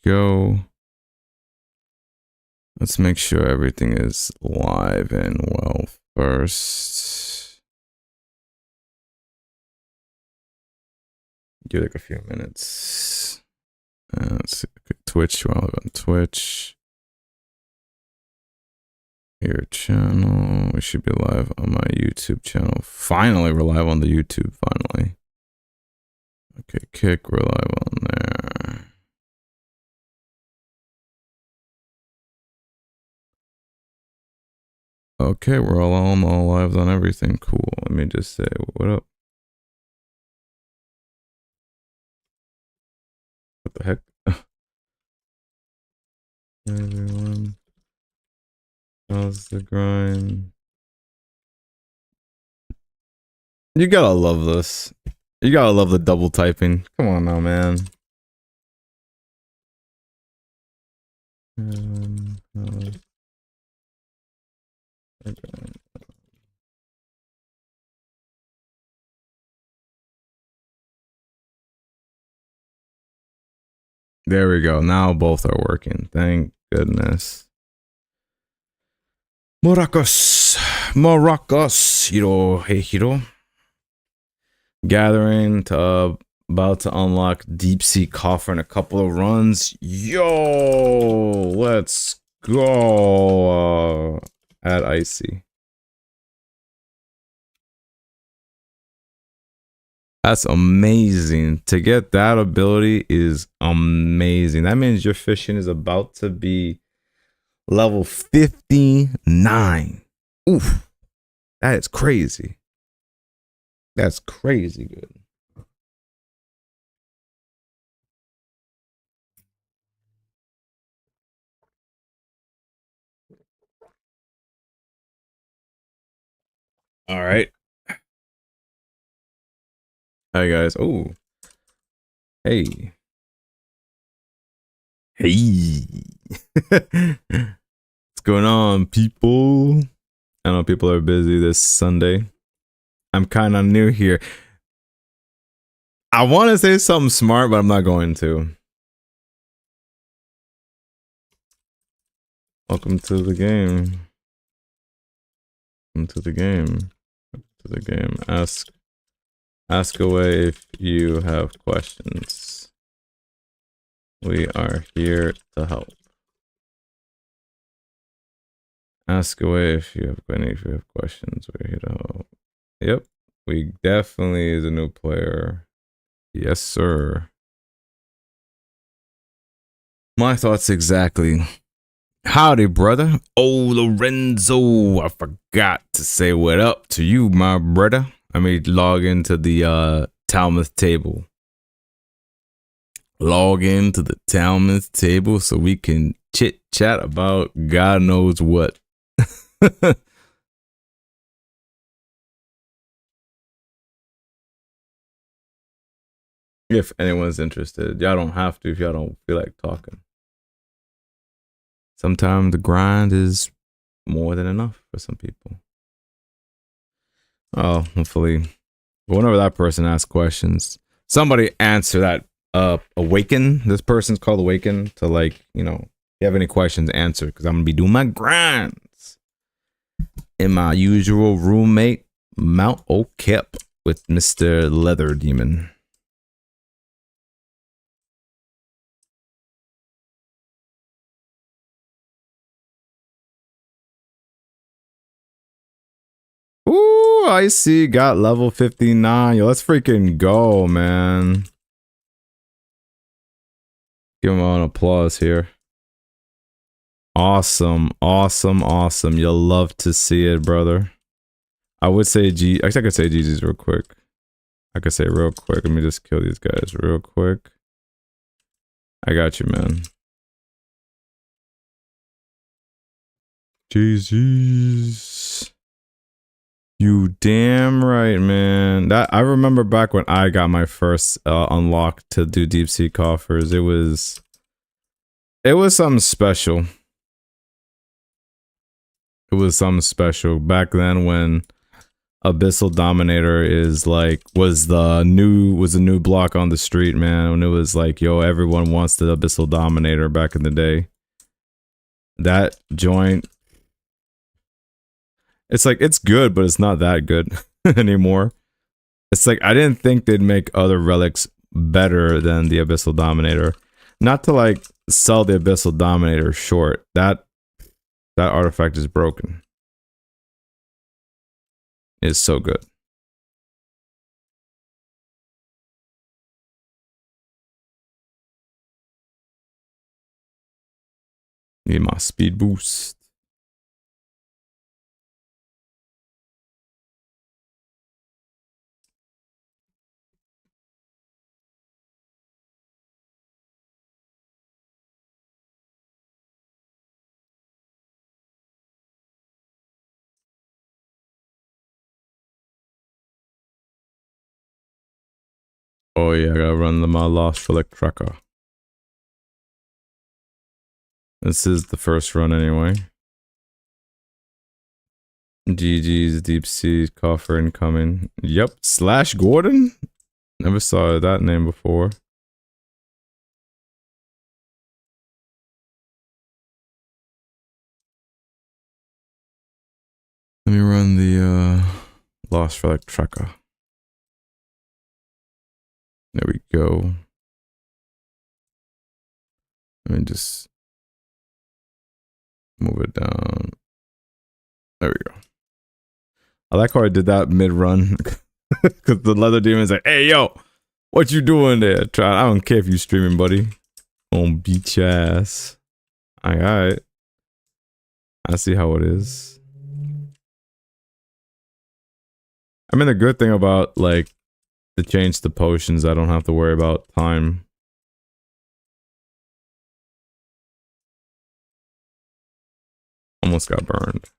go. Let's make sure everything is live and well first. Give like a few minutes. Let's see. Twitch, we're live on Twitch. Your channel. We should be live on my YouTube channel. Finally, we're live on the YouTube. Finally. Okay, Kick, we're live on there. Okay, we're all on, all lives on everything. Cool. Let me just say, what up? What the heck? Everyone. How's the grind? You gotta love this. You gotta love the double typing. Come on now, man. There we go. Now both are working. Thank goodness. Maracas, Hiro, hey Hiro. Gathering to about to unlock deep sea coffer in a couple of runs. Yo, let's go. At Icy. That's amazing. To get that ability is amazing. That means your fishing is about to be level 59. Oof. That is crazy. That's crazy good. All right. Hi guys. Oh. Hey. Hey. What's going on, people? I know people are busy this Sunday. I'm kind of new here. I want to say something smart, but I'm not going to. Welcome to the game. Welcome to the game. Welcome to the game. Ask away if you have questions. We are here to help. Ask away if you have questions. We're here to help. Yep, we definitely is a new player. Yes, sir. My thoughts exactly. Howdy, brother. Oh, Lorenzo. I forgot to say what up to you, my brother. Let me log into the Talmuth table. Log into the Talmuth table so we can chit chat about God knows what. If anyone's interested, y'all don't have to if y'all don't feel like talking. Sometimes the grind is more than enough for some people. Oh, hopefully, whenever that person asks questions, somebody answer that. Awaken. This person's called Awaken to, like, you know, if you have any questions, answer, because I'm gonna be doing my grinds in my usual roommate Mount O'Kep with Mr. Leather Demon. Ooh, I see. Got level 59. Yo, let's freaking go, man. Give him an applause here. Awesome, awesome, awesome. You'll love to see it, brother. I would say actually, I could say GG's real quick. I could say real quick. Let me just kill these guys real quick. I got you, man. GG's. You damn right, man. That I remember back when I got my first unlock to do deep sea coffers. It was something special. It was something special back then when Abyssal Dominator is like was the new block on the street, man. When it was like, yo, everyone wants the Abyssal Dominator back in the day. That joint, it's like it's good, but it's not that good anymore. It's like I didn't think they'd make other relics better than the Abyssal Dominator. Not to like sell the Abyssal Dominator short. That artifact is broken. It's so good. Need my speed boost. Oh yeah, I gotta run my Lost Relic tracker. This is the first run anyway. GG's Deep Sea Coffer incoming. Yep, Slash Gordon? Never saw that name before. Let me run the Lost Relic tracker. There we go. Let me just move it down. There we go. I like how I did that mid-run. Because the leather demon's like, hey, yo, what you doing there? I don't care if you streaming, buddy. Gonna beat your ass. Alright. I see how it is. I mean, the good thing about, like, the change to potions, I don't have to worry about time. Almost got burned.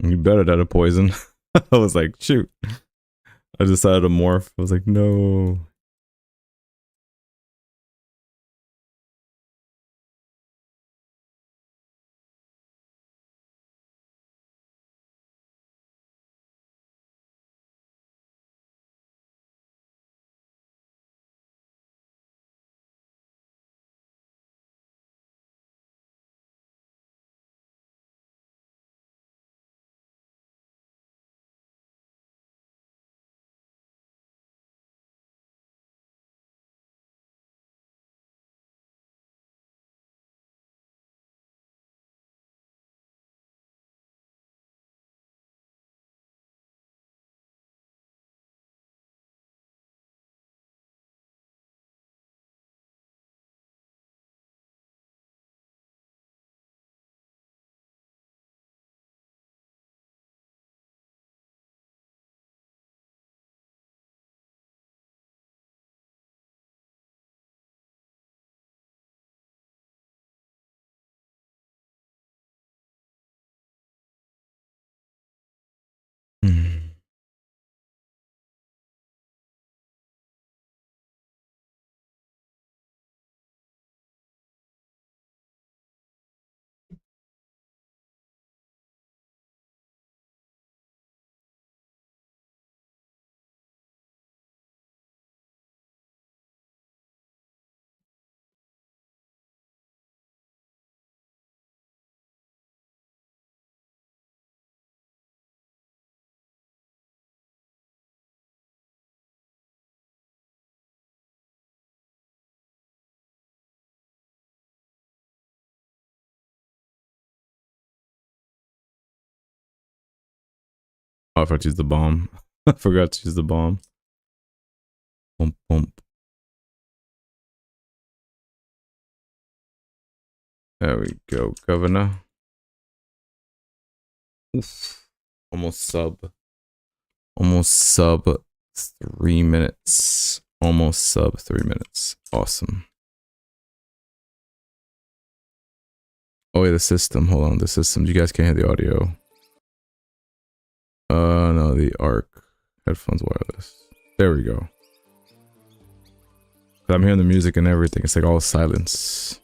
You better than a poison. I was like, shoot. I decided to morph. I was like, no. Oh, I forgot to use the bomb. I forgot to use the bomb. Bump, bump. There we go, Governor. Oof. Almost sub 3 minutes. Almost sub 3 minutes. Awesome. Oh wait, the system. Hold on, the system. You guys can't hear the audio. No, the ARC headphones wireless. There we go. I'm hearing the music and everything. It's like all silence.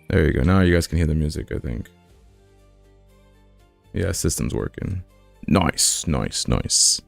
There you go. Now you guys can hear the music, I think. Yeah, system's working. Nice, nice, nice.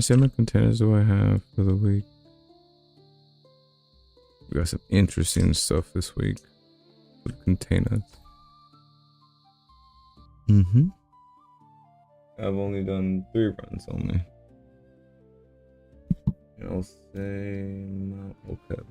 How many containers do I have for the week? We got some interesting stuff this week with containers. I've only done 3 runs only. I'll say okay.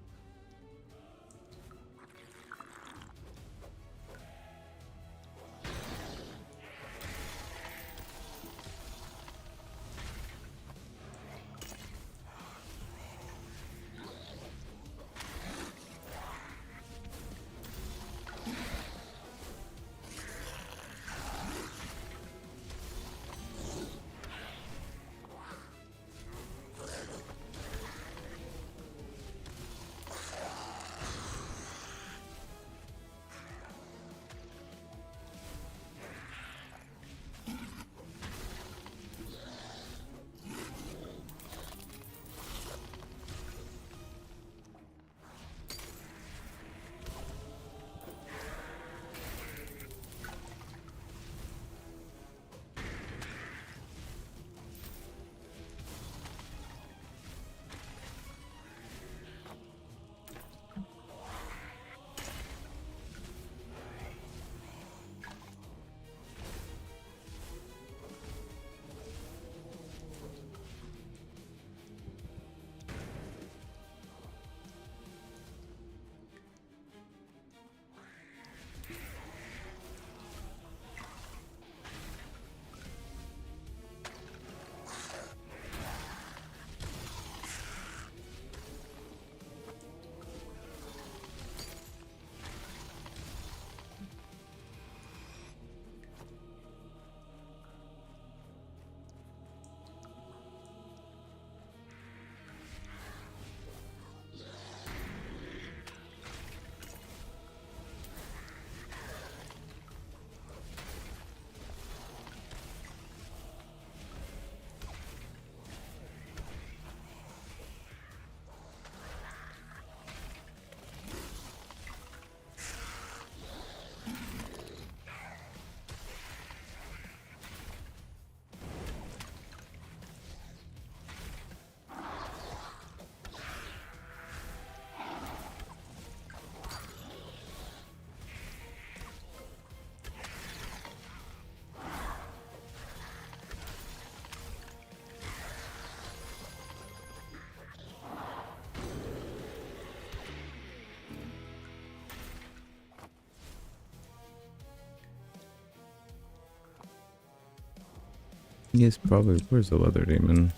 Yes, probably. Where's the leather demon?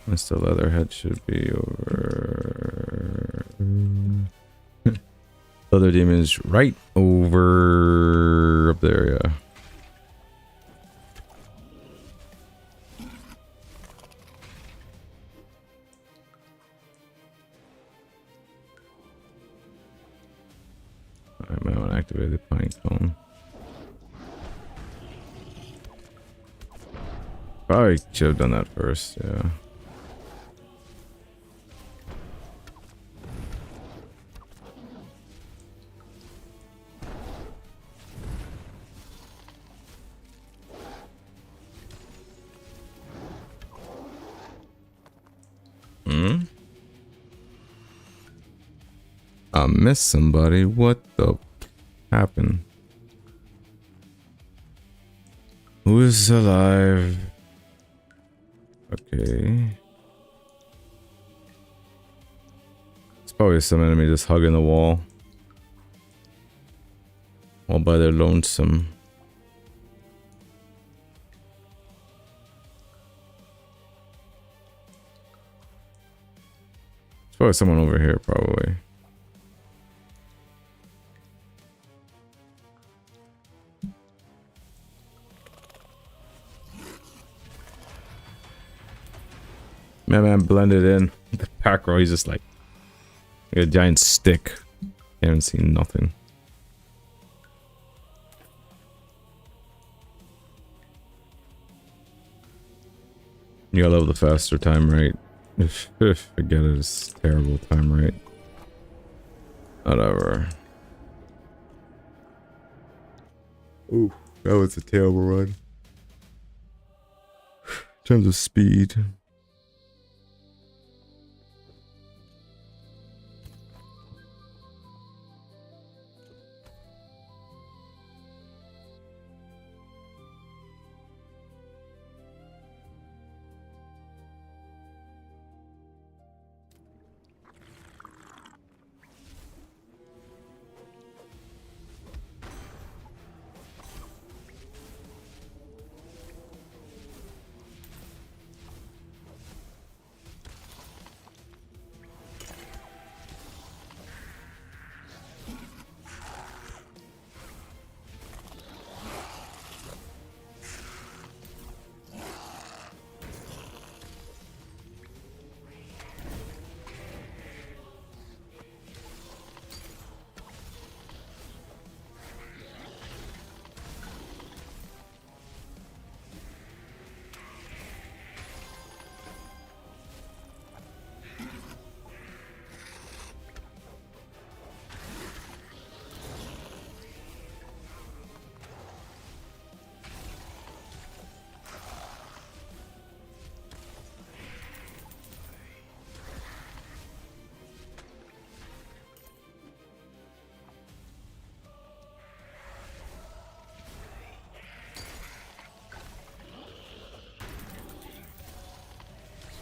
Unless the leatherhead should be over. Leather demon is right over up there, yeah. I might want to activate the pine cone. Probably should have done that first, yeah. Hmm? I missed somebody. What the happened? Who is alive? Okay. It's probably some enemy just hugging the wall. All by their lonesome. It's probably someone over here, probably. Man blended in. The pack row, he's just like a giant stick. Haven't seen nothing. You gotta love the faster time rate. Forget it, it's terrible time rate. Whatever. Ooh, that was a terrible run. In terms of speed.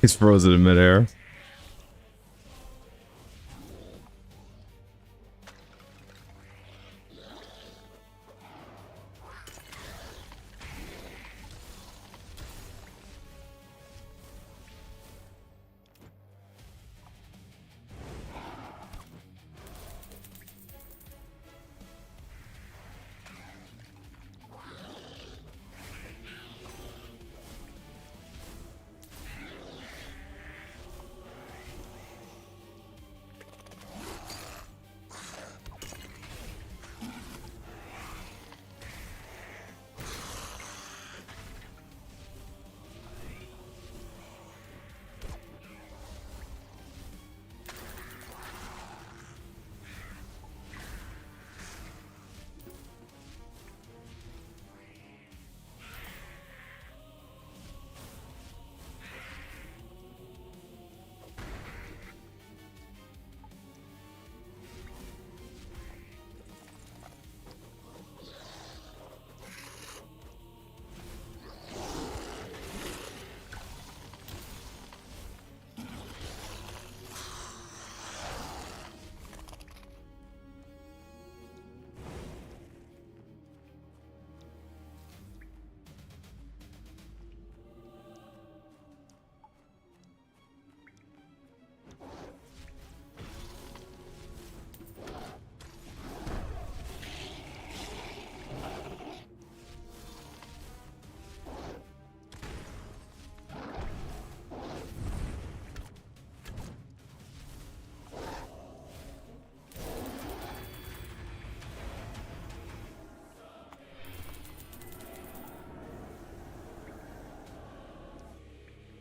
He's frozen in midair.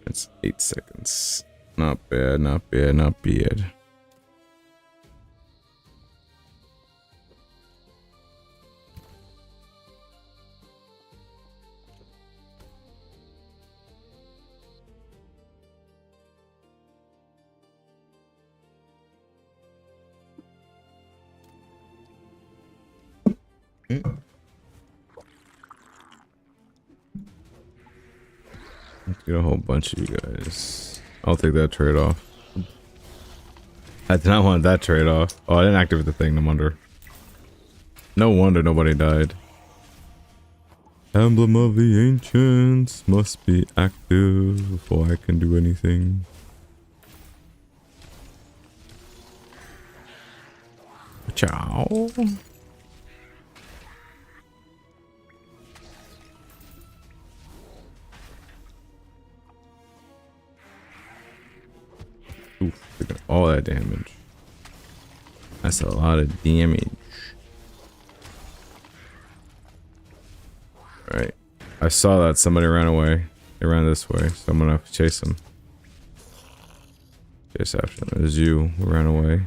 It's 8 seconds. Not bad, not bad, not bad. Let's get a whole bunch of you guys. I'll take that trade-off. I did not want that trade-off. Oh, I didn't activate the thing, no wonder. No wonder nobody died. Emblem of the Ancients must be active before I can do anything. Ciao. Oof, look at all that damage. That's a lot of damage. Alright. I saw that somebody ran away. They ran this way, so I'm gonna have to chase them. Chase after them. It was you who ran away.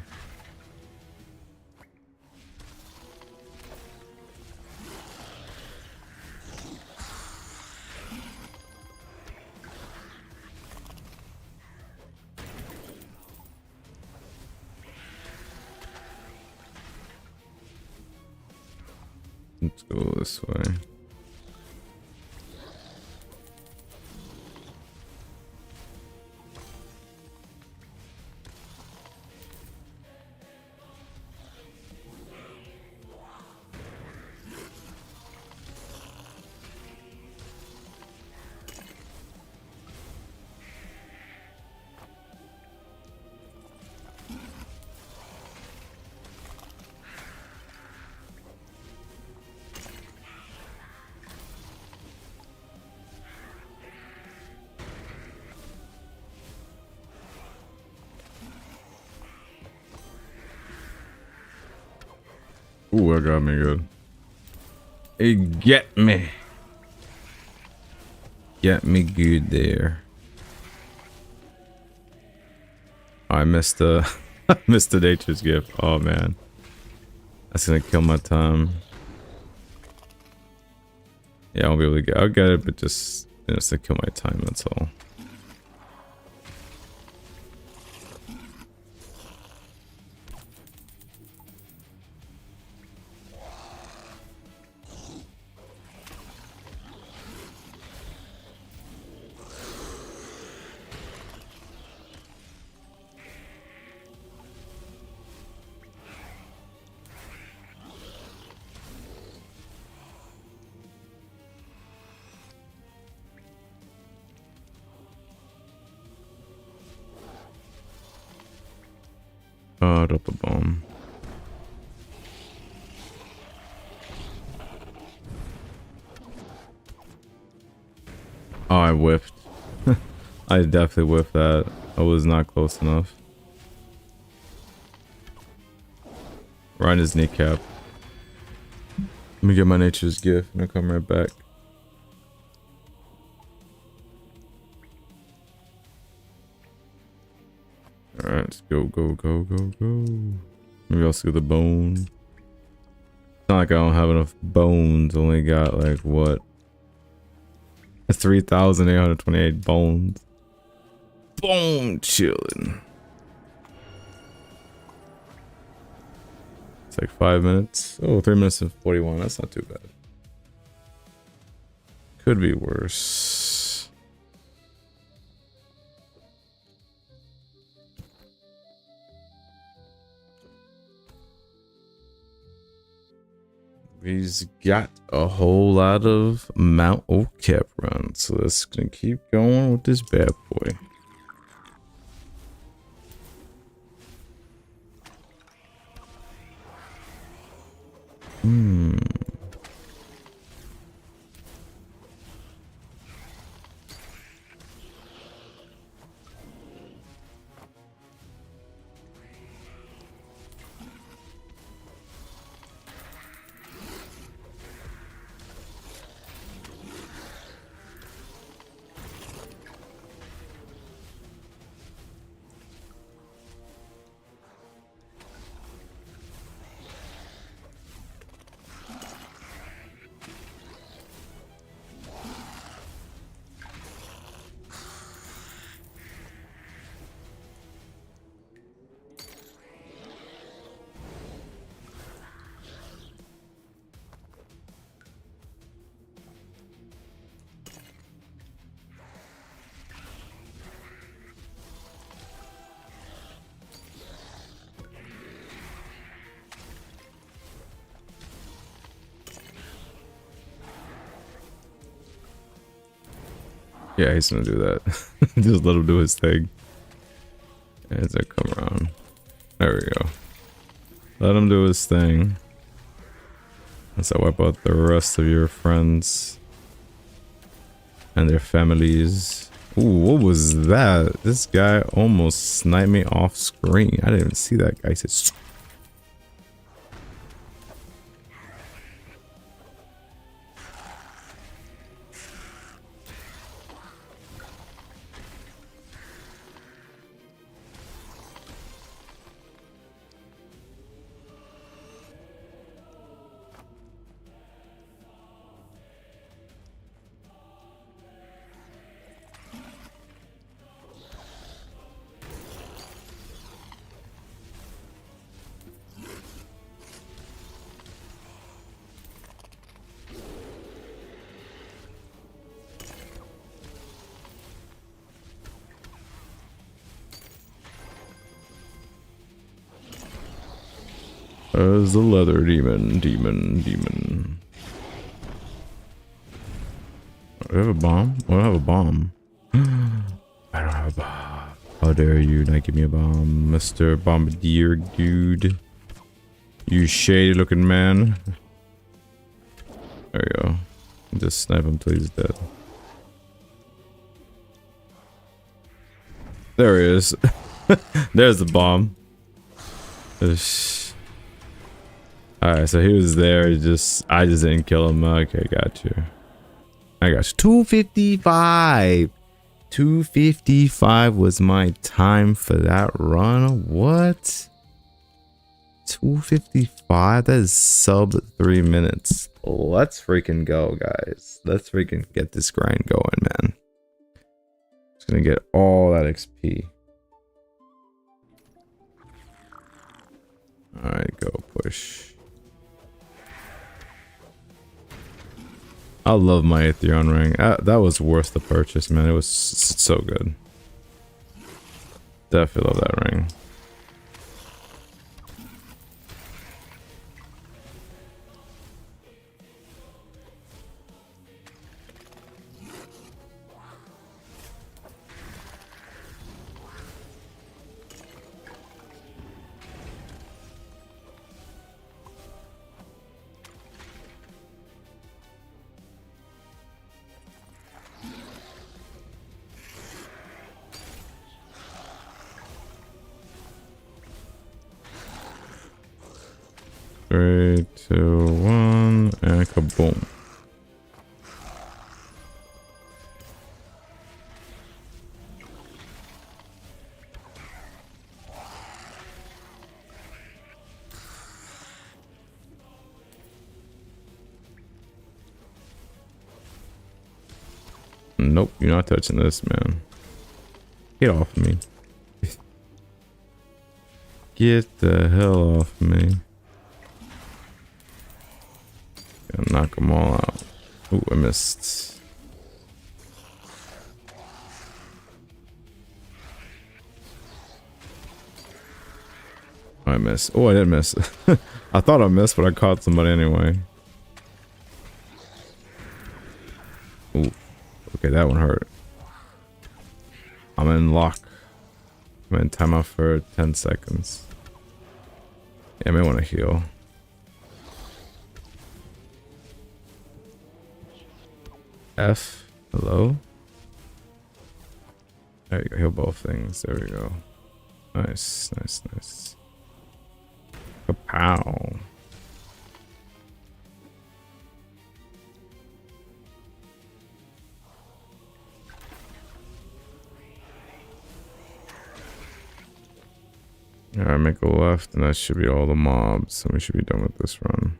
Let's go this way. Ooh, that got me good. It get me. Get me good there. I missed the missed the nature's gift. Oh man. That's gonna kill my time. Yeah, I'll be able to get I'll get it, but just it's to kill my time, that's all. Drop a bomb. Oh, I whiffed. I definitely whiffed that. I was not close enough. Right in his kneecap. Let me get my nature's gift and I'll come right back. Alright, let's go, go, go, go, go. Maybe I'll see the bone. It's not like I don't have enough bones. Only got like what? 3,828 bones. Bone chilling. It's like 5 minutes. Oh, 3 minutes and 41. That's not too bad. Could be worse. He's got a whole lot of Mount Okep runs, so let's gonna keep going with this bad boy. Yeah, he's gonna do that. Just let him do his thing. As I come around. There we go. Let him do his thing. As I wipe out the rest of your friends. And their families. Ooh, what was that? This guy almost sniped me off screen. I didn't even see that guy. He said, there's the leather demon. Do I have a bomb? I don't have a bomb. I don't have a bomb. How dare you not give me a bomb, Mr. Bombardier dude. You shady looking man. There you go. Just snipe him till he's dead. There he is. There's the bomb. Alright, so he was there, I just didn't kill him. Okay, got you. I got you. 255! 255 was my time for that run. What? 255? That is sub 3 minutes. Let's freaking go, guys. Let's freaking get this grind going, man. Just gonna get all that XP. Alright, go push. I love my Aetherion ring. That was worth the purchase, man. It was so good. Definitely love that ring. Three, two, one, and kaboom. Nope, you're not touching this, man. Get off me. Get the hell off me. Gotta knock them all out. Ooh, I missed. I missed. Oh, I did miss. I thought I missed, but I caught somebody anyway. Ooh. Okay, that one hurt. I'm in lock. I'm in timeout for 10 seconds. Yeah, I may want to heal. F. Hello? There you go. Heal both things. There we go. Nice, nice, nice. Kapow. Alright, make a left, and that should be all the mobs, and we should be done with this run.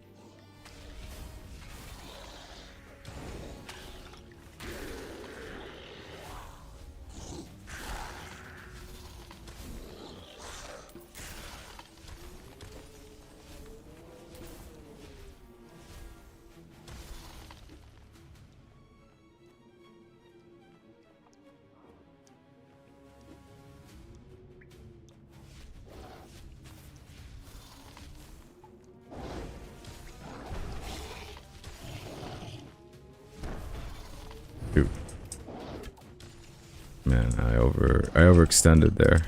Man, I overextended there.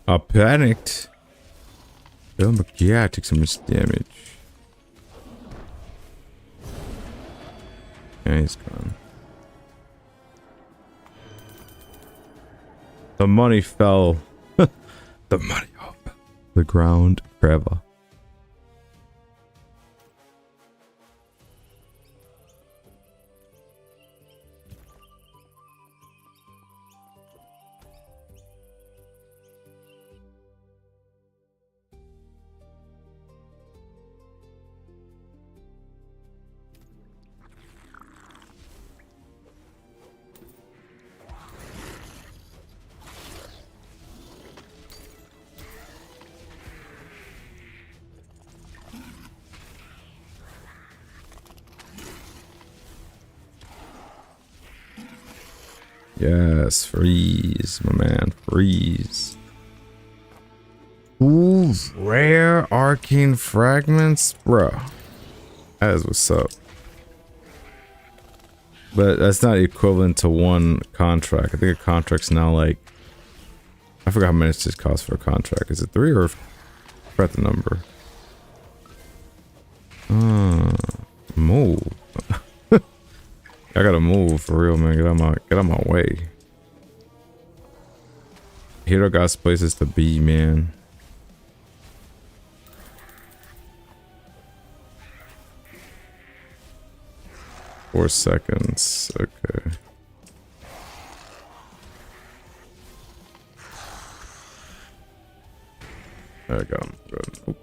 I panicked. Oh my god, I took so much damage. Yeah, he's gone. The money fell. The money off the ground forever. Yes, freeze, my man, freeze. Ooh, rare arcane fragments, bro. That is what's up. But that's not equivalent to one contract. I think a contract's now like, I forgot how much it costs for a contract. Is it 3 or I forgot the number? Move. I gotta move for real, man. Get out my way. Hero got places to be, man. Four seconds. Okay. There I got him. Good. Oop,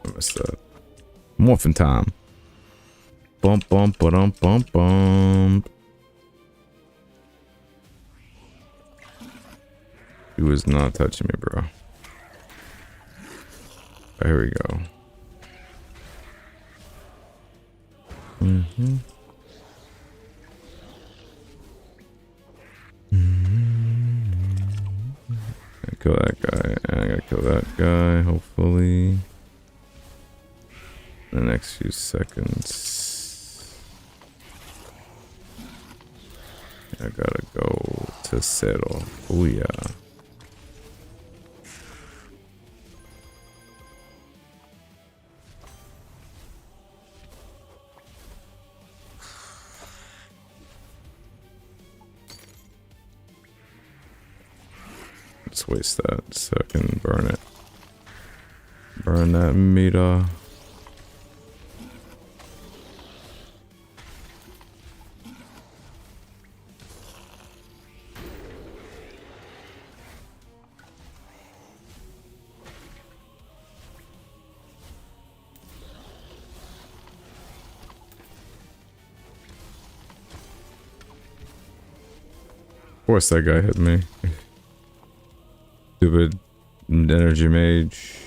I missed that. Morphin time. Bump, bump, ba-dum, bump, bump. He was not touching me, bro. There we go. I kill that guy. I gotta kill that guy, hopefully. In the next few seconds. I gotta go to settle. Oh yeah. Let's waste that so I can burn it. Burn that meter. Of course that guy hit me. Stupid energy mage.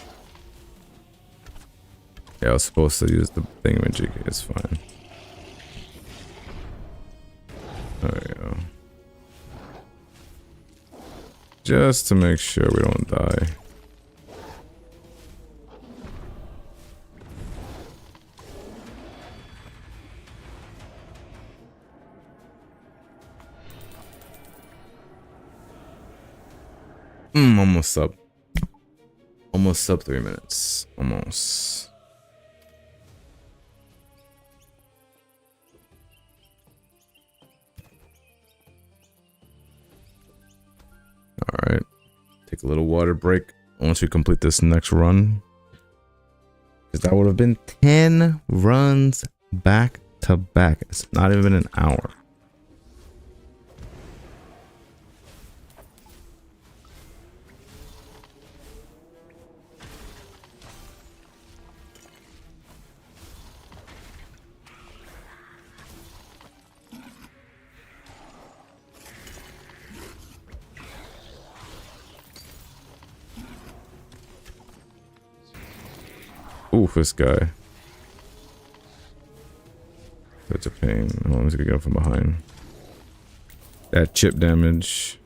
Yeah, I was supposed to use the thingamajig. It's fine. There we go. Just to make sure we don't die. Almost up. Almost up 3 minutes. Almost. Alright. Take a little water break once we complete this next run. Because that would have been 10 runs back to back. It's not even an hour. Oof, this guy. Such a pain. Oh, I'm just gonna get him from behind. That chip damage.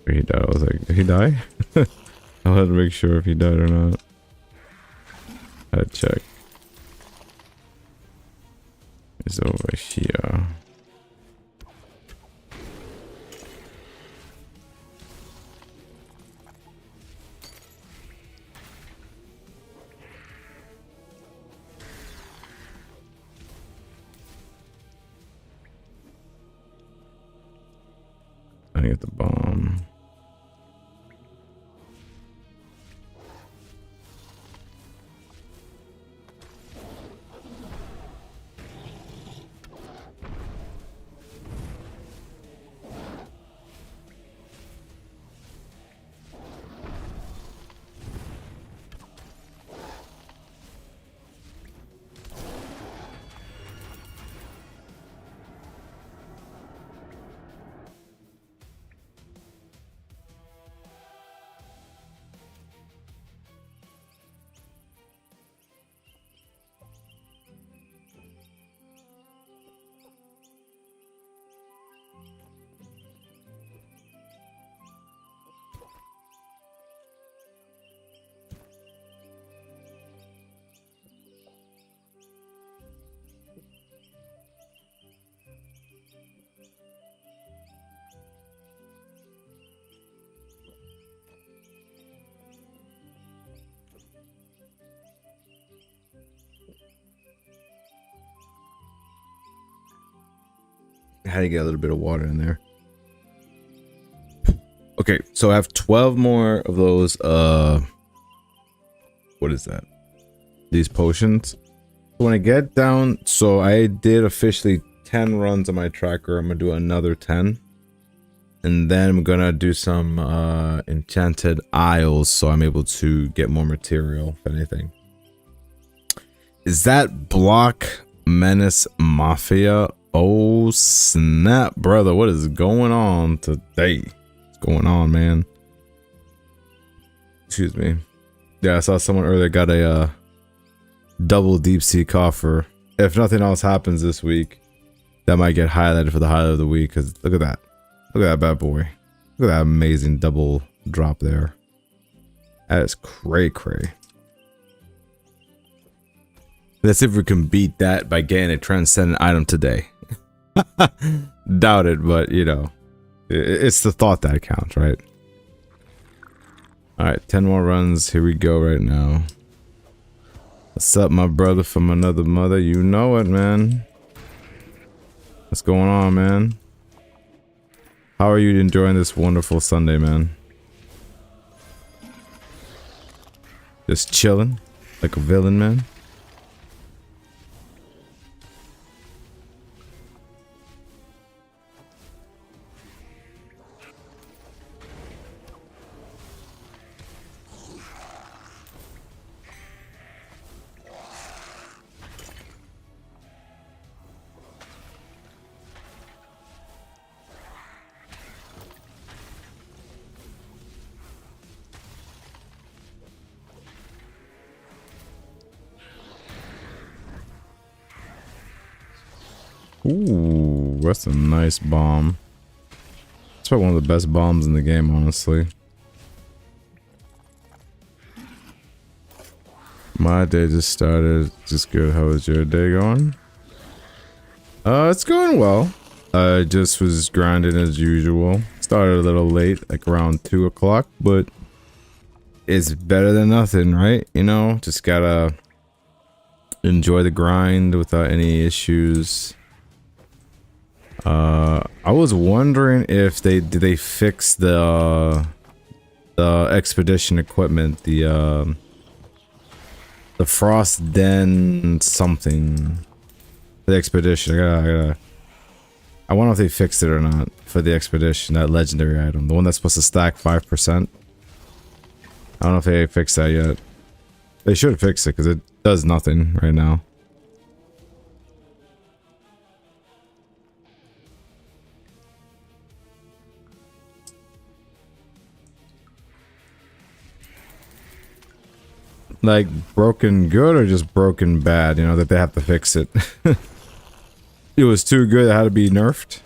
He died. I was like, did he die? I had to make sure if he died or not. I had to check. It's over here. I get the bomb. I had to get a little bit of water in there. Okay, so I have 12 more of those, what is that? These potions. When I get down, so I did officially 10 runs on my tracker. I'm gonna do another 10. And then I'm gonna do some enchanted isles so I'm able to get more material, if anything. Is that Block Menace Mafia? Oh snap, brother. What is going on today? What's going on, man? Excuse me. Yeah, I saw someone earlier got a double deep sea coffer. If nothing else happens this week, that might get highlighted for the highlight of the week. Because look at that. Look at that bad boy. Look at that amazing double drop there. That is cray cray. Let's see if we can beat that by getting a transcendent item today. Doubt it, but you know, it's the thought that counts, right? Alright, 10 more runs. Here we go right now. What's up, my brother from another mother? You know it, man. What's going on, man? How are you enjoying this wonderful Sunday, man? Just chilling like a villain, man. Ooh, that's a nice bomb. It's probably one of the best bombs in the game, honestly. My day just started. Just good. How is your day going? It's going well. I just was grinding as usual. Started a little late, like around 2 o'clock, but it's better than nothing, right? You know, just gotta enjoy the grind without any issues. I was wondering if did they fix the expedition equipment, the Frost Den something for the expedition. I wonder if they fixed it or not for the expedition, that legendary item, the one that's supposed to stack 5%. I don't know if they fixed that yet. They should fix it because it does nothing right now. Like broken good or just broken bad, you know, that they have to fix it. It was too good, it had to be nerfed.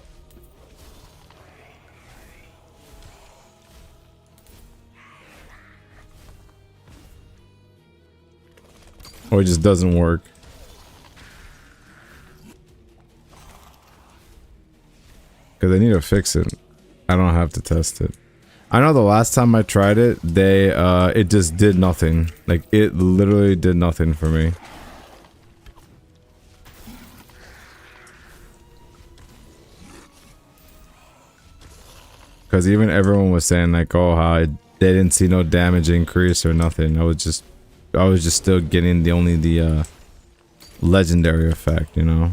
Or it just doesn't work. Because they need to fix it. I don't have to test it. I know the last time I tried it, it just did nothing. Like, it literally did nothing for me. Because even everyone was saying like, oh, how they didn't see no damage increase or nothing. I was just still getting the legendary effect, you know.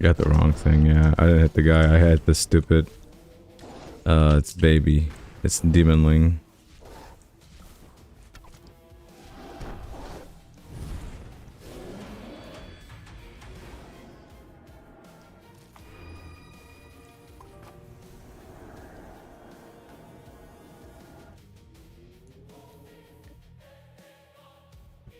Got the wrong thing, yeah. I didn't hit the guy. I had the stupid. It's baby. It's demonling.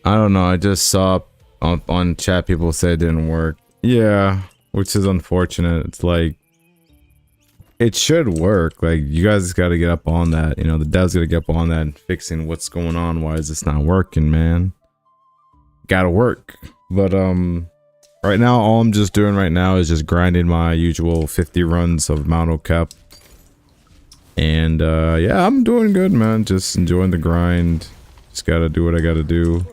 I don't know. I just saw on chat people say it didn't work. Yeah, which is unfortunate. It's like it should work. Like you guys got to get up on that. You know, the devs got to get up on that and fixing what's going on. Why is this not working, man? Gotta work. But right now, all I'm just doing right now is just grinding my usual 50 runs of Mount Cap. And yeah, I'm doing good, man. Just enjoying the grind. Just gotta do what I gotta do.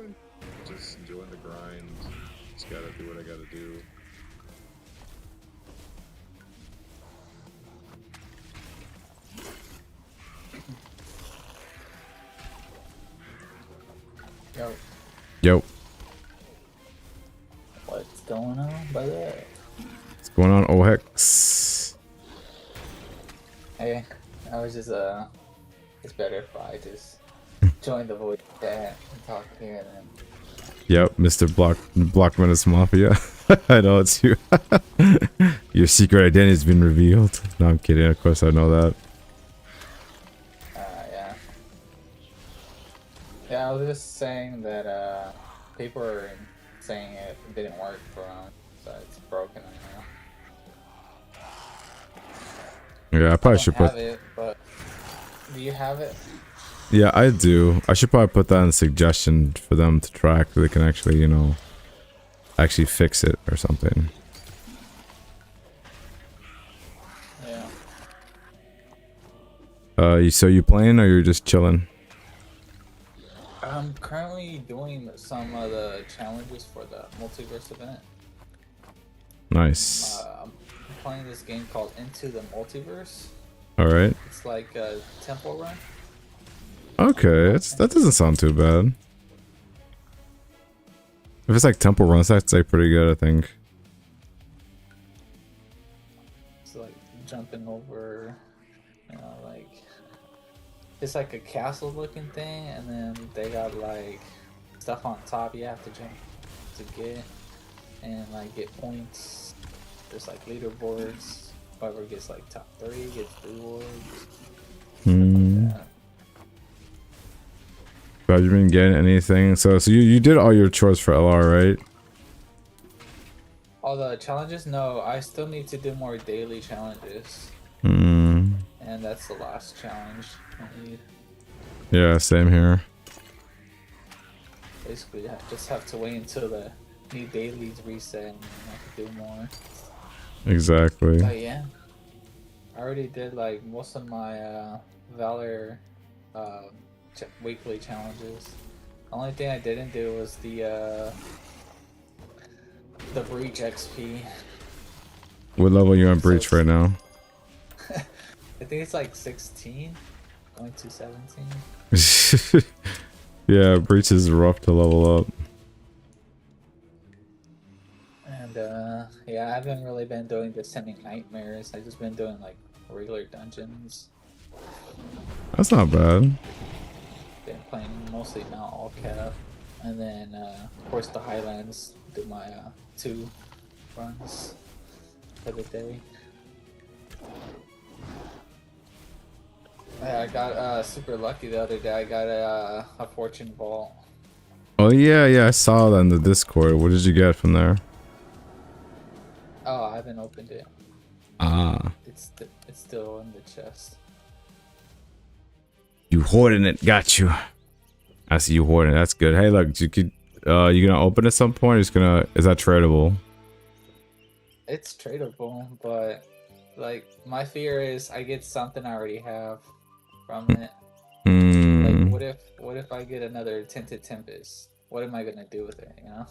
Yo. What's going on, brother? What's going on, Ohex? Hey, I was just it's better if I just join the voice chat and talk here and then. Yep, Mr. Block Menace Mafia. I know it's you. Your secret identity has been revealed. No, I'm kidding. Of course I know that. Yeah. Yeah, I was just saying that people are saying it didn't work for them, so it's broken right now. Yeah, I probably should put it, but do you have it? Yeah, I do. I should probably put that in a suggestion for them to track so they can actually, you know, actually fix it or something. Yeah. So you playing or you're just chilling? I'm currently doing some of the challenges for the multiverse event. Nice. I'm playing this game called Into the Multiverse. Alright. It's like a temple run. Okay, that doesn't sound too bad. If it's like temple runs, that's like pretty good, I think. It's like jumping over, you know, like it's like a castle looking thing, and then they got like stuff on top you have to jump to get, and like get points. There's like leaderboards. Whoever gets like top 3 gets rewards. Like Have you been getting anything? So you did all your chores for LR, right? All the challenges? No, I still need to do more daily challenges. Hmm. And that's the last challenge I need. Yeah, same here. Basically, I just have to wait until the new dailies reset and I can do more. Exactly. But yeah, I already did like most of my Valor weekly challenges. The only thing I didn't do was the Breach XP. What level are you on Breach right now? I think it's like 16, going to 17. Yeah, Breach is rough to level up. And yeah, I haven't really been doing the sending nightmares. I've just been doing like regular dungeons. That's not bad. Been playing mostly Mount Allcap, and then of course the Highlands. Do my 2 runs for the day. Yeah, I got super lucky the other day. I got a fortune vault. Oh yeah, yeah, I saw that in the Discord. What did you get from there? Oh, I haven't opened it. Ah, It's still in the chest. you hoarding it. Got you. I see you hoarding it. That's good. Hey, look, you gonna open at some point? Or just gonna? Is that tradable? It's tradable, but like my fear is I get something I already have from it. Like Hmm. what if I get another Tinted Tempest? What am I gonna do with it, you know?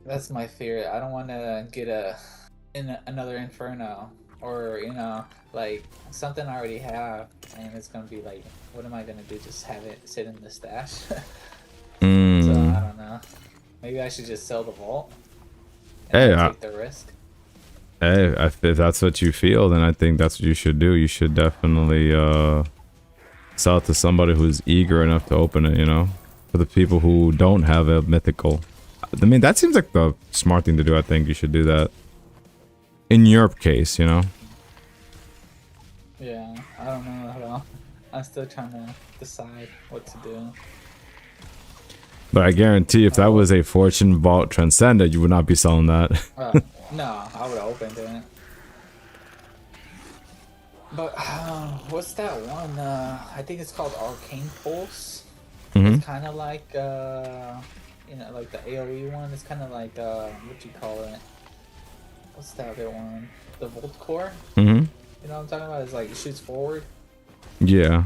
That's my fear. I don't wanna get another Inferno or, you know, like something I already have and it's gonna be like what am I gonna do? Just have it sit in the stash? So Hmm. I don't know. Maybe I should just sell the vault and Hey, then take the risk. hey, if that's what you feel, then I think that's what you should do. You should definitely sell it to somebody who's eager enough to open it. You know, for the people who don't have a mythical. I mean, that seems like the smart thing to do. I think you should do that. In your case, you know. Yeah, I don't know at all. I'm still trying to decide what to do. But I guarantee if that Oh, was a Fortune Vault Transcended, you would not be selling that. no, I would have opened it. But what's that one? I think it's called Arcane Pulse. It's Mm-hmm. kind of like you know, like the AOE one. It's kind of like what you call it? What's the other one? The Volt Core. Mm-hmm. You know what I'm talking about? It's like it shoots forward. Yeah.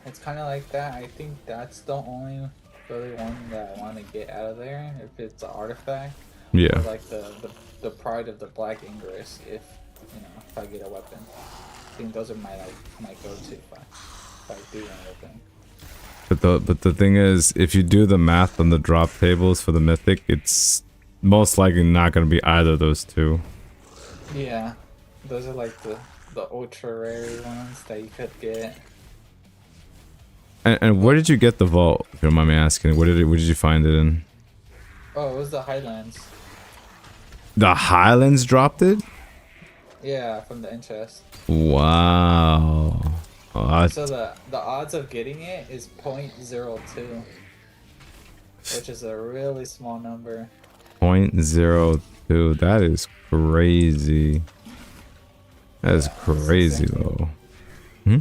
It's kind of like that. I think that's the only really one that I want to get out of there. If it's an artifact, or Yeah. like the Pride of the Black Ingress. If you know, if I get a weapon, I think those are my go-to if I do anything. But the thing is, if you do the math on the drop tables for the mythic, it's most likely not going to be either of those two. Yeah, those are like the ultra rare ones that you could get. And where But did you get the vault? If you don't mind me asking, where did you find it in? oh, it was the Highlands. The Highlands dropped it? Yeah, from the interest. Wow. Oh, So the odds of getting it is 0.02, which is a really small number. 0.02. That is crazy. That is Yeah, that's crazy insanely. though. Hmm?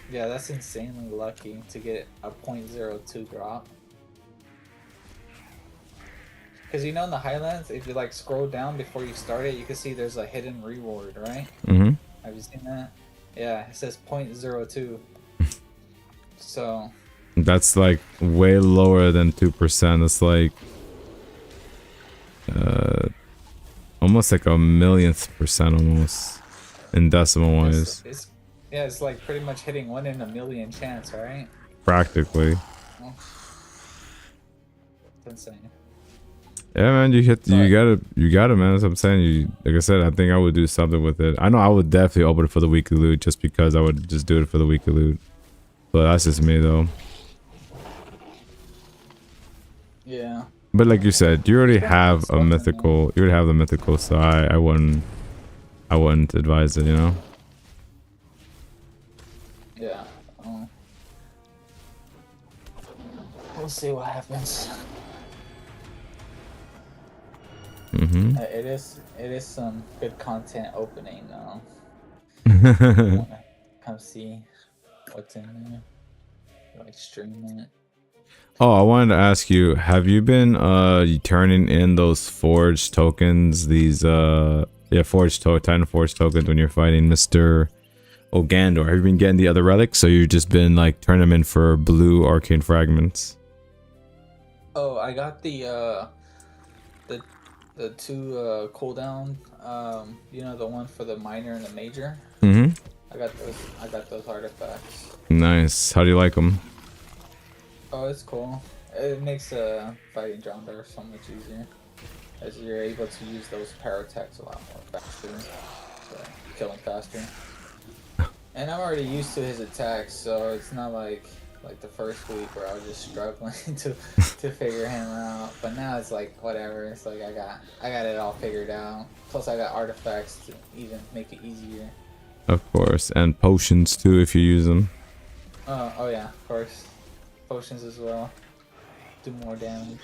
Yeah, that's insanely lucky to get a 0.02 drop. Because you know in the Highlands, if you like scroll down before you start it, you can see there's a hidden reward, right? Mm-hmm. Have you seen that? Yeah, it says 0.02. So That's like way lower than 2%. It's like uh almost like a millionth percent almost in decimal wise. it's yeah, it's like pretty much hitting 1 in a million chance, right? Practically. Oh, it's insane. Yeah, man, So you got it, man. That's what I'm saying. You, like I said, I think I would do something with it. I know I would definitely open it for the weekly loot just because I would just do it for the weekly loot. But that's just me though. yeah, But like you said, you already there's been have nice a stuff in there. mythical. You already have the mythical, so I wouldn't advise it. You know. Yeah. We'll see what happens. Mm-hmm. It is some good content opening though. I wanna come see what's in there. Like stream it. Oh, I wanted to ask you, have you been turning in those forged tokens, these yeah, Titan forged tokens when you're fighting Mr. Ogandor? Have you been getting the other relics, or you just been like turning them in for blue arcane fragments? Oh, I got the the two cooldown. You know the one for the minor and the major. Mm-hmm. I got those artifacts. Nice. How do you like them? Oh, it's cool. It makes fighting Jonder so much easier, as you're able to use those power attacks a lot more faster, so kill him faster. And I'm already used to his attacks, so it's not like the first week where I was just struggling to figure him out. But now it's like whatever. It's like I got it all figured out. Plus I got artifacts to even make it easier. Of course, and potions too if you use them. Oh yeah, of course. Potions as well. Do more damage.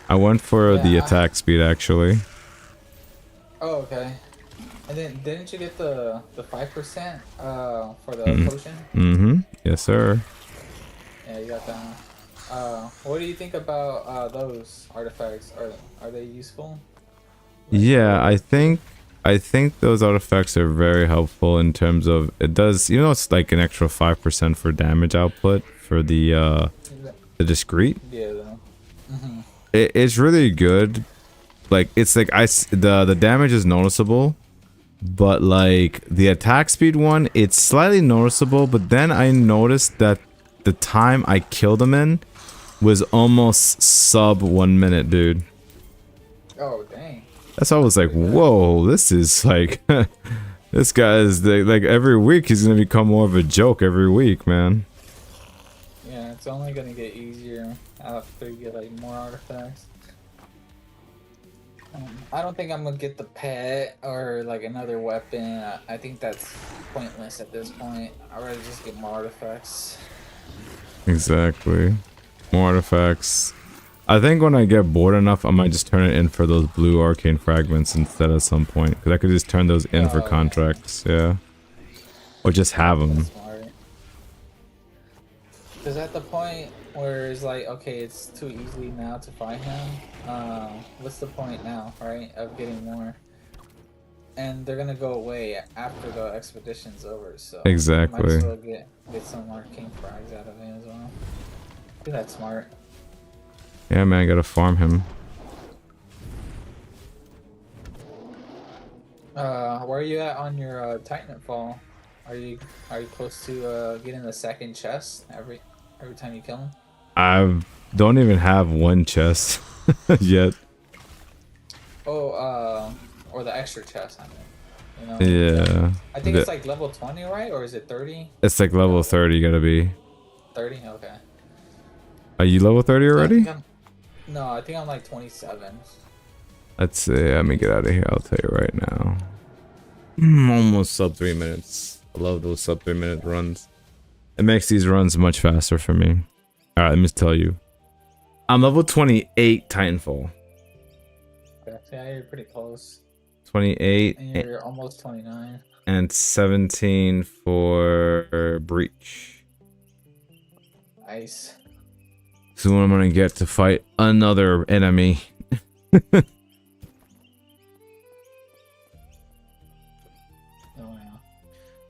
I went for the Yeah. attack speed actually. Oh, okay. And then didn't you get the 5% for the Mm. potion? Mm-hmm. Yes, sir. Yeah, you got that one. What do you think about those artifacts? Are they useful? Like, Yeah, for I think those artifacts are very helpful in terms of it does, you know, it's like an extra 5% for damage output for the discrete. yeah. Mm-hmm. It's really good. Like it's like the damage is noticeable, but like the attack speed one, it's slightly noticeable, but then I noticed that the time I killed him in was almost sub 1 minute, dude. Oh dang. That's why I was like, whoa, this is like, this guy is like every week he's gonna become more of a joke every week, man. Yeah, it's only gonna get easier after you get like more artifacts. I don't think I'm gonna get the pet or like another weapon. I think that's pointless at this point. I'd rather just get more artifacts. Exactly. More artifacts. I think when I get bored enough, I might just turn it in for those blue arcane fragments instead at some point. Because I could just turn those in for contracts, yeah. Or just have them. Because at the point where it's like, okay, it's too easy now to find him, what's the point now, right, of getting more? And they're gonna go away after the expedition's over, so Exactly. might as well get some arcane frags out of him as well. I think that's smart. Yeah, man, I gotta farm him. Where are you at on your Titanfall? Are you close to getting the second chest every time you kill him? I don't even have one chest yet. Oh, or the extra chest, I mean. You know? Yeah. I think it's like level 20, right? Or is it 30? It's like level 30, you gotta be. 30? Okay. Are you level 30 already? No, I think I'm like 27. Let's see, let me get out of here, I'll tell you right now. Almost sub 3 minutes. I love those sub 3 minute runs. It makes these runs much faster for me. Alright, let me tell you. I'm level 28 Titanfall. Yeah, you're pretty close. 28. And you're almost 29. And 17 for Breach. Nice. Soon I'm gonna get to fight another enemy.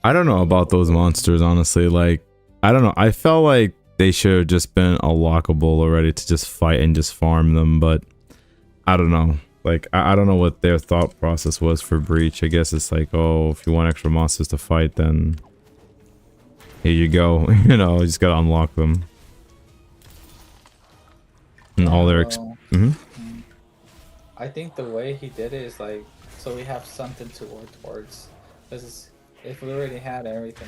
I don't know about those monsters, honestly. Like, I don't know. I felt like they should have just been unlockable already to just fight and just farm them, but I don't know. Like, I don't know what their thought process was for Breach. I guess it's like, oh, if you want extra monsters to fight, then here you go. You know, you just gotta unlock them. And all their I think the way he did it is like, so we have something to work towards. Because if we already had everything,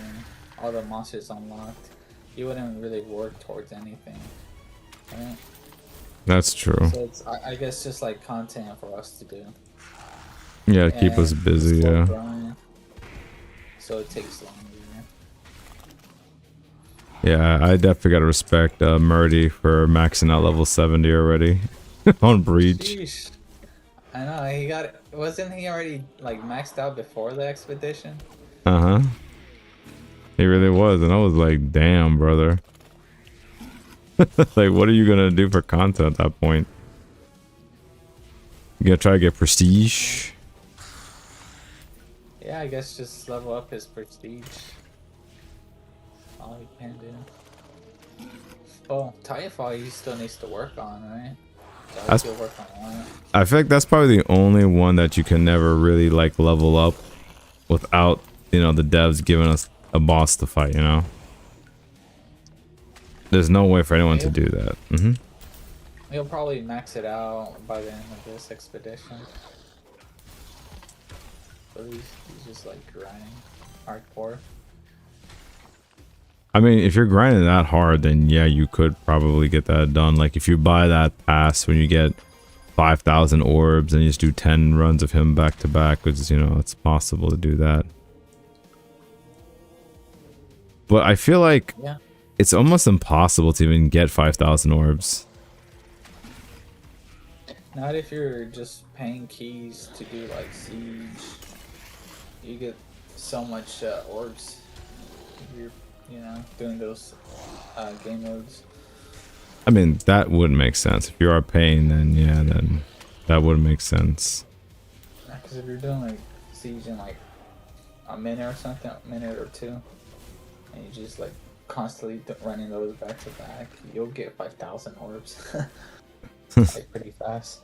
all the monsters unlocked, you wouldn't really work towards anything, right? That's true. So it's, I guess, just like content for us to do. Yeah, to keep us busy, yeah. Grind, so it takes longer. Yeah, I definitely gotta respect Murdy for maxing out level 70 already on Breach. Sheesh. I know, he got, wasn't he already like maxed out before the expedition? Uh-huh. He really was, and I was like, damn, brother. Like, what are you gonna do for content at that point? You gonna try to get prestige? Yeah, I guess just level up his prestige. All he can do. Oh, Titanfall he still needs to work on, right? So still work on that. I feel like that's probably the only one that you can never really like level up without, you know, the devs giving us a boss to fight, you know? There's no way for anyone to do that. He'll probably max it out by the end of this expedition. So he's just like grinding hardcore. I mean, if you're grinding that hard, then yeah, you could probably get that done. Like if you buy that pass when you get 5,000 orbs and you just do 10 runs of him back to back, which is, you know, it's possible to do that. But I feel like Yeah. it's almost impossible to even get 5,000 orbs. Not if you're just paying keys to do like siege. You get so much orbs if you're, doing those game modes. I mean, that wouldn't make sense. If you are paying, then yeah, then that would make sense. Because if you're doing like siege in like a minute or something, a minute or two, and you just like constantly running those back to back, you'll get 5,000 orbs. Like pretty fast.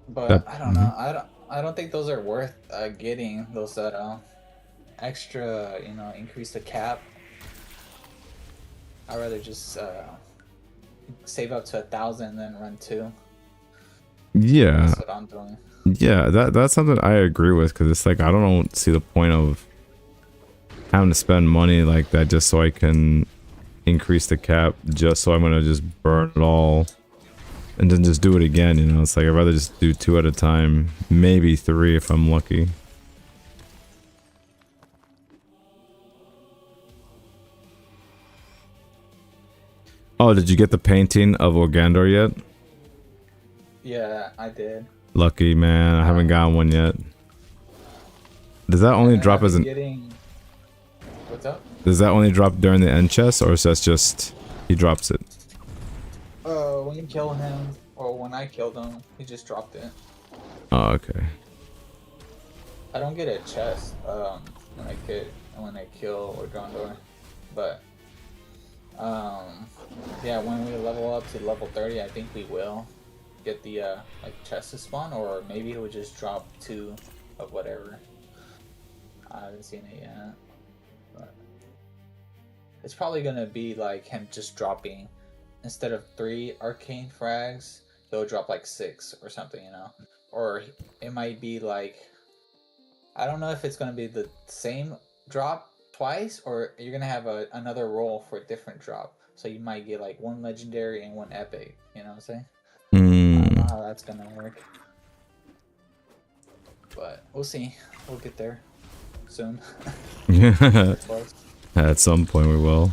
But I don't know. I don't think those are worth getting. Those that extra, increase the cap. I'd rather just save up to 1,000 and then run 2. Yeah. That's what I'm doing. Yeah, that's something I agree with, because it's like I don't see the point of having to spend money like that just so I can increase the cap, just so I'm gonna just burn it all and then just do it again. It's like I'd rather just do 2 at a time, maybe 3 if I'm lucky. Oh, did you get the painting of Organdor yet? Yeah, I did. Lucky, man. I haven't gotten one yet. Does that only drop as an... What's up? Does that only drop during the end chest, or is that just... he drops it? When you kill him, or when I killed him, he just dropped it. Oh, okay. I don't get a chest when I kill Organdor, but yeah, when we level up to level 30, I think we will get the like chest to spawn, or maybe it would just drop 2 of whatever. I haven't seen it yet, but it's probably gonna be like him just dropping, instead of 3 arcane frags, he'll drop like 6 or something, or it might be like, I don't know if it's gonna be the same drop twice, or you're gonna have another roll for a different drop. So you might get like 1 legendary and 1 epic. You know what I'm saying? I don't know how that's gonna work, but we'll see. We'll get there soon. Yeah. At some point we will.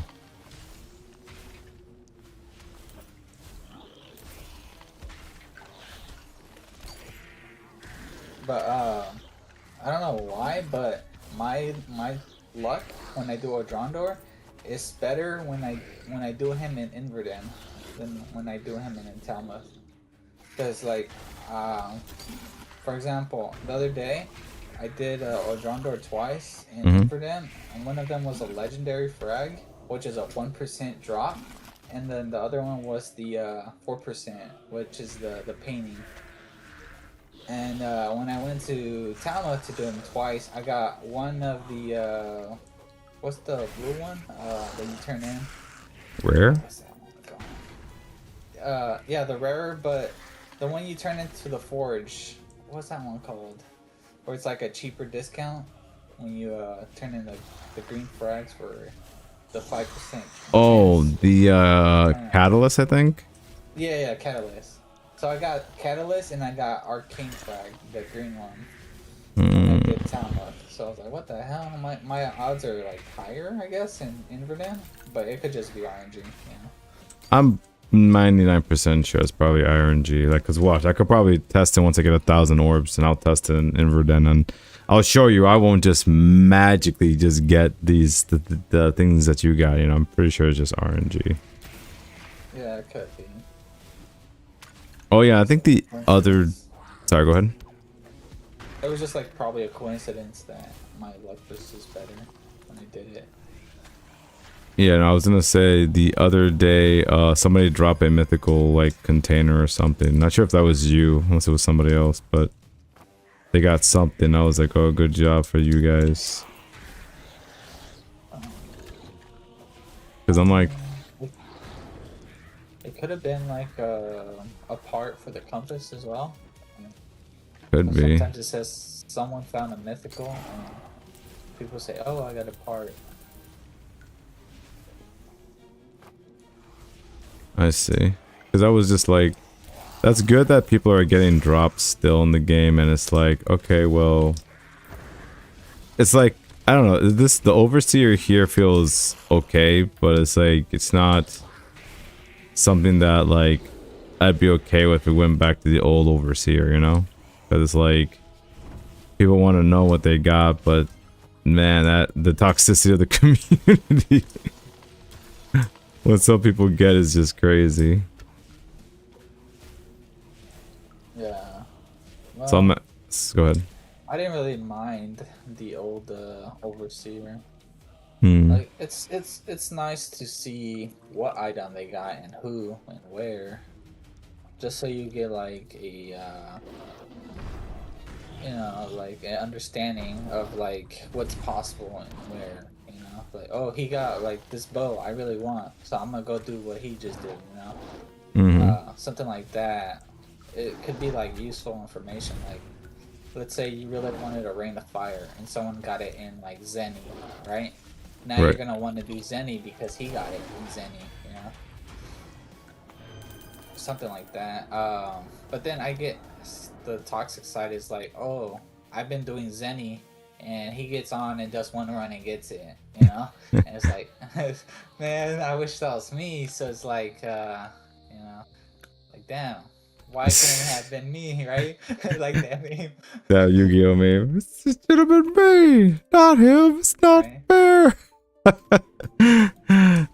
But I don't know why, but my luck when I do Organdor is better when I do him in Inverden than when I do him in Talmuth. Because like, for example, the other day I did Organdor twice in Inverden, and one of them was a legendary frag, which is a 1% drop, and then the other one was the 4%, which is the painting. And when I went to Talmuth to do him twice, I got one of the what's the blue one that you turn in? Rare? What's that one? Yeah, the rarer, but the one you turn into the forge. What's that one called? Where it's like a cheaper discount when you turn in the green frags for the 5%. Oh, the catalyst, I think. Yeah, catalyst. So I got Catalyst and I got Arcane Frag, the green one. And I did Talmuth. So I was like, what the hell? My odds are like higher, I guess, in Inverdan. But it could just be RNG, I'm 99% sure it's probably RNG. Like, cause watch, I could probably test it once I get 1,000 orbs, and I'll test it in Inverdan, and I'll show you. I won't just magically just get these the things that you got. I'm pretty sure it's just RNG. Yeah, it could be. Oh yeah, I think the other... Sorry, go ahead. It was just like probably a coincidence that my luck was just better when I did it. Yeah, and I was gonna say the other day, somebody dropped a mythical like container or something. Not sure if that was you, unless it was somebody else, but they got something. I was like, oh, good job for you guys. Because I'm like... It could have been like a part for the compass as well. Could be. Sometimes it says someone found a mythical, and people say, "Oh, I got a part." I see. Because I was just like, that's good that people are getting drops still in the game, and it's like, okay, well, it's like I don't know. The overseer here feels okay, but it's like it's not something that like I'd be okay with if we went back to the old overseer, you know? Because it's like people want to know what they got, but man, that the toxicity of the community, what some people get is just crazy. Yeah. Well, So I'm not, go ahead. I didn't really mind the old overseer. Hmm. Like it's nice to see what item they got and who and where, just so you get like a like an understanding of like what's possible and where. You know, like, oh, he got like this bow I really want, so I'm gonna go do what he just did. You know, something like that. It could be like useful information. Like, let's say you really wanted a Rain of Fire and someone got it in like Zenny, right? Now you're Right. gonna want to do Zenny because he got it in Zenny, you know, something like that. But then I get the toxic side is like, oh, I've been doing Zenny, and he gets on and does one run and gets it, you know, and it's like, man, I wish that was me. So it's like, you know, like damn. Why couldn't it have been me, right? Like that meme. That Yu-Gi-Oh meme. It should have been me, not him. It's not Right? fair.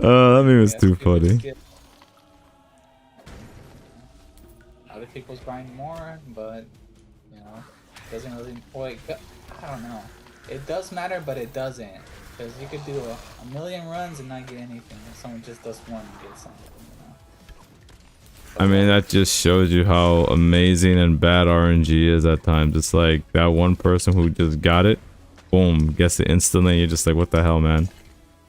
Oh, that meme is Yeah, too people just funny. get other people's grind more, but you know, doesn't really. Like, I don't know. It does matter, but it doesn't, because you could do a million runs and not get anything. If someone just does one and gets something, you know. I mean, that just shows you how amazing and bad RNG is at times. It's like that one person who just got it, boom, gets it instantly. You're just like, what the hell, man?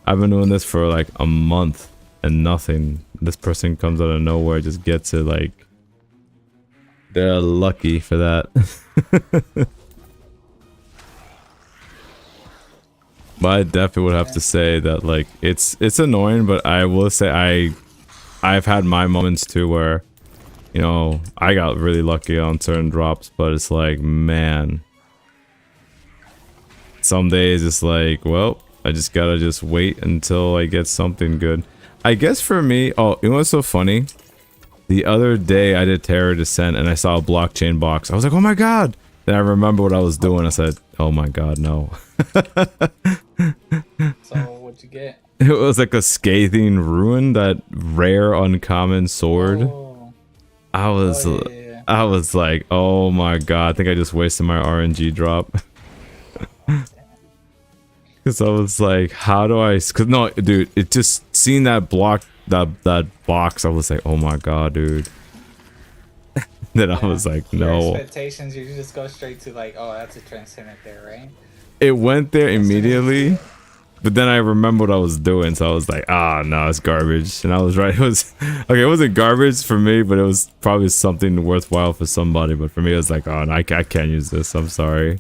I've been doing this for like a month and nothing. This person comes out of nowhere, just gets it. Like, they're lucky for that. But I definitely would have to say that like it's annoying, but I will say I've had my moments too where, you know, I got really lucky on certain drops, but it's like, man, some days it's like, well, I just gotta just wait until I get something good. I guess for me, oh, you know what's so funny? The other day I did Terror Descent and I saw a blockchain box. I was like, oh my god! Then I remember what I was doing. I said, oh my god, no. So what'd you get? It was like a scathing ruin, that rare uncommon sword. Oh, I was yeah. I was like, oh my god, I think I just wasted my RNG drop. Cause I was like, how do I, cause no, dude, it just seeing that block, that box, I was like, oh my god, dude. Then I was like, Your no. expectations, you just go straight to like, oh, that's a transcendent there, right? It went there As soon as you see immediately. it. But then I remembered what I was doing, so I was like, ah, no, it's garbage. And I was right. It was, okay, it wasn't garbage for me, but it was probably something worthwhile for somebody. But for me, it was like, oh, no, I can't use this. I'm sorry.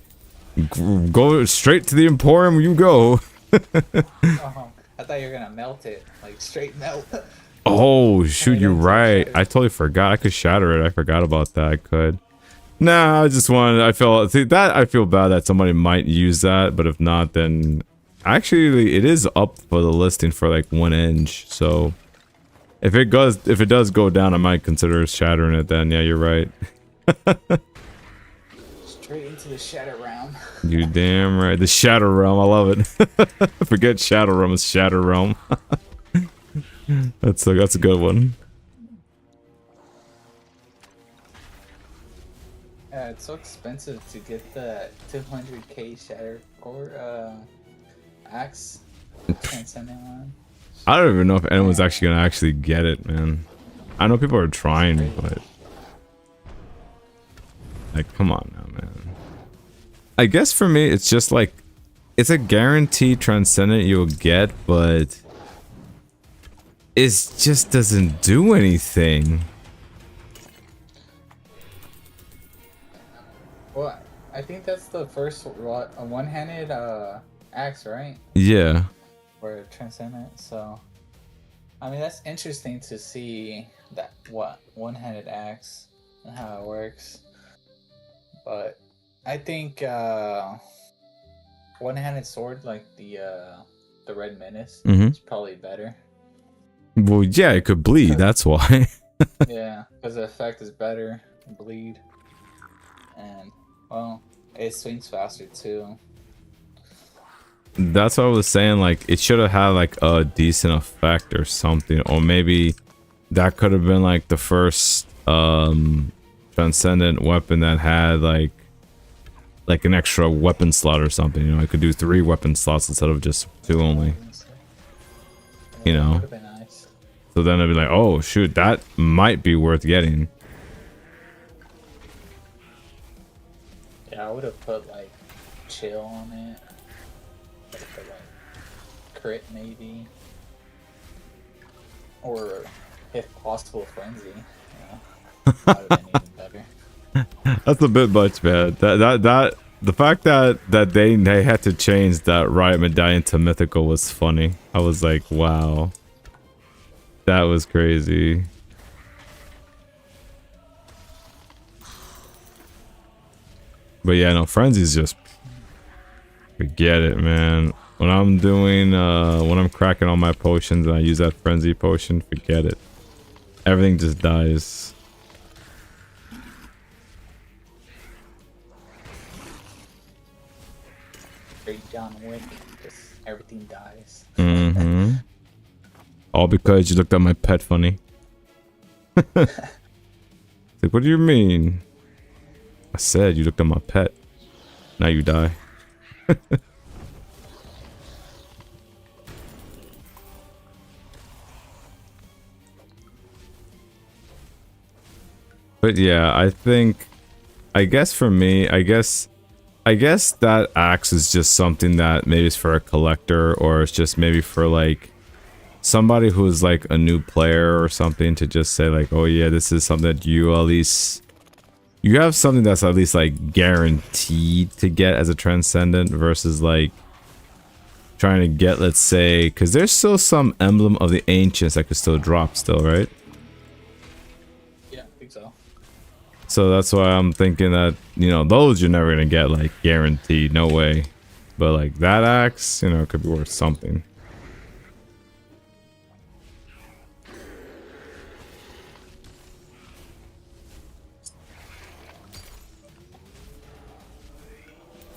Go straight to the Emporium, you go. Oh, I thought you were gonna melt it, like straight melt. Oh, shoot, you're don't right. shatter. I totally forgot. I could shatter it. I forgot about that. I could. Nah, I just wanted, I feel bad that somebody might use that, but if not, then actually it is up for the listing for like 1 inch. So if it does go down, I might consider shattering it then. Yeah, you're right. Straight into the shatter realm. You damn right. The Shadow Realm, I love it. Forget Shadow Realm, it's Shadow Realm. That's a good one. Yeah, it's so expensive to get the 200k shatter core axe transcendent one. I don't even know if anyone's actually gonna actually get it, man. I know people are trying, but like, come on now, man. I guess for me, it's just like, it's a guaranteed transcendent you'll get, but it just doesn't do anything. Well, I think that's the first one-handed axe, right? Yeah. Or transcendent. So, I mean, that's interesting to see that one-handed axe and how it works. But I think one-handed sword like the Red Menace Mm-hmm. is probably better. Well, yeah, it could bleed. That's why. Yeah, because the effect is better, bleed, and well, it swings faster too. That's what I was saying. Like, it should have had like a decent effect or something, or maybe that could have been like the first transcendent weapon that had like an extra weapon slot or something. You know, I could do 3 weapon slots instead of just 2 only. You know. Would have been nice. So then I'd be like, oh shoot, that might be worth getting. Yeah, I would have put like chill on it. Would have put like crit maybe, or if possible frenzy. You know, that would have been even better. That's a bit much, man. That the fact that they had to change that riot medallion to mythical was funny. I was like, wow, that was crazy. But yeah, no, frenzy's just forget it, man. When I'm doing when I'm cracking all my potions and I use that frenzy potion, forget it. Everything just dies. Straight John Wick, just everything dies. Mm-hmm. All because you looked at my pet funny. Like, what do you mean? I said you looked at my pet. Now you die. But yeah, I guess for me, I guess that axe is just something that maybe is for a collector, or it's just maybe for like somebody who's like a new player or something, to just say like, oh yeah, this is something that you at least, you have something that's at least like guaranteed to get as a transcendent, versus like trying to get, let's say, because there's still some emblem of the ancients that could still drop still, right? Yeah, I think so. So that's why I'm thinking that, you know, those you're never gonna get like guaranteed, no way. But like that axe, you know, could be worth something.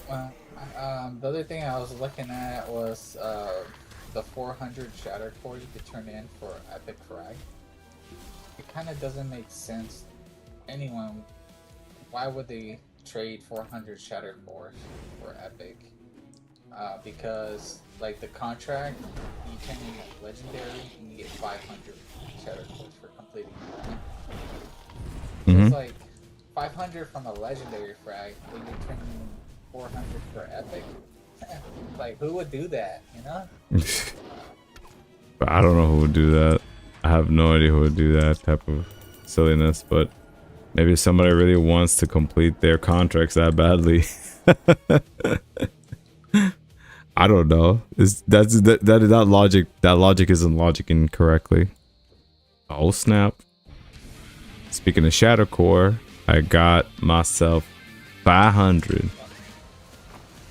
Well, the other thing I was looking at was the 400 shatter core you could turn in for epic frag. It kind of doesn't make sense. Anyone, why would they trade 400 shatter core for epic? Because like the contract, you can get legendary and you get 500 shatter cores for completing it. Right? So it's like 500 from a legendary frag, then you're turning 400 for epic. Like, who would do that, you know? But I don't know who would do that. I have no idea who would do that type of silliness, but maybe somebody really wants to complete their contracts that badly. I don't know. That logic isn't logic incorrectly. Oh snap. Speaking of Shadow Core, I got myself 500.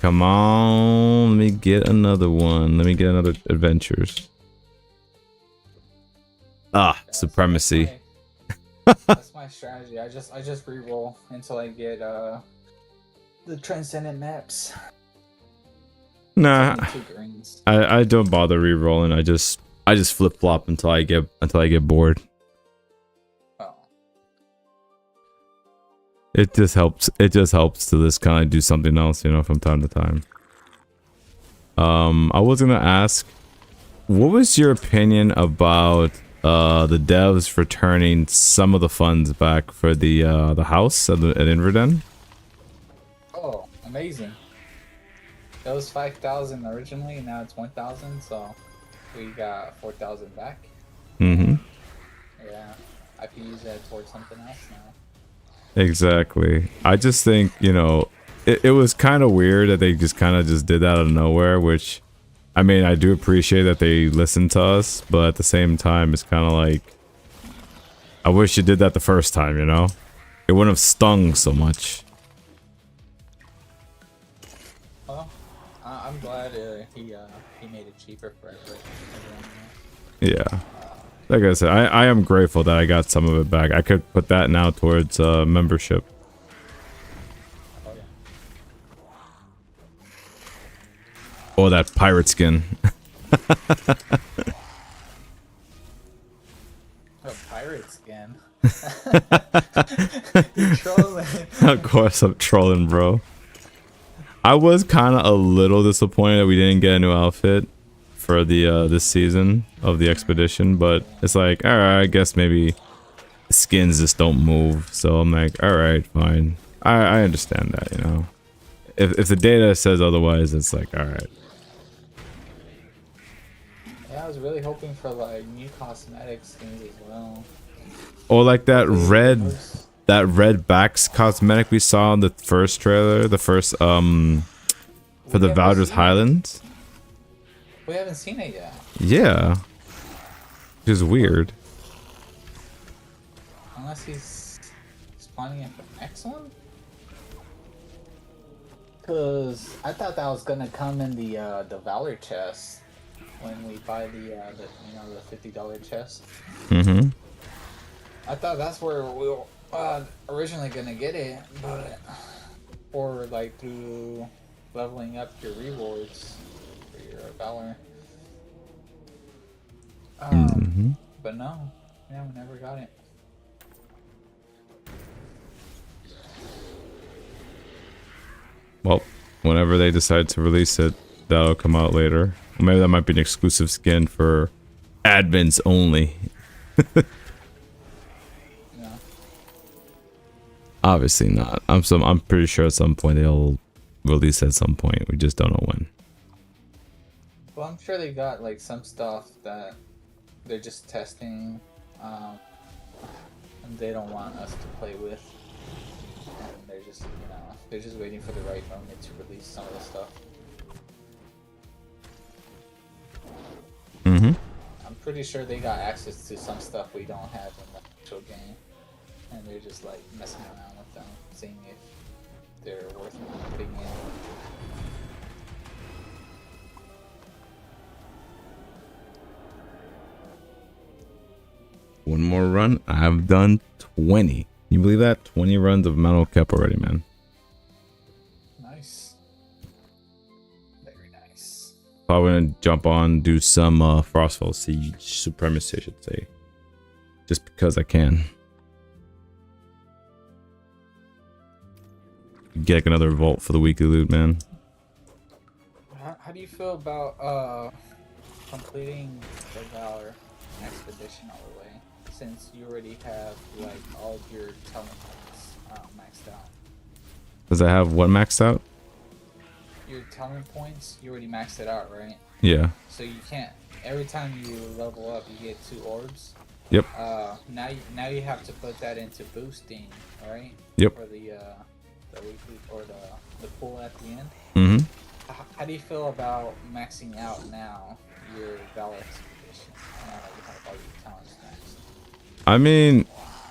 Come on, let me get another one. Let me get another adventures. Supremacy. That's my strategy. I just re-roll until I get the transcendent maps. Nah, Two greens. I don't bother re-rolling. I just flip flop until I get bored. Oh. It just helps. It just helps to just kind of do something else, you know, from time to time. I was gonna ask, what was your opinion about the devs returning some of the funds back for the house at Inverden? Oh, amazing! It was 5,000 originally, now it's 1,000. So we got 4,000 back. Mm-hmm. Yeah, I can use that towards something else now. Exactly. I just think, you know, it was kind of weird that they just kind of just did that out of nowhere, which, I mean, I do appreciate that they listened to us, but at the same time, it's kind of like, I wish you did that the first time, you know? It wouldn't have stung so much. Well, I'm glad he made it cheaper for everyone. Yeah. Like I said, I am grateful that I got some of it back. I could put that now towards membership. Oh yeah. Or that pirate skin. A pirate skin. You're trolling. Of course I'm trolling, bro. I was kind of a little disappointed that we didn't get a new outfit for the this season of the expedition, but it's like, alright, I guess maybe skins just don't move. So I'm like, alright, fine. I understand that, you know. If the data says otherwise, it's like, alright. Yeah, I was really hoping for like new cosmetic skins as well. Or like that red backs cosmetic we saw in the first trailer, the first for the Valdra's Highlands. We haven't seen it yet. Yeah. Which is weird. Unless he's spawning it for the next one? Cause I thought that was gonna come in the Valor chest when we buy the $50 chest. Mm-hmm. I thought that's where we were originally gonna get it, but or like through leveling up your rewards for your Valor. But no, yeah, we never got it. Well, whenever they decide to release it, that'll come out later. Or maybe that might be an exclusive skin for admins only. Yeah. Obviously not. I'm pretty sure at some point they'll release at some point. We just don't know when. Well, I'm sure they got like some stuff that they're just testing, and they don't want us to play with, and they're just waiting for the right moment to release some of the stuff. Mm-hmm. I'm pretty sure they got access to some stuff we don't have in the actual game, and they're just like messing around with them, seeing if they're worth putting in. One more run. I've done 20. You believe that? 20 runs of Mount Cap already, man. Nice. Very nice. Probably gonna jump on, do some Frostfall Siege Supremacy, I should say. Just because I can. Get like another vault for the weekly loot, man. How do you feel about completing the Valor expedition all the way? Since you already have like all of your talent points maxed out. Does I have what maxed out? Your talent points, you already maxed it out, right? Yeah. So you can't. Every time you level up, you get 2 orbs. Yep. Now you have to put that into boosting, right? Yep. For the weekly or the pool at the end. Mm-hmm. How do you feel about maxing out now your Valor expedition? Now that you have all your talents maxed. I mean,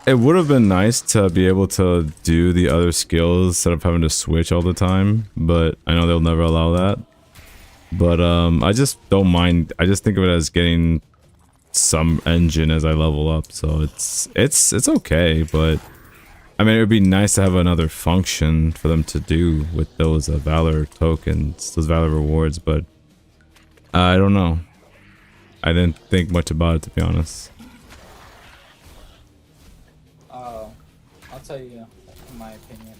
it would have been nice to be able to do the other skills instead of having to switch all the time, but I know they'll never allow that. But I just don't mind. I just think of it as getting some engine as I level up, so it's okay. But I mean, it would be nice to have another function for them to do with those Valor tokens, those Valor rewards. But I don't know. I didn't think much about it, to be honest. I'll tell you my opinion.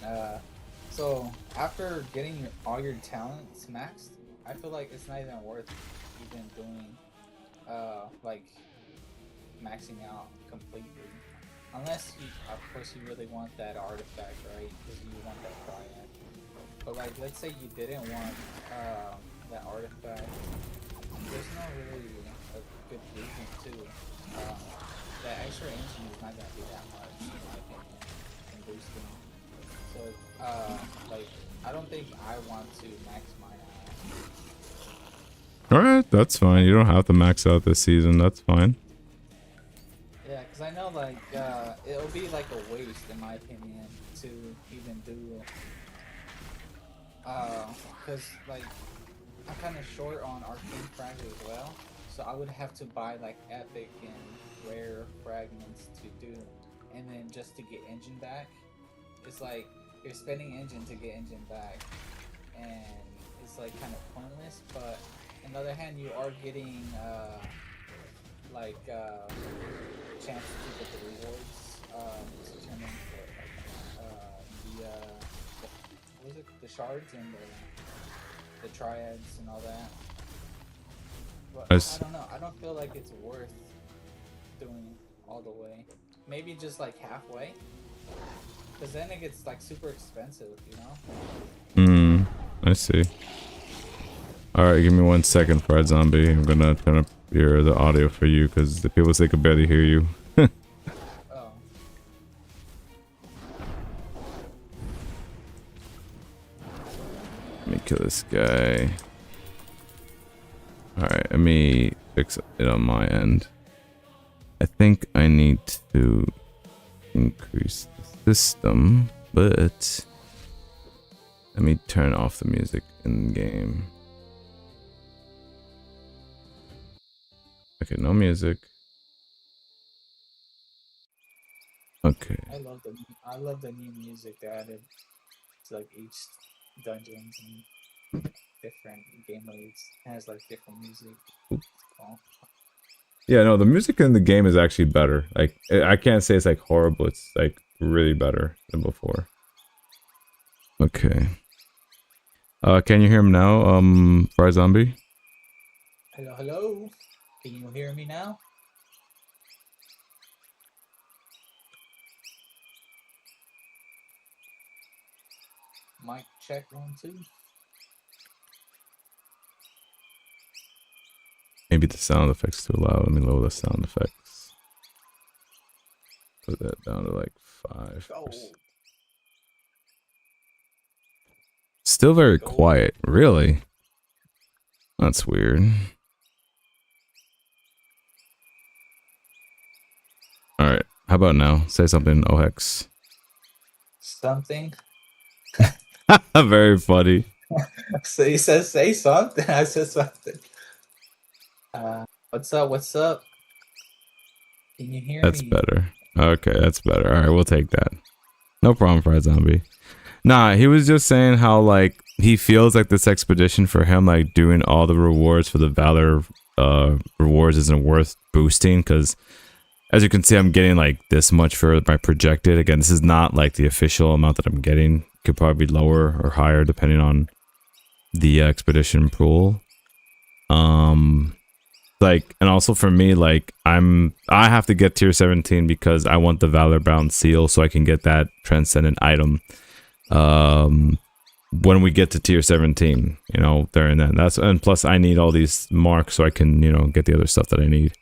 So after getting all your talents maxed, I feel like it's not even worth even doing like maxing out completely, unless you, of course, you really want that artifact, right? Because you want that triad. But like, let's say you didn't want that artifact. There's no really a good reason to. That extra engine is not gonna be that much, in my opinion, in boosting. So, like, I don't think I want to max mine out. Alright, that's fine. You don't have to max out this season. That's fine. Yeah, because I know, like, it'll be like a waste, in my opinion, to even do. Because, like, I'm kind of short on arcane frags as well, so I would have to buy like epic and rare fragments to do, and then just to get engine back, it's like you're spending engine to get engine back, and it's like kind of pointless. But on the other hand, you are getting like chance to get the rewards to turn in for like the what was it, the shards and the triads and all that. But I Nice. don't know. I don't feel like it's worth doing all the way. Maybe just like halfway, because then it gets like super expensive, you know. Hmm. I see. All right, give me 1 second, Fried Zombie. I'm gonna turn up the audio for you because the people say could barely hear you. Oh, Let me kill this guy. All right, let me fix it on my end. I think I need to increase the system, but let me turn off the music in game. Okay, no music. Okay. I love the new music they added to like each dungeons and different game modes. It has like different music. It's cool. Yeah, no, the music in the game is actually better. Like, I can't say it's like horrible. It's like really better than before. Okay. Can you hear him now, Fry Zombie? Hello, hello. Can you hear me now? Mic check 1 2. Maybe the sound effect's too loud. Let me lower the sound effects. Put that down to like 5%. Go, Still very go. quiet. Really? That's weird. Alright. How about now? Say something, Ohex. Something. Very funny. So he says, say something. I said something. What's up? What's up? Can you hear That's me? better. Okay, that's better. Alright, we'll take that. No problem, Fried Zombie. Nah, he was just saying how like he feels like this expedition for him, like doing all the rewards for the Valor rewards isn't worth boosting because as you can see, I'm getting like this much for my projected. Again, this is not like the official amount that I'm getting. Could probably be lower or higher depending on the expedition pool. Like, and also for me, like I have to get tier 17 because I want the Valor bound seal so I can get that transcendent item. When we get to tier 17, you know, during that. That's, and plus I need all these marks so I can, you know, get the other stuff that I need.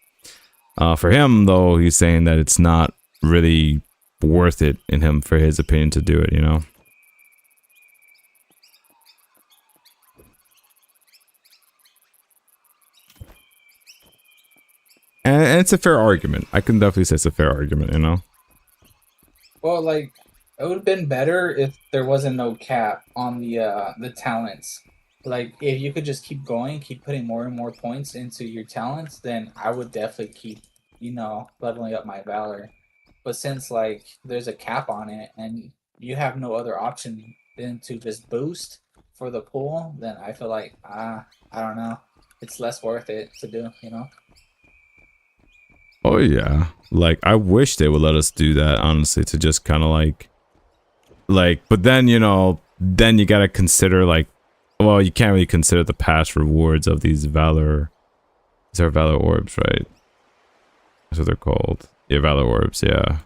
For him though, he's saying that it's not really worth it in him for his opinion to do it, you know. And it's a fair argument. I can definitely say it's a fair argument, you know. Well, like it would have been better if there wasn't no cap on the talents. Like if you could just keep going, keep putting more and more points into your talents, then I would definitely keep, leveling up my valor. But since like there's a cap on it and you have no other option than to just boost for the pool, then I feel like I don't know. It's less worth it to do, you know? Oh yeah. Like I wish they would let us do that, honestly, to just kind of like but then, you know, then you got to consider like well, you can't really consider the past rewards of these Valor. These are Valor orbs, right? That's what they're called. Yeah, Valor orbs, yeah.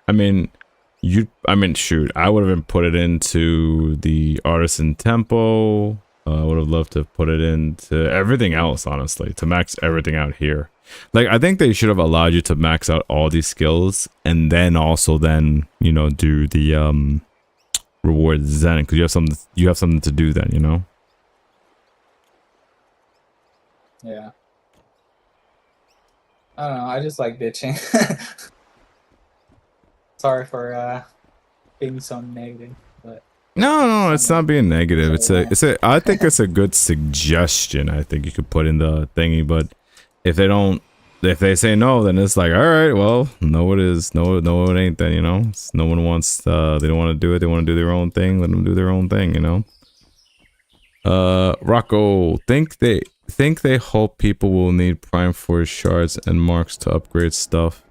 I mean, shoot, I would have put it into the Artisan Tempo. I would have loved to put it into everything else, honestly, to max everything out here. Like, I think they should have allowed you to max out all these skills and then also then, you know, do the rewards then, because you have something to do then, you know. Yeah. I don't know. I just like bitching. Sorry for being so negative, but No, it's Someone not being negative. say I think it's a good suggestion. I think you could put in the thingy, but if they don't, if they say no, then it's like, all right, well, no, it is. No, no, it ain't then, you know? No one wants, they don't want to do it. They want to do their own thing. Let them do their own thing, you know? Rocco, think they hope people will need Prime Force shards and marks to upgrade stuff.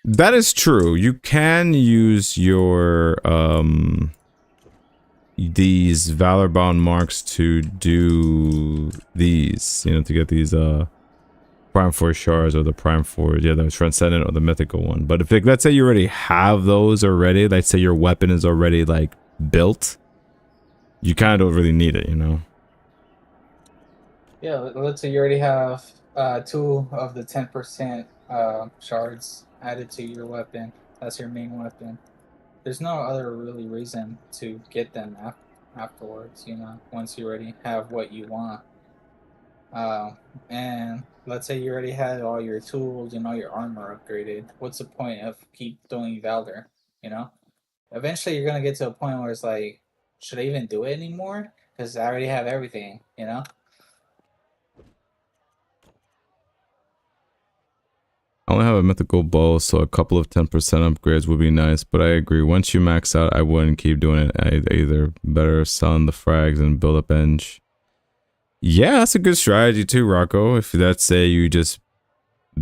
That is true. You can use your, these Valorbound marks to do these, you know, to get these Prime Force shards or the Prime Force, yeah, the Transcendent or the Mythical one. But if, like, let's say you already have those already, let's say your weapon is already like built, you kind of don't really need it, you know. Yeah, let's say you already have 2 of the 10% shards added to your weapon. That's your main weapon. There's no other really reason to get them afterwards, you know, once you already have what you want. And let's say you already had all your tools and all your armor upgraded. What's the point of keep doing Valor, you know? Eventually you're going to get to a point where it's like, should I even do it anymore? Because I already have everything, you know? I only have a mythical bow, so a couple of 10% upgrades would be nice, but I agree. Once you max out, I wouldn't keep doing it. I either better selling the frags and build up eng. Yeah, that's a good strategy too, Rocco. If let's say you just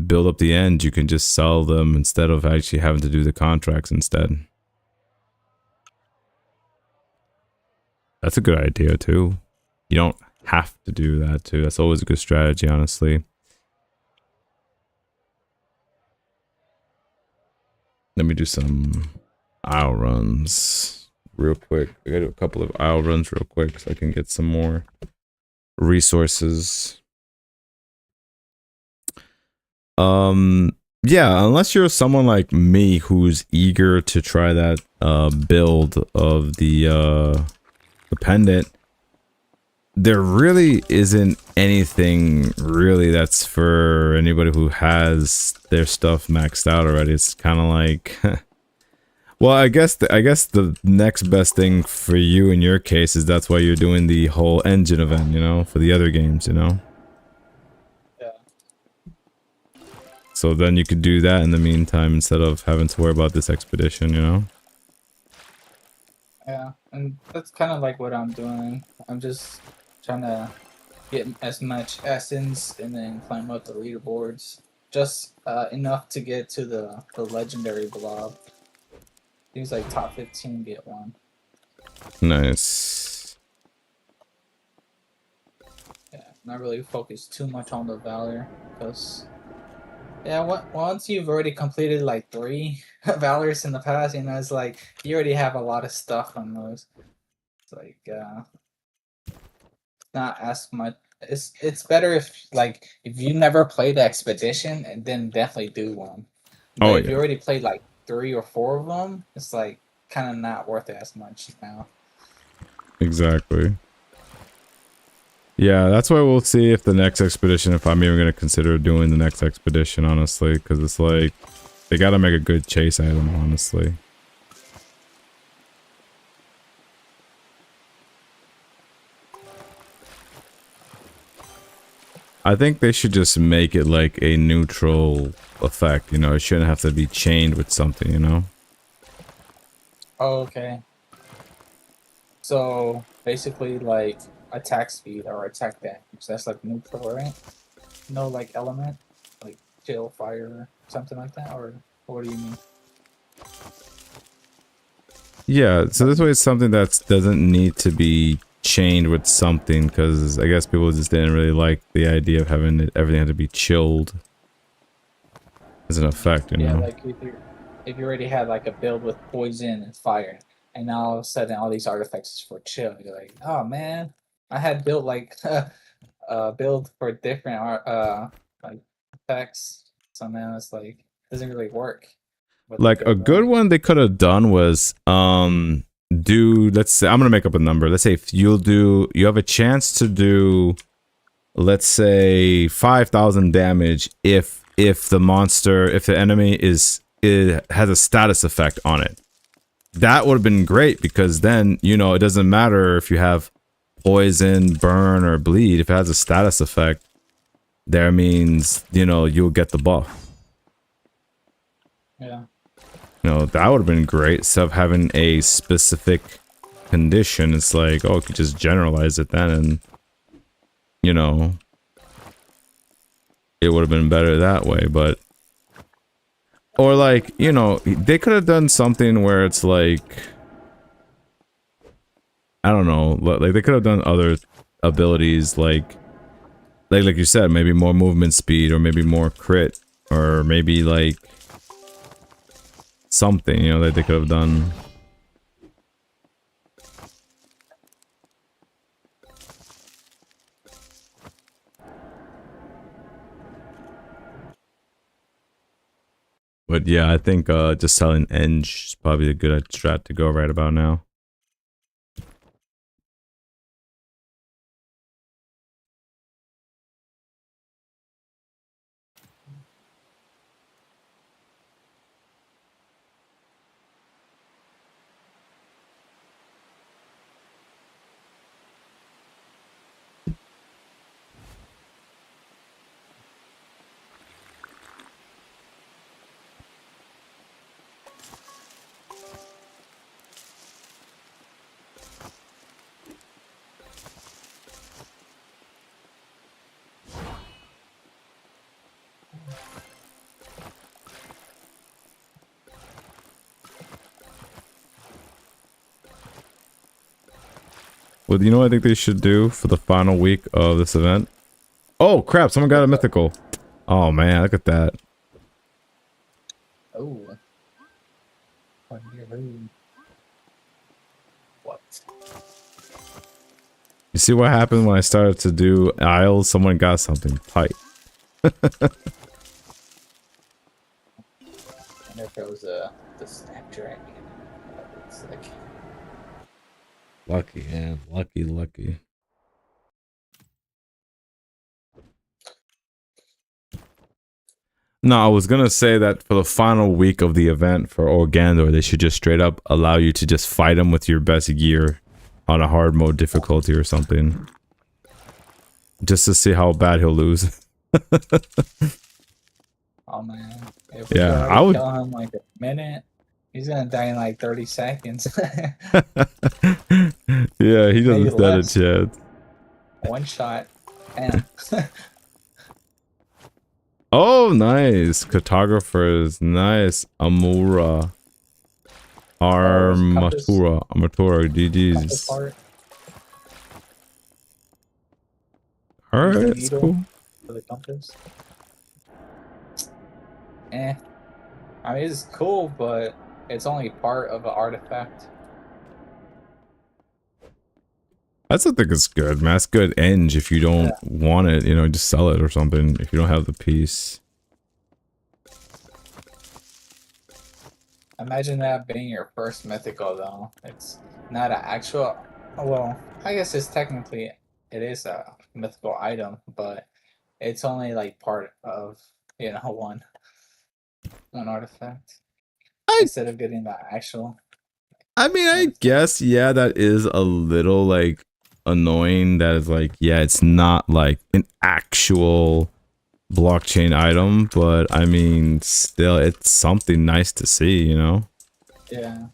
build up the end, you can just sell them instead of actually having to do the contracts instead. That's a good idea too. You don't have to do that too. That's always a good strategy, honestly. Let me do some aisle runs real quick. I gotta do a couple of aisle runs real quick so I can get some more resources. Yeah, unless you're someone like me who's eager to try that build of the pendant, there really isn't anything really that's for anybody who has their stuff maxed out already. It's kind of like well, I guess the next best thing for you in your case is that's why you're doing the whole engine event, you know, for the other games, you know. Yeah. So then you could do that in the meantime instead of having to worry about this expedition, you know. Yeah, and that's kind of like what I'm doing. I'm just trying to get as much essence and then climb up the leaderboards. Just enough to get to the legendary blob. Seems like top 15 get one. Nice. Yeah, not really focused too much on the Valor because yeah, once you've already completed like 3 Valors in the past, you know, it's like you already have a lot of stuff on those. It's like not as much. It's better if you never played the expedition and then definitely do one. But Oh if yeah. you already played like 3 or 4 of them, it's like kind of not worth it as much now. Exactly. Yeah, that's why we'll see if the next expedition, if I'm even going to consider doing the next expedition, honestly, because it's like, they got to make a good chase item, honestly. I think they should just make it like a neutral effect, you know, it shouldn't have to be chained with something, you know? Oh, okay. So basically, like attack speed or attack damage. That's like neutral, right? No, like element, like chill, fire, something like that, or what do you mean? Yeah, so this way it's something that doesn't need to be chained with something, because I guess people just didn't really like the idea of having everything had to be chilled as an effect, you Yeah, know? like if you already had like a build with poison and fire, and now all of a sudden all these artifacts is for chill, you're like, oh man, I had built like build for different like effects, so now it's like doesn't really work. With the Like a build, good right? one they could have done was do, let's say, I'm gonna make up a number, let's say if you have a chance to do, let's say 5,000 damage if the monster, if the enemy it has a status effect on it. that would have been great because then, you know, it doesn't matter if you have poison, burn, or bleed. If it has a status effect, there means, you know, you'll get the buff. Yeah. You know, that would have been great. Instead of having a specific condition, it's like, oh, you could just generalize it then, and, you know, it would have been better that way, but... Or, like, you know, they could have done something where it's like... I don't know, like, they could have done other abilities, like you said, maybe more movement speed, or maybe more crit, or maybe, like... something, you know, that they could have done. But yeah, I think just selling Eng is probably a good strat to go right about now. Well, you know what I think they should do for the final week of this event? Oh crap, someone got a mythical. Oh man, look at that. Oh. What? You see what happened when I started to do aisles? Someone got something tight. And if it was the Snapdragon. It's like... Lucky, man. Lucky, lucky. No, I was gonna say that for the final week of the event for Organdor, they should just straight up allow you to just fight him with your best gear on a hard mode difficulty or something. Just to see how bad he'll lose. Oh man. If Yeah, we I would... kill him like a minute, he's gonna die in like 30 seconds. Yeah, he Maybe doesn't stand a less. chance. One shot. Damn. Oh, nice. Cartographers. Nice. Amura. Armatura. Armatura. GG's. Alright, that's cool. For the compass. I mean, it's cool, but it's only part of an artifact. I still think it's good, man. It's good eng if you don't want it, you know, just sell it or something if you don't have the piece. Imagine that being your first mythical, though. It's not an actual... Well, I guess it's technically... It is a mythical item, but it's only like part of, you know, one artifact. Instead of getting the actual... I mean, I guess, yeah, that is a little, like, annoying. That is, like, yeah, it's not, like, an actual blockchain item, but, I mean, still, it's something nice to see, you know? Yeah.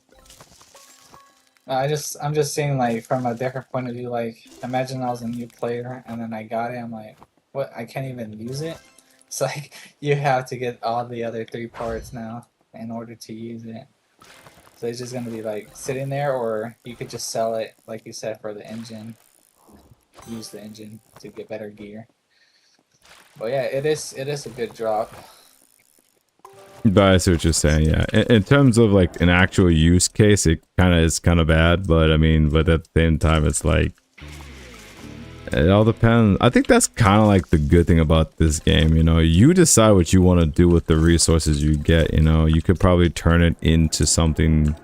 I'm just saying, like, from a different point of view, like, imagine I was a new player, and then I got it, I'm like, what, I can't even use it? It's like, you have to get all the other 3 parts now in order to use it. So it's just gonna be, like, sitting there, or you could just sell it, like you said, for the engine. Use the engine to get better gear. But yeah, it is a good drop. But I see what you're saying, yeah. In terms of, like, an actual use case, it kind of is kind of bad, but, I mean, but at the same time, it's like... It all depends. I think that's kind of like the good thing about this game, you know? You decide what you want to do with the resources you get, you know? You could probably turn it into something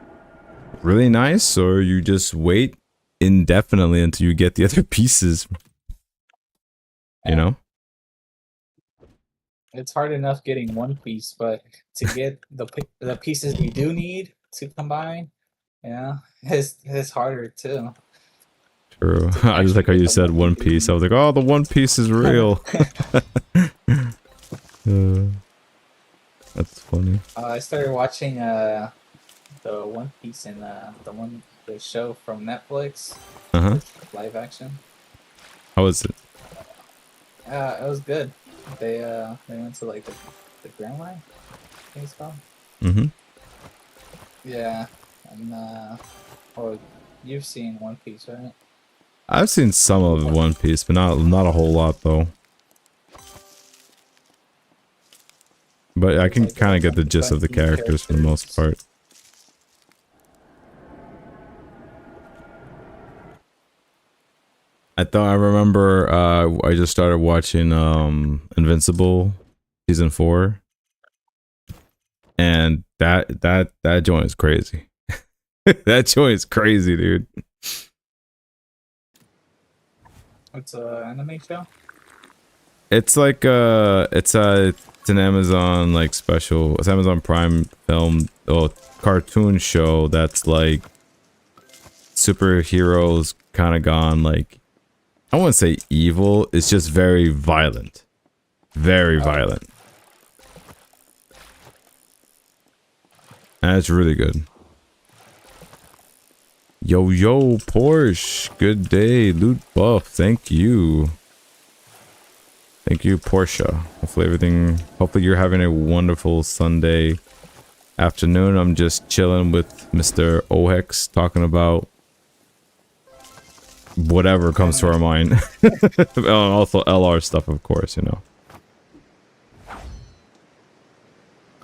really nice, or you just wait indefinitely until you get the other pieces. You know? It's hard enough getting one piece, but to get the pieces you do need to combine, Yeah, it's harder too True. to I just actually like how get you the said One Piece. I was like, oh, the One Piece is real. Uh, that's funny. I started watching the One Piece and the show from Netflix, Uh huh. live action. How is it? It was good. They went to like the Grand Line, I think it's called. Mm-hmm. Yeah, and oh, you've seen One Piece, right? I've seen some of One Piece, but not a whole lot though. But I There's can like kind of get the gist of the 20 characters for the most characters. part. I remember I just started watching Invincible season 4, and that joint is crazy. That joint is crazy, dude. It's a anime show. It's like it's an Amazon like special. It's Amazon Prime film or cartoon show that's like superheroes kind of gone like, I wouldn't say evil. It's just very violent, very Oh, violent, and it's really good. Yo yo Porsche, good day. Loot buff, thank you. Thank you, Portia. Hopefully you're having a wonderful Sunday afternoon. I'm just chilling with Mr. Ohex, talking about whatever comes to our mind. Also LR stuff, of course, you know.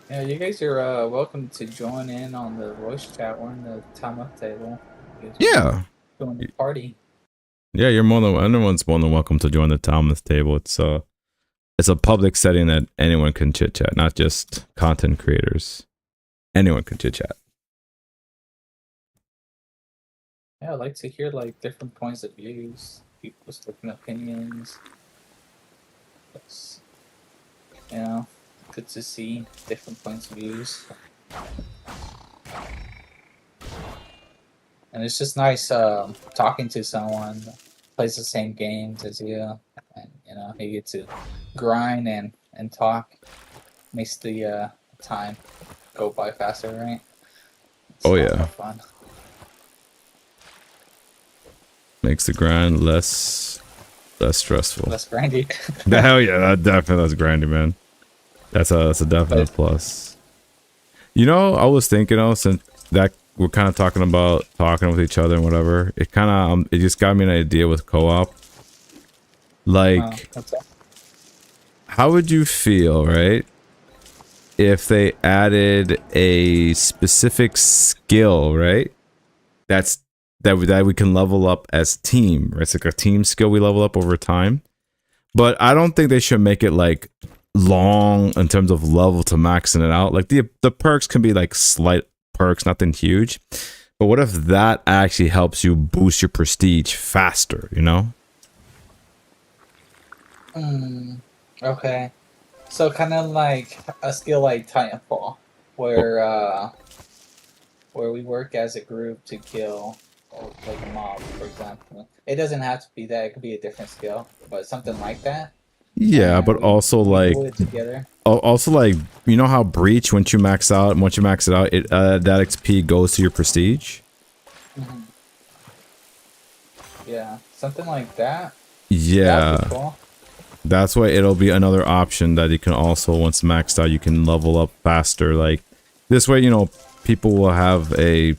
yeah, you guys are welcome to join in on the voice chat. We're in the time up table. You guys want Yeah. to join the party? Yeah, everyone's more than welcome to join the Thomas table. It's a public setting that anyone can chit chat, not just content creators. Anyone can chit chat. Yeah, I'd like to hear like different points of views, people's different opinions. It's, you know, good to see different points of views. And it's just nice talking to someone that plays the same games as you, and you get to grind and talk. Makes the time go by faster, right? It's a Oh lot yeah. more fun. Makes the grind less stressful. Less grindy. The hell yeah, that definitely that's grindy, man. That's a definite But plus. You know, I was thinking since that we're kind of talking about talking with each other and whatever, it kind of it just got me an idea with co-op. Like, what's that? how would you feel, right, if they added a specific skill, right? That we can level up as team. Right? It's like a team skill we level up over time. But I don't think they should make it like long in terms of level to maxing it out. Like the perks can be like slight perks, nothing huge. But what if that actually helps you boost your prestige faster, you know? Okay. So kind of like a skill like Titanfall, Oh, where we work as a group to kill like a mob, for example. It doesn't have to be that; it could be a different skill, but something like that. yeah, but And also we like do it together. also like, you know how breach, once you max it out, it that XP goes to your prestige. Hmm. Yeah, something like that. That'd be Yeah, cool. that's why it'll be another option that you can also, once maxed out, you can level up faster. Like this way, you know, people will have a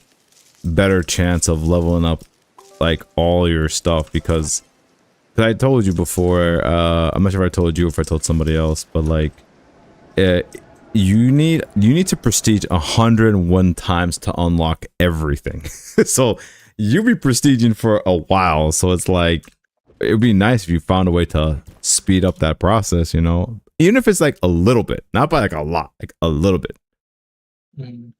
better chance of leveling up like all your stuff because I told you before, I'm not sure if I told you or if I told somebody else, but like uh, you need to prestige 101 times to unlock everything. So you'll be prestiging for a while, so it's like it would be nice if you found a way to speed up that process, you know, even if it's like a little bit, not by like a lot, like a little bit. Mm.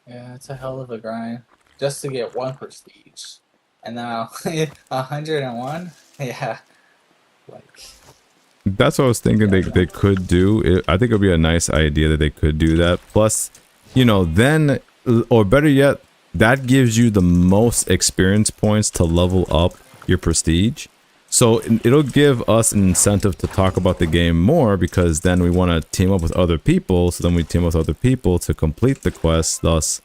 Yeah, it's a hell of a grind just to get one prestige, and now 101. Yeah, like That's what I was thinking yeah. they could do. I think it would be a nice idea that they could do that. Plus, you know, then or better yet, that gives you the most experience points to level up your prestige. So it'll give us an incentive to talk about the game more, because then we want to team up with other people. So then we team up with other people to complete the quest, thus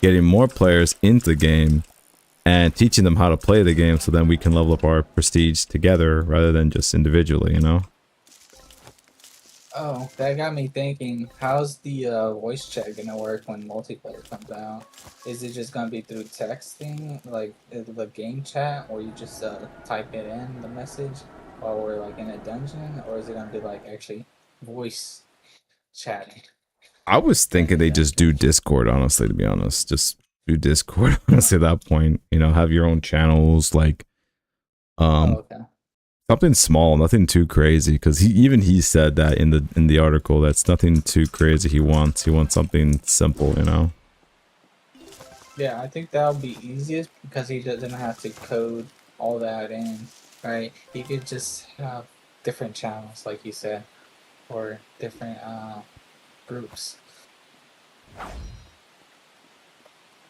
getting more players into the game and teaching them how to play the game, so then we can level up our prestige together rather than just individually, you know? Oh, that got me thinking. How's the voice chat gonna work when multiplayer comes out? Is it just gonna be through texting, like the game chat, or you just type it in the message while we're like in a dungeon, or is it gonna be like actually voice chatting I was in thinking the they just dungeon? do Discord, honestly, to be honest. Just do Discord, honestly, at that point. You know, have your own channels, like, Oh, um, okay. something small, nothing too crazy, because he said that in the article. That's nothing too crazy he wants something simple, you know. Yeah, I think that'll be easiest because he doesn't have to code all that in, right? He could just have different channels, like you said, or different groups.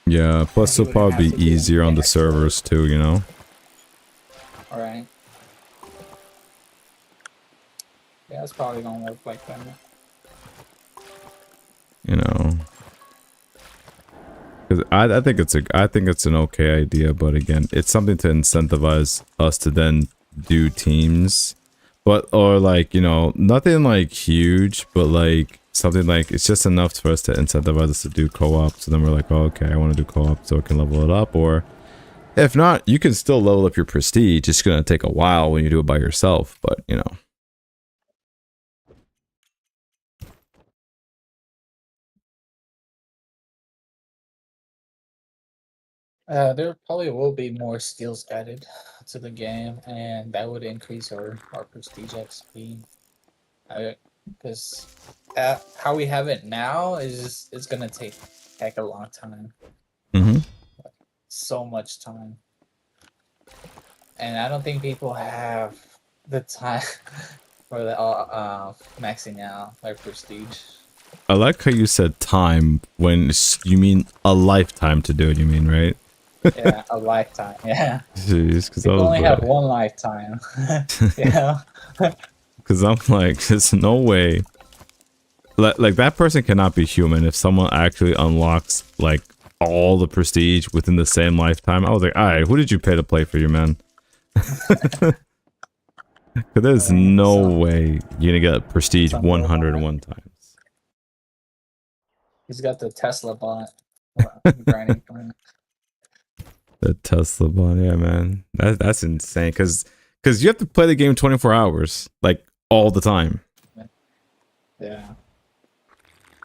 Yeah, And plus he it'll wouldn't have probably to be do easier on anything the extra. servers too, you know. All right. Yeah, it's probably gonna work like that. You know, because I think it's an okay idea, but again, it's something to incentivize us to then do teams, but or like, you know, nothing like huge, but like something like it's just enough for us to incentivize us to do co-op. So then we're like, oh, okay, I want to do co-op so I can level it up, or if not, you can still level up your prestige. It's gonna take a while when you do it by yourself, but you know. There probably will be more skills added to the game, and that would increase our prestige XP. Because how we have it now is just, it's gonna take heck a long time, Mm-hmm. so much time, and I don't think people have the time for the maxing out their prestige. I like how you said time when you mean a lifetime to do it. You mean, right? Yeah, a lifetime. Yeah, Jeez, because I people was only have like, one lifetime. Yeah. because I'm like, there's no way. Like that person cannot be human if someone actually unlocks like all the prestige within the same lifetime. I was like, all right, who did you pay to play for you, man? Because there's Right. no way you're gonna get prestige Some robot. 101 times. He's got the Tesla bot grinding for him. The Tesla bot, yeah, man, that's insane. Because you have to play the game 24 hours, like all the time. Yeah.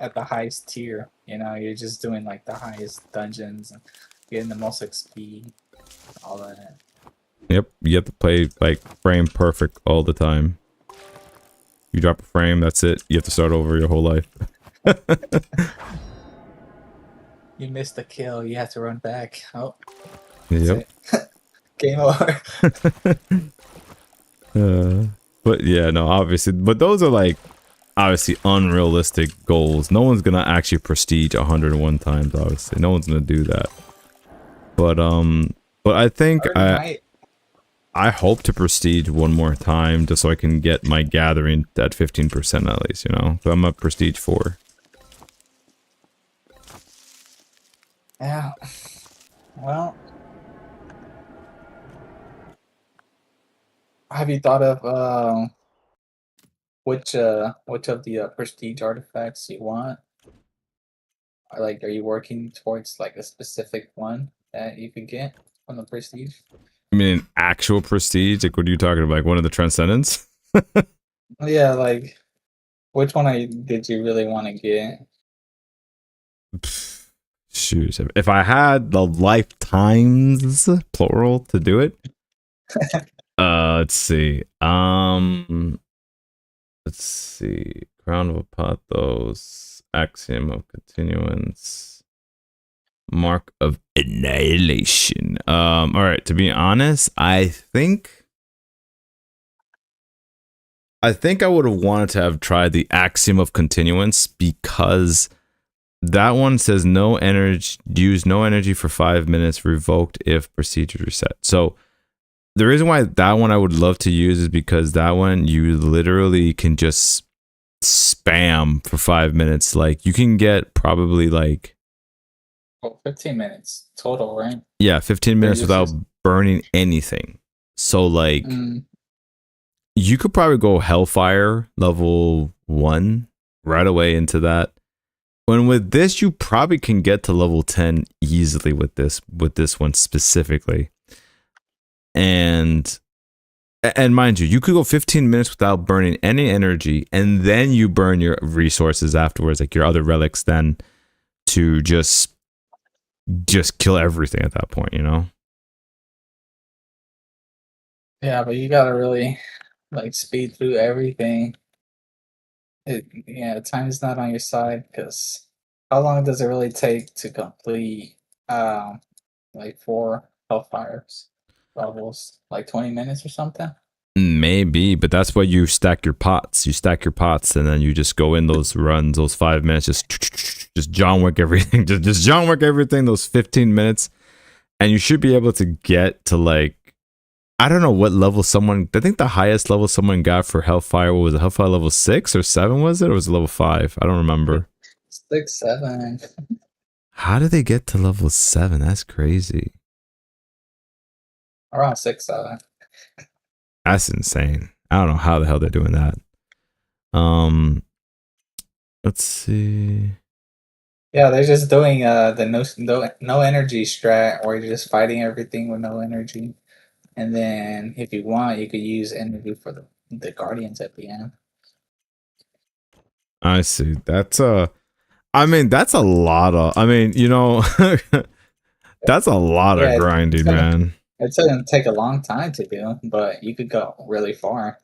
At the highest tier, you're just doing like the highest dungeons and getting the most XP, all that. Yep, you have to play like frame perfect all the time. You drop a frame, that's it. You have to start over your whole life. You missed the kill, you have to run back. Oh, that's Yep. it. Game over. Uh, but yeah, no, obviously, but those are like obviously unrealistic goals. No one's gonna actually prestige 101 times. Obviously, no one's gonna do that. But I think Or might. I hope to prestige one more time just so I can get my gathering at 15% at least. You know, so I'm at prestige 4. Yeah. Well, have you thought of which of the prestige artifacts you want? Or like, are you working towards like a specific one that you could get from the prestige? I mean, actual prestige. Like, what are you talking about? Like one of the transcendents? Yeah, like which one did you really want to get? Shoot, if I had the lifetimes plural to do it, let's see. Let's see. Crown of Apothos, Axiom of Continuance, Mark of Annihilation. All right. To be honest, I think I would have wanted to have tried the Axiom of Continuance because That one says no energy, use no energy for 5 minutes, revoked if procedure reset. So the reason why that one I would love to use is because that one you literally can just spam for 5 minutes. Like you can get probably like, Well, 15 minutes total, right? yeah, 15 Or minutes without just burning anything. So like mm, you could probably go Hellfire level 1 right away into that. When with this, you probably can get to level 10 easily with this one specifically. And mind you, you could go 15 minutes without burning any energy, and then you burn your resources afterwards, like your other relics, then to just kill everything at that point, you know? yeah, but you gotta really like speed through everything. Yeah, time's not on your side because how long does it really take to complete um like 4 Hellfires levels? Like 20 minutes or something? Maybe, but that's why you stack your pots. You stack your pots, and then you just go in those runs, those 5 minutes, just John Wick everything, just John Wick everything. Those 15 minutes, and you should be able to get to like, I don't know what level someone. I think the highest level someone got for Hellfire, what was it? Hellfire level 6 or 7 was it, or was it level 5? I don't remember. 6, 7. How did they get to level 7? That's crazy. Around 6, 7. That's insane. I don't know how the hell they're doing that. Let's see. Yeah, they're just doing the no energy strat where you're just fighting everything with no energy. And then if you want, you could use energy for the guardians at the end. I see. I mean, that's a lot of. I mean, that's a lot of Yeah, grinding, man. it's gonna take a long time to do, but you could go really far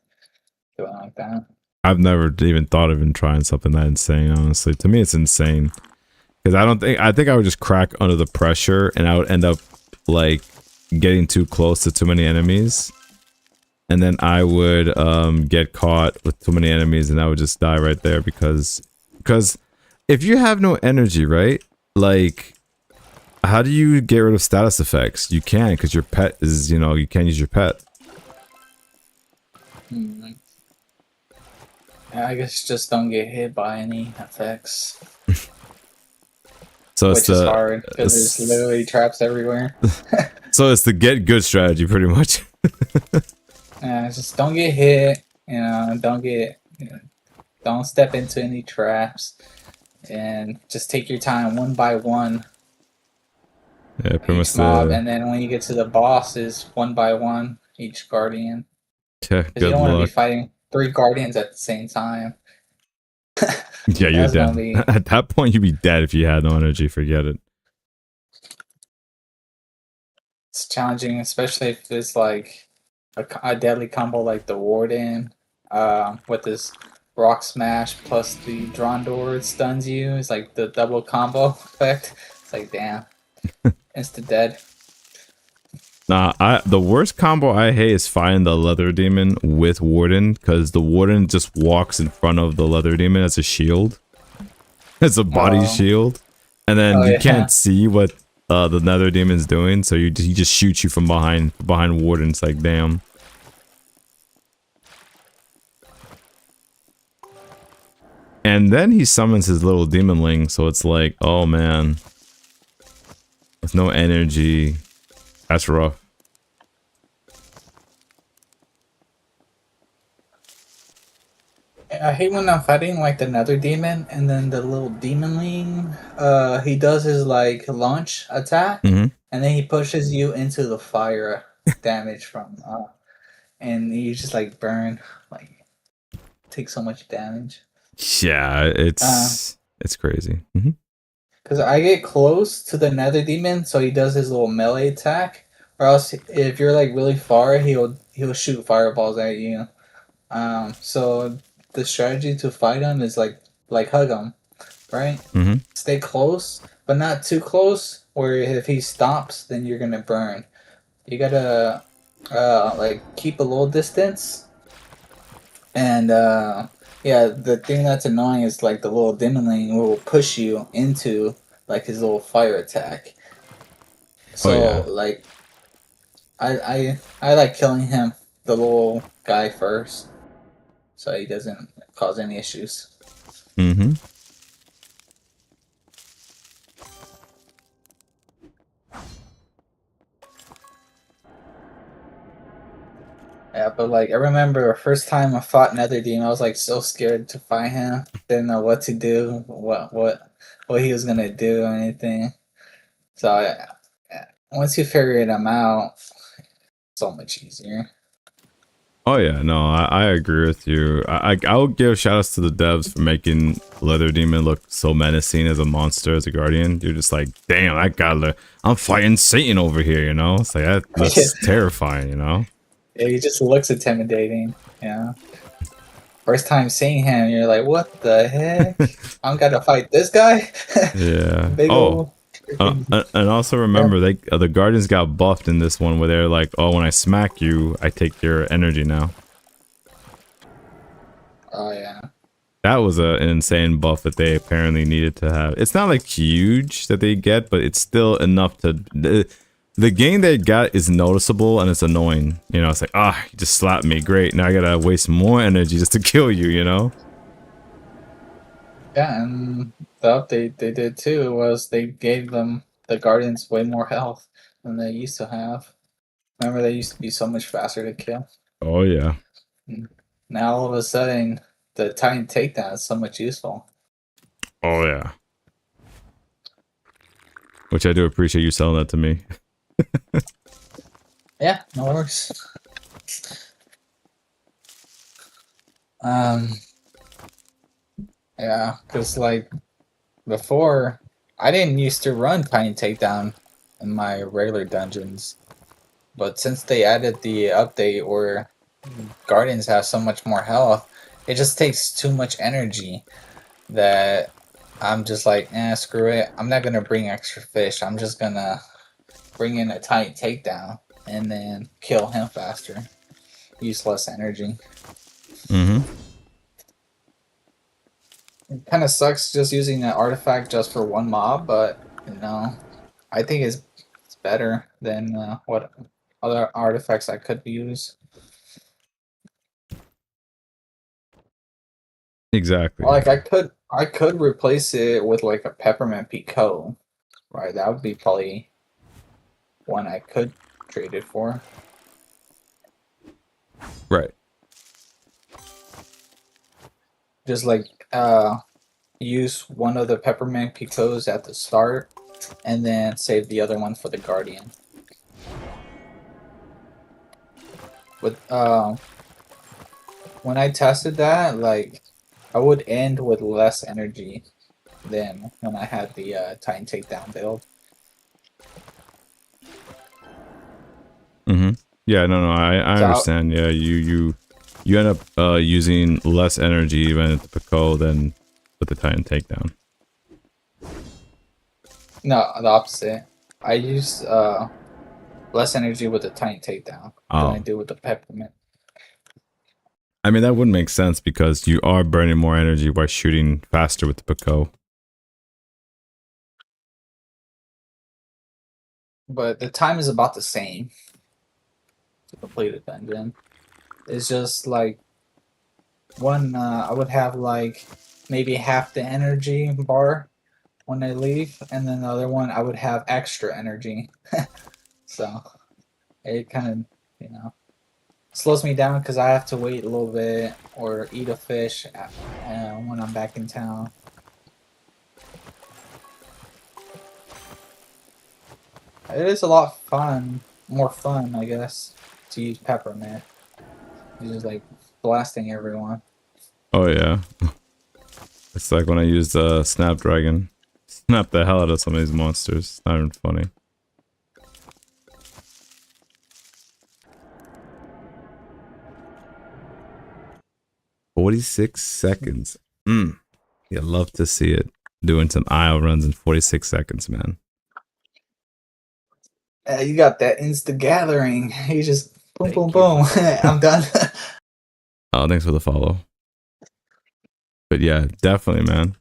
doing like that. I've never even thought of even trying something that insane. Honestly, to me, it's insane because I think I would just crack under the pressure, and I would end up like getting too close to too many enemies, and then I would get caught with too many enemies, and I would just die right there because if you have no energy, right? Like, how do you get rid of status effects? You can't because your pet is, you can't use your pet. Hmm. Yeah, I guess just don't get hit by any effects, So which is hard because there's literally traps everywhere. so it's the get good strategy, pretty much. Yeah, just don't get hit. Don't step into any traps, and just take your time one by one. Yeah, pretty much Each mob, and then when you get to the bosses, one by one, each guardian. Yeah, Because you good don't want to be luck. fighting 3 guardians at the same time. Yeah, you're That's gonna dead. be At that point, you'd be dead if you had no energy. Forget it. it's challenging, especially if it's like a deadly combo like the Warden, with this rock smash plus the drawn door stuns you. It's like the double combo effect. It's like damn, instant dead. Nah, the worst combo I hate is fighting the leather demon with Warden, because the Warden just walks in front of the leather demon as a shield. It's a body Oh, shield, and then oh you yeah. can't see what the nether demon's doing, so he just shoots you from behind Warden. It's like damn. And then he summons his little demonling, so it's like, oh man, with no energy, that's rough. I hate when I'm fighting like the nether demon and then the little demonling he does his like launch attack Mm-hmm. and then he pushes you into the fire damage from and you just like burn, like take so much damage. Yeah, Uh it's crazy. Mm-hmm. because I get close to the nether demon so he does his little melee attack, or else if you're like really far he'll shoot fireballs at you. So the strategy to fight him is like hug him, right? Mm-hmm. Stay close, but not too close. Where if he stops, then you're gonna burn. You gotta like keep a little distance, and Yeah, the thing that's annoying is like the little dimming will push you into like his little fire attack. Oh So yeah. like I like killing him, the little guy first, so he doesn't cause any issues. Mm-hmm. Yeah, but like I remember the first time I fought Nether Demon, I was like so scared to fight him. Didn't know what to do, what he was gonna do or anything. So once you figure him out, so much easier. Oh yeah, no, I agree with you. I will give shout outs to the devs for making Leather Demon look so menacing as a monster, as a guardian. You're just like, damn, that guy look, I'm fighting Satan over here, you know? It's like that Yeah, looks terrifying, you know? he just looks intimidating. Yeah. First time seeing him, you're like, what the heck? I'm gonna fight this guy? Yeah. Big Oh, old freaking. and also Yeah. remember they the guardians got buffed in this one where they're like, oh, when I smack you, I take your energy now. Oh, yeah. That was an insane buff that they apparently needed to have. It's not like huge that they get, but it's still enough to. The gain they got is noticeable and it's annoying. You know, it's like, you just slapped me. Great. Now I gotta waste more energy just to kill you, you know? Yeah, and the update they did too was they gave them the Guardians way more health than they used to have. Remember, they used to be so much faster to kill. Oh, yeah. Mm. Now all of a sudden, the Titan takedown is so much useful. Oh, yeah. Which I do appreciate you selling that to me. Yeah, no worries. Um, yeah, because like before, I didn't used to run Titan takedown in my regular dungeons, but since they added the update where Guardians have so much more health, it just takes too much energy that I'm just like, screw it. I'm not gonna bring extra fish. I'm just gonna bring in a tight takedown and then kill him faster. Use less energy. Mm-hmm. It kind of sucks just using an artifact just for one mob, but I think it's better than what other artifacts I could use. Exactly. Like I could replace it with like a peppermint picot, right? That would be probably one I could trade it for. Right. Just like use one of the peppermint picots at the start and then save the other one for the guardian. With when I tested that, like I would end with less energy than when I had the Titan takedown build. Mm-hmm. Yeah, no, I So understand. Yeah, you end up using less energy even at the Pico than with the Titan takedown. no, the opposite. I use less energy with the Titan takedown than I Oh. do with the peppermint. I mean, that would make sense because you are burning more energy by shooting faster with the Pico. But the time is about the same to complete a dungeon. It's just like one I would have like maybe half the energy bar when I leave, and then the other one I would have extra energy. So it kind of slows me down because I have to wait a little bit or eat a fish when I'm back in town. It is a lot fun, more fun, I guess, to use peppermint. It's just like blasting everyone. Oh yeah, it's like when I used Snapdragon. Snap the hell out of some of these monsters. It's not even funny. 46 seconds. You love to see it. Doing some aisle runs in 46 seconds, man. You got that insta gathering. You just boom, boom, Thank you, boom. brother. I'm done. Oh, thanks for the follow. But yeah, definitely, man.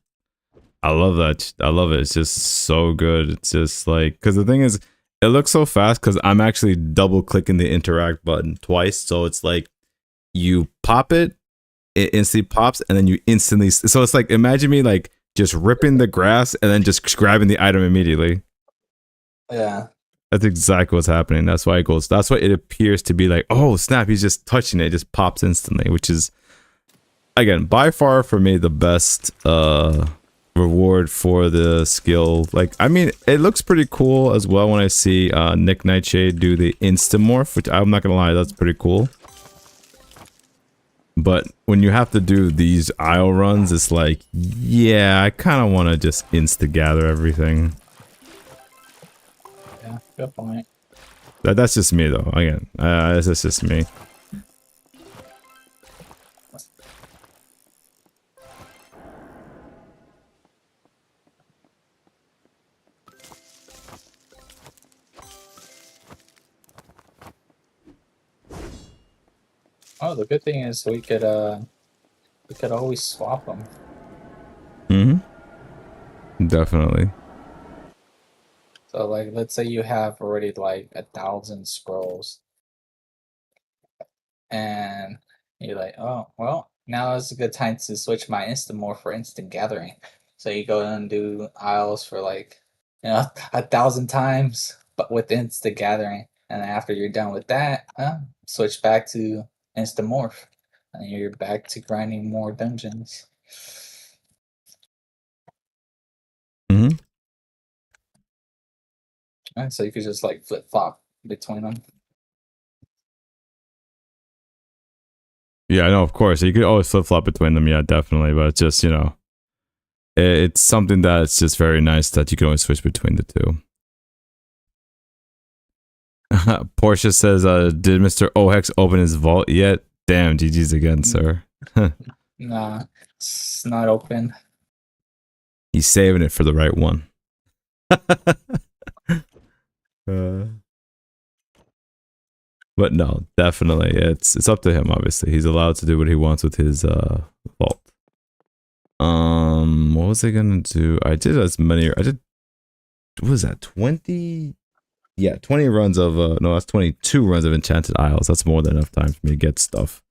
I love that. I love it. It's just so good. It's just like, because the thing is, it looks so fast because I'm actually double clicking the interact button twice. So it's like you pop it, it instantly pops, and then you instantly. So it's like, imagine me like just ripping the grass and then just grabbing the item immediately. Yeah. That's exactly what's happening. That's why it goes. That's why it appears to be like, oh snap, he's just touching it. It just pops instantly, which is, again, by far for me the best reward for the skill. Like, I mean, it looks pretty cool as well when I see Nick Nightshade do the instamorph, which I'm not gonna lie, that's pretty cool. But when you have to do these aisle runs, it's like, yeah, I kind of want to just insta gather everything. Yeah, good point. That's just me though. Again, that's just me. Oh, the good thing is we could always swap them. Mm-hmm. Definitely. So like, let's say you have already like 1,000 scrolls, and you're like, oh well, now is a good time to switch my Instamorph for instant gathering. So you go and do aisles for like, 1,000 times, but with instant gathering. And then after you're done with that, switch back to Instamorph, and you're back to grinding more dungeons. Mm-hmm. And so you could just like flip flop between them. Yeah, I know, of course. You could always flip flop between them, yeah, definitely. But it's just, it's something that's just very nice that you can always switch between the two. Portia says, did Mr. Ohex open his vault yet? Damn, GG's again, sir. Nah, it's not open. He's saving it for the right one. But no, definitely, it's up to him. Obviously, he's allowed to do what he wants with his vault. What was I gonna do? I did as many. I did. What was that? 20? Yeah, 20 runs of no, that's 22 runs of Enchanted Isles. That's more than enough time for me to get stuff.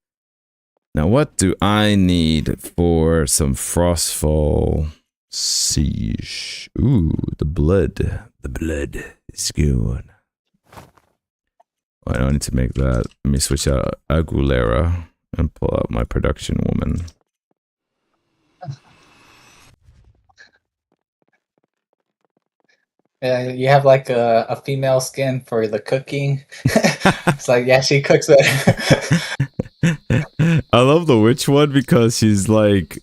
Now, what do I need for some Frostfall Siege? Ooh, the blood. The blood is good. I don't need to make that. Let me switch out Aguilera and pull out my production woman. Yeah, you have like a female skin for the cooking. It's like, yeah, she cooks better. I love the witch one because she's like,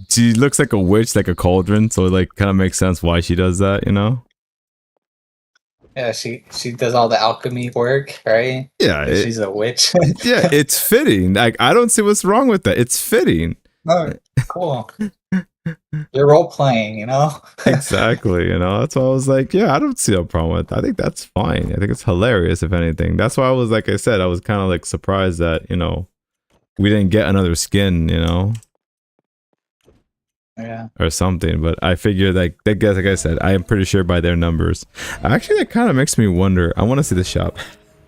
she looks like a witch, like a cauldron. So it like kind of makes sense why she does that, Yeah, she does all the alchemy work, right? Yeah, she's a witch. Yeah, it's fitting. Like, I don't see what's wrong with that. It's fitting. Oh, cool. You're role playing, Exactly. That's why I was like, yeah, I don't see a problem with that. I think that's fine. I think it's hilarious, if anything. That's why I was, like I said, I was kind of like surprised that, we didn't get another skin, Yeah. or something. But I figured, like I said, I am pretty sure by their numbers. Actually, that kind of makes me wonder. I want to see the shop.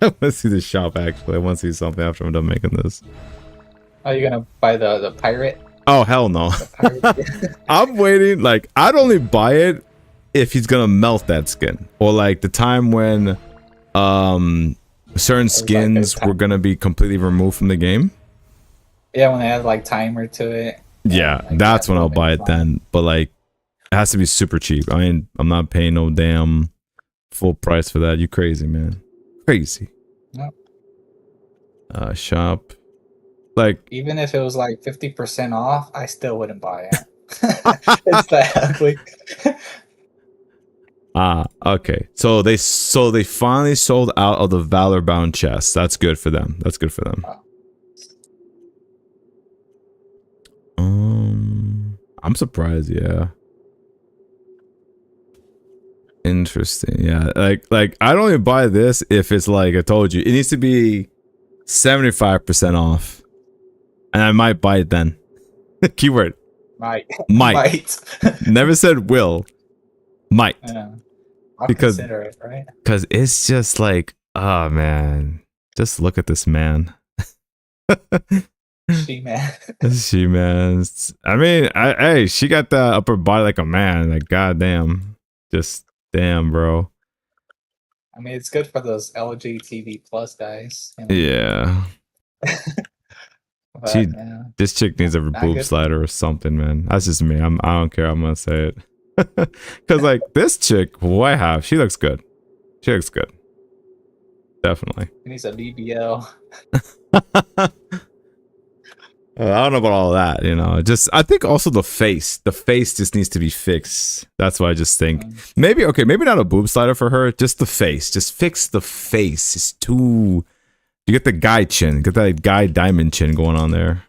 I want to see the shop, actually. I want to see something after I'm done making this. Are you gonna buy the pirate? Oh, hell no. I'm waiting. Like, I'd only buy it if he's gonna melt that skin, or like the time when certain skins were gonna be completely removed from the game. Yeah, when they had like timer to it. Yeah, like, that's when I'll buy it then. But like, it has to be super cheap. I mean, I'm not paying no damn full price for that. You crazy, man? Crazy. Yep. Shop. Like, even if it was like 50% off, I still wouldn't buy it. It's that ugly. Okay. So they finally sold out of the Valor Bound chests. That's good for them. That's good for them. I'm surprised, yeah. Interesting. Yeah. Like I'd only buy this if it's like I told you, it needs to be 75% off. And I might buy it then. Keyword Might. Might. Might. Never said will. Might. Yeah. I'll Because consider it, right? it's just like, oh man. Just look at this man. She man. She man. I mean, hey, she got the upper body like a man. Like goddamn. Just damn, bro. I mean, it's good for those LGBT plus guys. You know? Yeah. But, yeah. This chick needs a Not boob good. slider or something, man. That's just me. I don't care. I'm gonna say it. Cause like this chick, who I have, she looks good. She looks good. Definitely. He needs a BBL. I don't know about all that, you know. I think also the face. The face just needs to be fixed. That's what I just think. Maybe not a boob slider for her. Just the face. Just fix the face. It's too. You get the guy chin. Get that guy diamond chin going on there.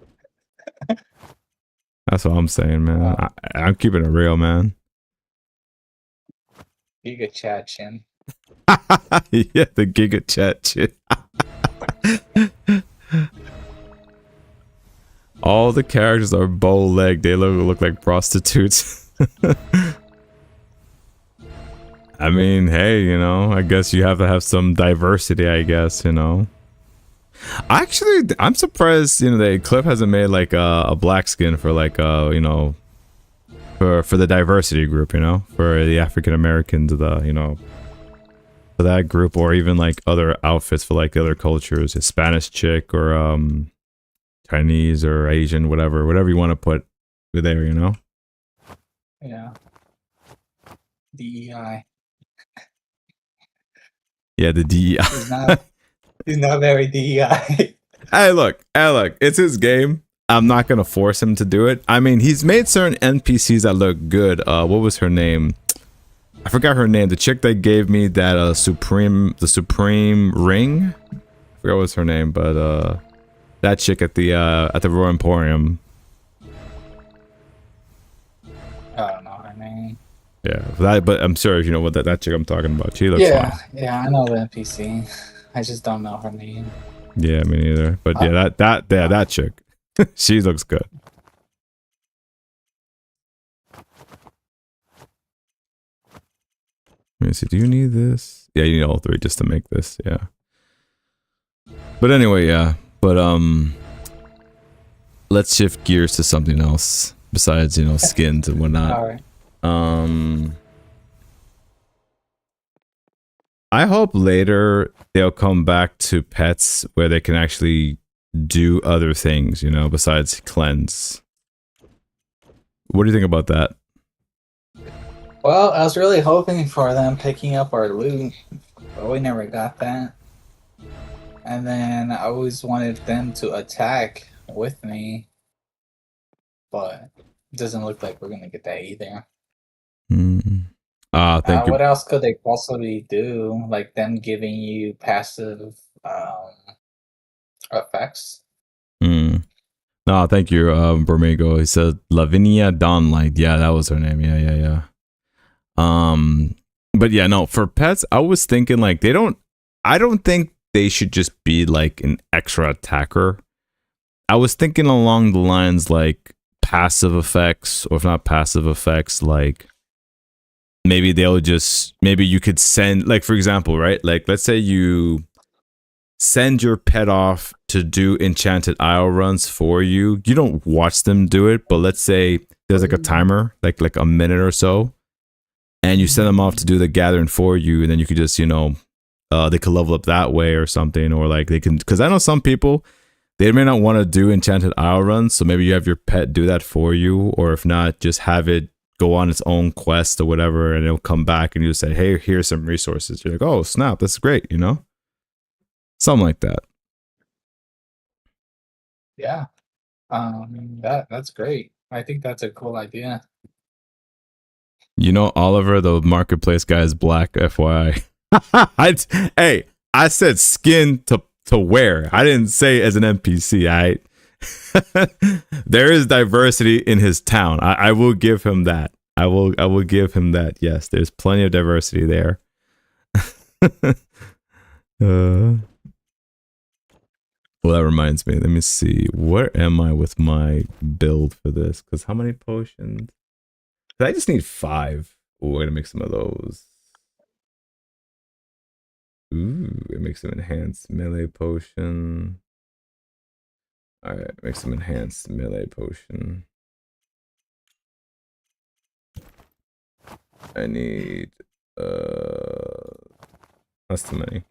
That's what I'm saying, man. I'm keeping it real, man. Giga Chad chin. Yeah, the Giga Chat chin. All the characters are bow-legged. They look like prostitutes. I mean, hey, you know, I guess you have to have some diversity, I guess, you know. Actually, I'm surprised, you know, that Cliff hasn't made like a black skin for like, you know, for the diversity group, you know, for the African Americans, you know, for that group, or even like other outfits for like the other cultures, a Spanish chick or Chinese or Asian, whatever you want to put there, you know. Yeah. DEI. Yeah, the DEI. He's not very DEI. Hey, look, it's his game. I'm not gonna force him to do it. I mean, he's made certain NPCs that look good. What was her name? I forgot her name. The chick that gave me that supreme ring. I forgot what was her name, but that chick at the Royal Emporium. I don't know her name. Yeah, but I'm sure you know what that chick I'm talking about. She looks fine. Yeah, I know the NPC. I just don't know her name. Yeah, me neither. But yeah, that chick, she looks good. Let me see. Do you need this? Yeah, you need all three just to make this. Yeah. But anyway, yeah. But let's shift gears to something else besides, you know, skins and whatnot. All right. I hope later they'll come back to pets where they can actually do other things, you know, besides cleanse. What do you think about that? Well, I was really hoping for them picking up our loot, but we never got that. And then I always wanted them to attack with me, but it doesn't look like we're gonna get that either. Thank you. What else could they possibly do? Like them giving you passive effects? No, thank you, Bermego. He said Lavinia Dawnlight. Yeah, that was her name. Yeah. But yeah, no, for pets, I was thinking like I don't think they should just be like an extra attacker. I was thinking along the lines like passive effects, or if not passive effects, like maybe you could send, like, for example, right? Like, let's say you send your pet off to do enchanted isle runs for you. You don't watch them do it, but let's say there's like a timer, like a minute or so, and you send them off to do the gathering for you, and then you could just, you know, they could level up that way or something, or like they can, because I know some people, they may not want to do enchanted isle runs, so maybe you have your pet do that for you, or if not, just have it go on its own quest or whatever, and it'll come back and you say, hey, here's some resources. You're like, oh snap, that's great, you know, something like that. Yeah, that's gret. I think that's a cool idea. You know, Oliver, the marketplace guy, is black, FYI. Hey, I said skin to wear. I didn't say as an NPC. There is diversity in his town. I will give him that. I will give him that. Yes, there's plenty of diversity there. Well, that reminds me. Let me see. Where am I with my build for this? Because how many potions? I just need 5. Ooh, we're gonna make some of those. Ooh, it makes some enhanced melee potion. Alright, make some enhanced melee potion. I need that's too many.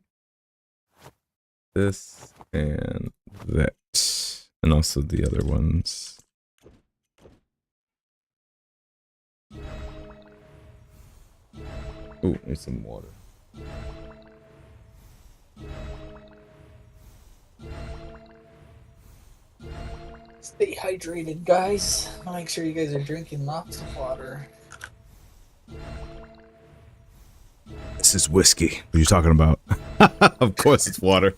This and that. And also the other ones. Oh, need some water. Stay hydrated, guys. Make sure you guys are drinking lots of water. This is whiskey. What are you talking about? Of course it's water.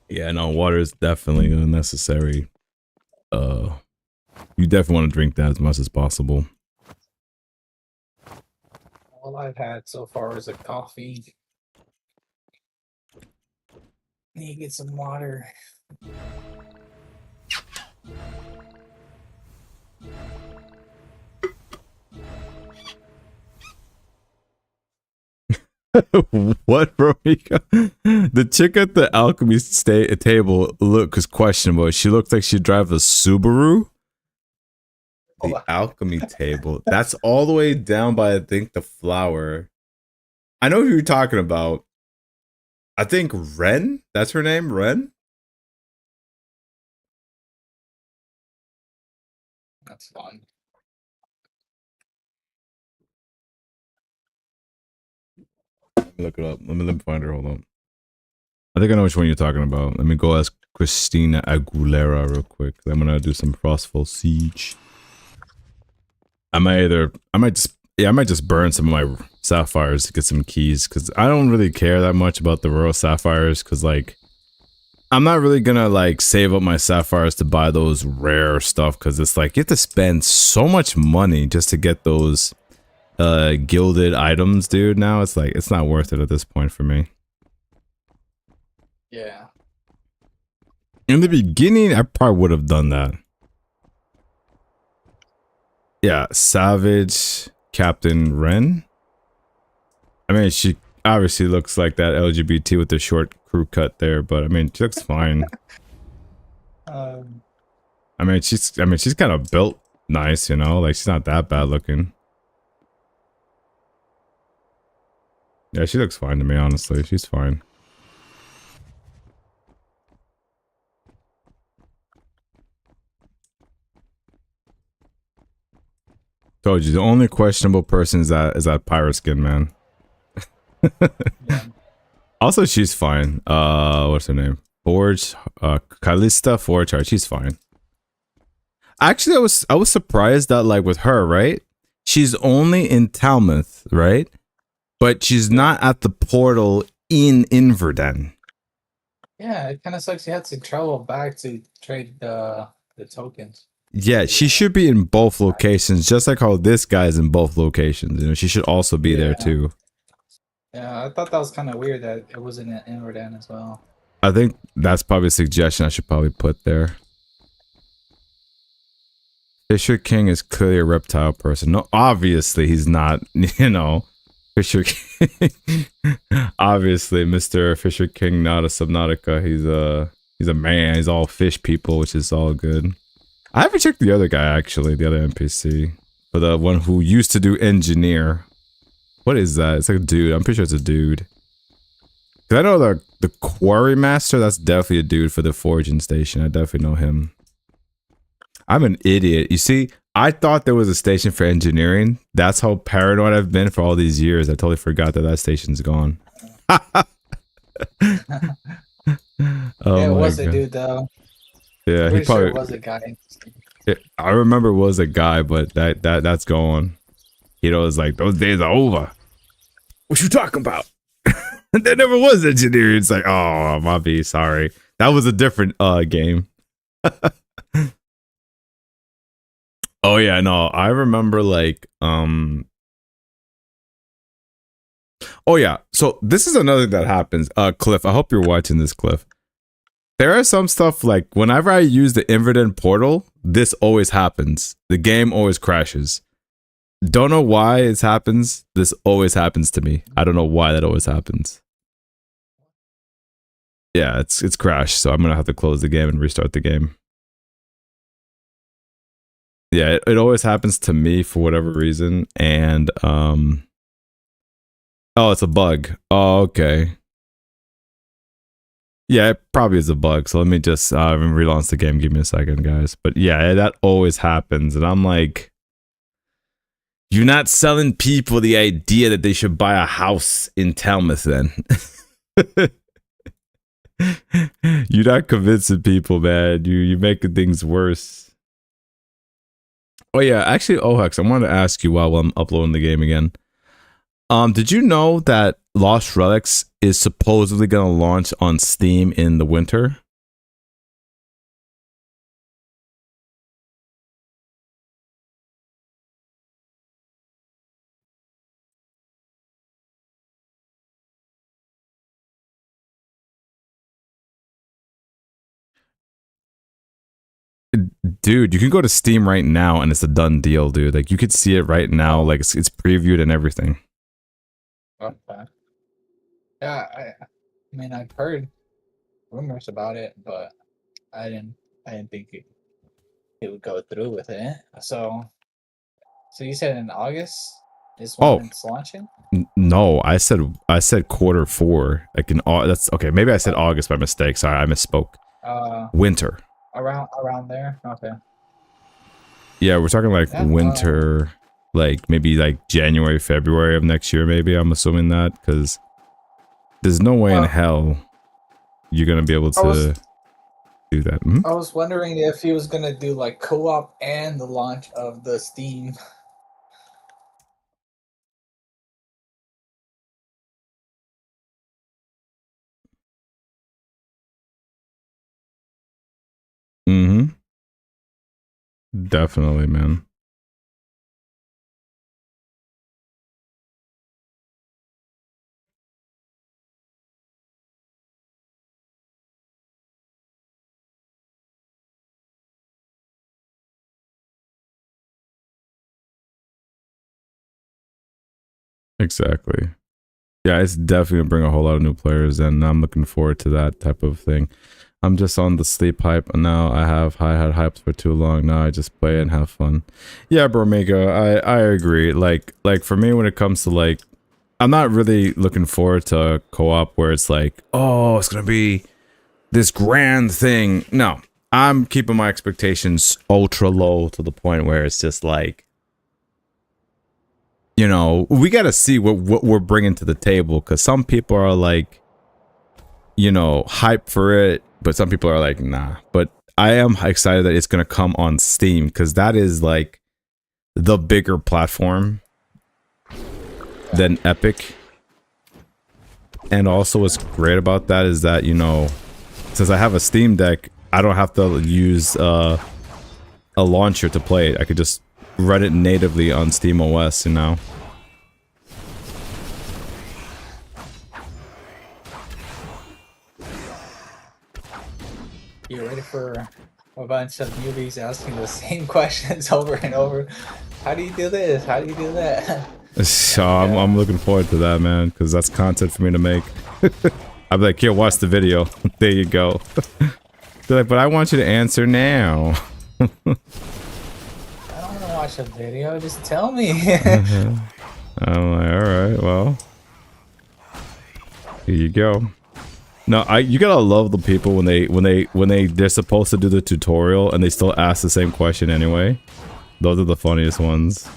Yeah, no, water is definitely unnecessary. You definitely want to drink that as much as possible. All I've had so far is a coffee. Need to get some water. What, bro? The chick at the alchemy table looks questionable. She looks like she drives a Subaru. The alchemy table. That's all the way down by, I think, the flower. I know who you're talking about. I think Ren? That's her name? Ren? That's fun. Let me look it up. Let me find her. Hold on. I think I know which one you're talking about. Let me go ask Christina Aguilera real quick. I'm gonna do some Frostfall Siege. I might just burn some of my sapphires to get some keys, because I don't really care that much about the royal sapphires, because like I'm not really gonna like save up my sapphires to buy those rare stuff, because it's like you have to spend so much money just to get those gilded items, dude. Now it's like it's not worth it at this point for me. Yeah. In the beginning, I probably would have done that. Yeah, Savage Captain Ren. I mean, she obviously looks like that LGBT with the short crew cut there, but I mean, she looks fine. I mean, she's kind of built nice, you know, like she's not that bad looking. Yeah, she looks fine to me, honestly. She's fine. Told you, the only questionable person is that pirate skin, man. Yeah. Also, she's fine. What's her name? Forge, Callista Forgeheart. She's fine. Actually, I was surprised that like with her, right? She's only in Talmuth, right? But she's not at the portal in Inverden. Yeah, it kind of sucks. You had to travel back to trade the tokens. Yeah, she should be in both locations, just like how this guy's in both locations. You know, she should also be there too. Yeah, I thought that was kind of weird that it wasn't in Inverdan as well. I think that's probably a suggestion I should probably put there. Fisher King is clearly a reptile person. No, obviously he's not, you know. Fisher King. Obviously, Mr. Fisher King, not a Subnautica. He's a man. He's all fish people, which is all good. I haven't checked the other guy, actually, the other NPC. For the one who used to do engineer. What is that? It's like a dude. I'm pretty sure it's a dude. Cause I know the quarry master, that's definitely a dude for the forging station. I definitely know him. I'm an idiot. You see, I thought there was a station for engineering. That's how paranoid I've been for all these years. I totally forgot that station's gone. Yeah, it was a dude though. Yeah, he probably was a guy. I remember it was a guy, but that's gone. You know, it's like those days are over. What you talking about? There never was engineering. It's like, oh, my B, sorry. That was a different game. Oh yeah, no, I remember like Oh yeah. So this is another thing that happens. Cliff, I hope you're watching this, Cliff. There are some stuff like whenever I use the inverted portal, this always happens. The game always crashes. Don't know why it happens. This always happens to me. I don't know why that always happens. Yeah, it's crashed, so I'm gonna have to close the game and restart the game. Yeah, it always happens to me for whatever reason, and oh, it's a bug. Oh, okay. Yeah, it probably is a bug. So let me just relaunch the game. Give me a second, guys. But yeah, that always happens, and I'm like, you're not selling people the idea that they should buy a house in Talmouth, then. You're not convincing people, man. You're making things worse. Oh yeah, actually, Ohex, I wanted to ask you while I'm uploading the game again. Did you know that Lost Relics is supposedly going to launch on Steam in the winter? Dude, you can go to Steam right now and it's a done deal, dude. Like you could see it right now, like it's previewed and everything. Okay. Yeah, I mean, I've heard rumors about it, but I didn't think it would go through with it. So you said in August is when Oh, it's launching? no, I said Q4. Like in that's okay. Maybe I said August by mistake. Sorry, I misspoke. Winter. Around there. Okay. Yeah, we're talking like winter, like maybe like January, February of next year. Maybe I'm assuming that because there's no way in hell you're gonna be able to do that. I was wondering if he was gonna do like co-op and the launch of the Steam. Mm-hmm. Definitely, man. Exactly. Yeah, it's definitely gonna bring a whole lot of new players, and I'm looking forward to that type of thing. I'm just on the sleep hype now. I had hypes for too long. Now I just play and have fun. Yeah, Bromega, I agree. Like for me, when it comes to like, I'm not really looking forward to co-op where it's like, oh, it's gonna be this grand thing. No, I'm keeping my expectations ultra low to the point where it's just like, you know, we got to see what we're bringing to the table, because some people are like, you know, hype for it, but some people are like, nah. But I am excited that it's going to come on Steam, because that is like the bigger platform than Epic. And also what's great about that is that, you know, since I have a Steam Deck, I don't have to use a launcher to play it. I could just run it natively on Steam OS, you know. You're ready for a bunch of newbies asking the same questions over and over. How do you do this? How do you do that? So I'm looking forward to that, man, because that's content for me to make. I'm like, here, watch the video. There you go. They're like, but I want you to answer now. I don't want to watch a video. Just tell me. I'm like, all right, well, here you go. No, you gotta love the people when they're supposed to do the tutorial and they still ask the same question anyway. Those are the funniest ones.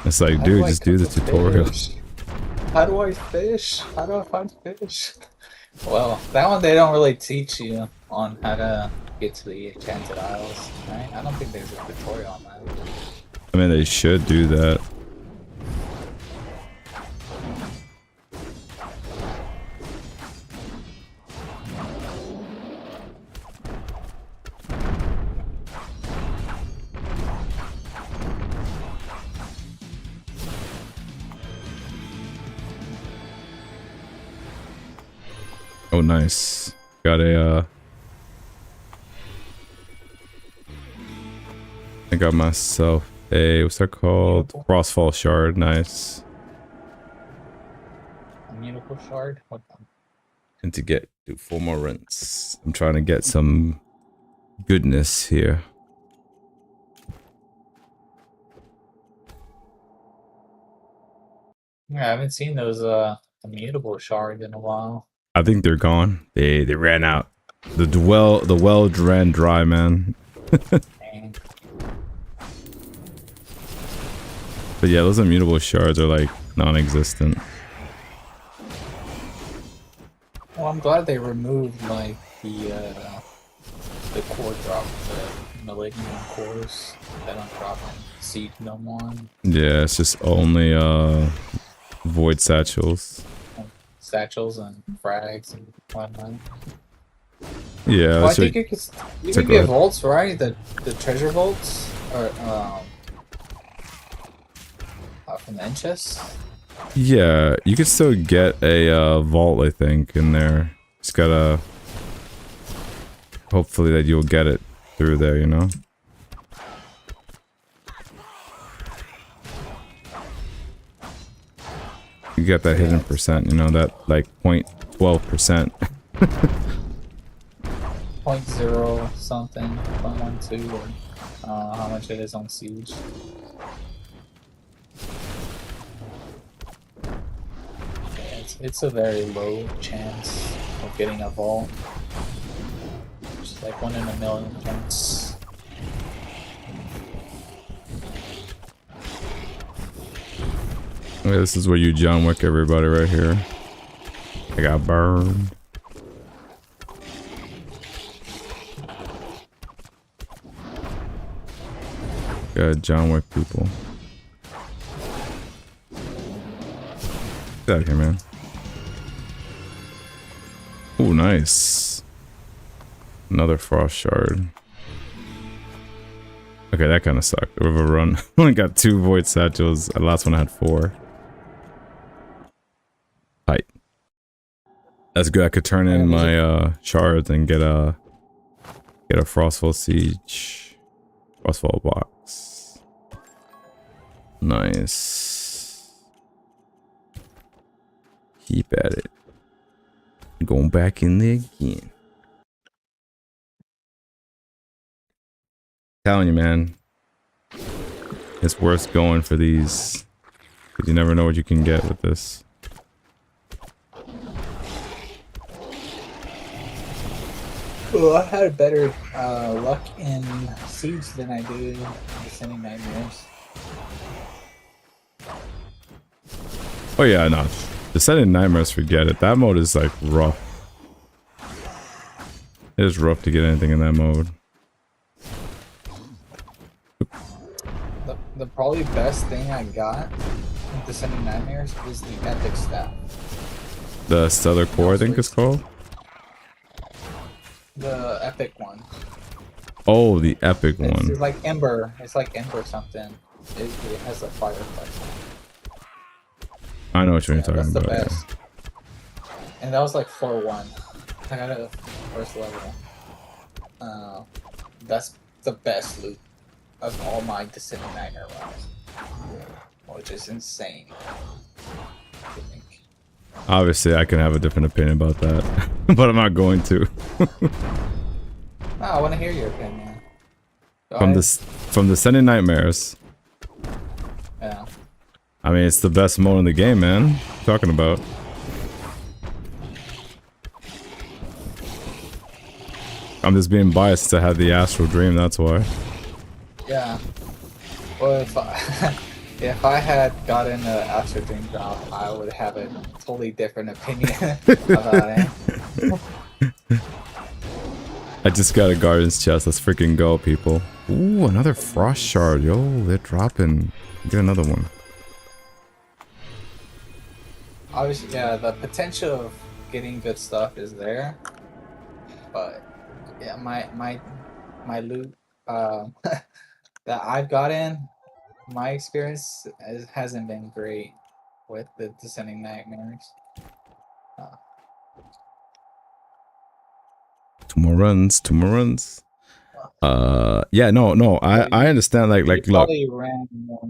It's like, dude, just do the tutorial. How do I fish? How do I find fish? Well, that one they don't really teach you on how to get to the Enchanted Isles, right? I don't think there's a tutorial on that. I mean, they should do that. Oh, nice. Got a, I got myself a, what's that called? Crossfall shard. Nice. Immutable shard? What the? And to do 4 more rinse. I'm trying to get some goodness here. Yeah, I haven't seen those immutable shards in a while. I think they're gone. They ran out. The well ran dry, man. Dang. But yeah, those immutable shards are like non-existent. Well, I'm glad they removed like the core drop, the malignant cores that don't drop in seed no more. Yeah, it's just only void satchels. Satchels and frags and whatnot. Yeah, Well, I think you could get ahead. vaults, right? The treasure vaults or from the chest. Yeah, you can still get a vault, I think, in there. Just gotta hopefully that you'll get it through there, you know. You get that hidden percent, you know, that like 0.12%. 0.0 something, 0.12, or how much it is on Siege. Yeah, it's a very low chance of getting a vault. Just like 1 in a million chance. Okay, this is where you John Wick everybody right here. I got burned. Got John Wick people. Get out of here, man. Oh, nice. Another frost shard. Okay, that kind of sucked. Overrun. Only got 2 void satchels. The last one I had 4. Tight. That's good. I could turn in my shards and get a Frostfall Siege. Frostfall box. Nice. Keep at it. Going back in there again. Telling you, man. It's worth going for these. Because you never know what you can get with this. Well, I had better luck in Siege than I do in Descending Nightmares. Oh yeah, no. Descending Nightmares, forget it. That mode is like rough. It is rough to get anything in that mode. The probably best thing I got in Descending Nightmares was the epic staff. The Stellar Core, I think it's called. The epic one. Oh, the epic one. It's like Ember. It's like Ember something. It has a fire fight. I know what you're talking that's about. The best. Yeah. And that was like floor 1. I got it first level. That's the best loot of all my Descending Nightmare runs, which is insane. I think. Obviously, I can have a different opinion about that, but I'm not going to. No, I want to hear your opinion. From Descending Nightmares. Yeah. I mean, it's the best mode in the game, man. What are you talking about? I'm just being biased to have the Astral Dream, that's why. Yeah. Well, if I had gotten the Astral Dream drop, I would have a totally different opinion about it. I just got a Guardian's Chest. Let's freaking go, people. Ooh, another Frost Shard. Yo, they're dropping. Get another one. Obviously, yeah, the potential of getting good stuff is there, but yeah, my loot that I've gotten, my experience hasn't been great with the Descending Nightmares. Two more runs. Two more runs. Yeah, no. I understand. Like, You look. probably ran more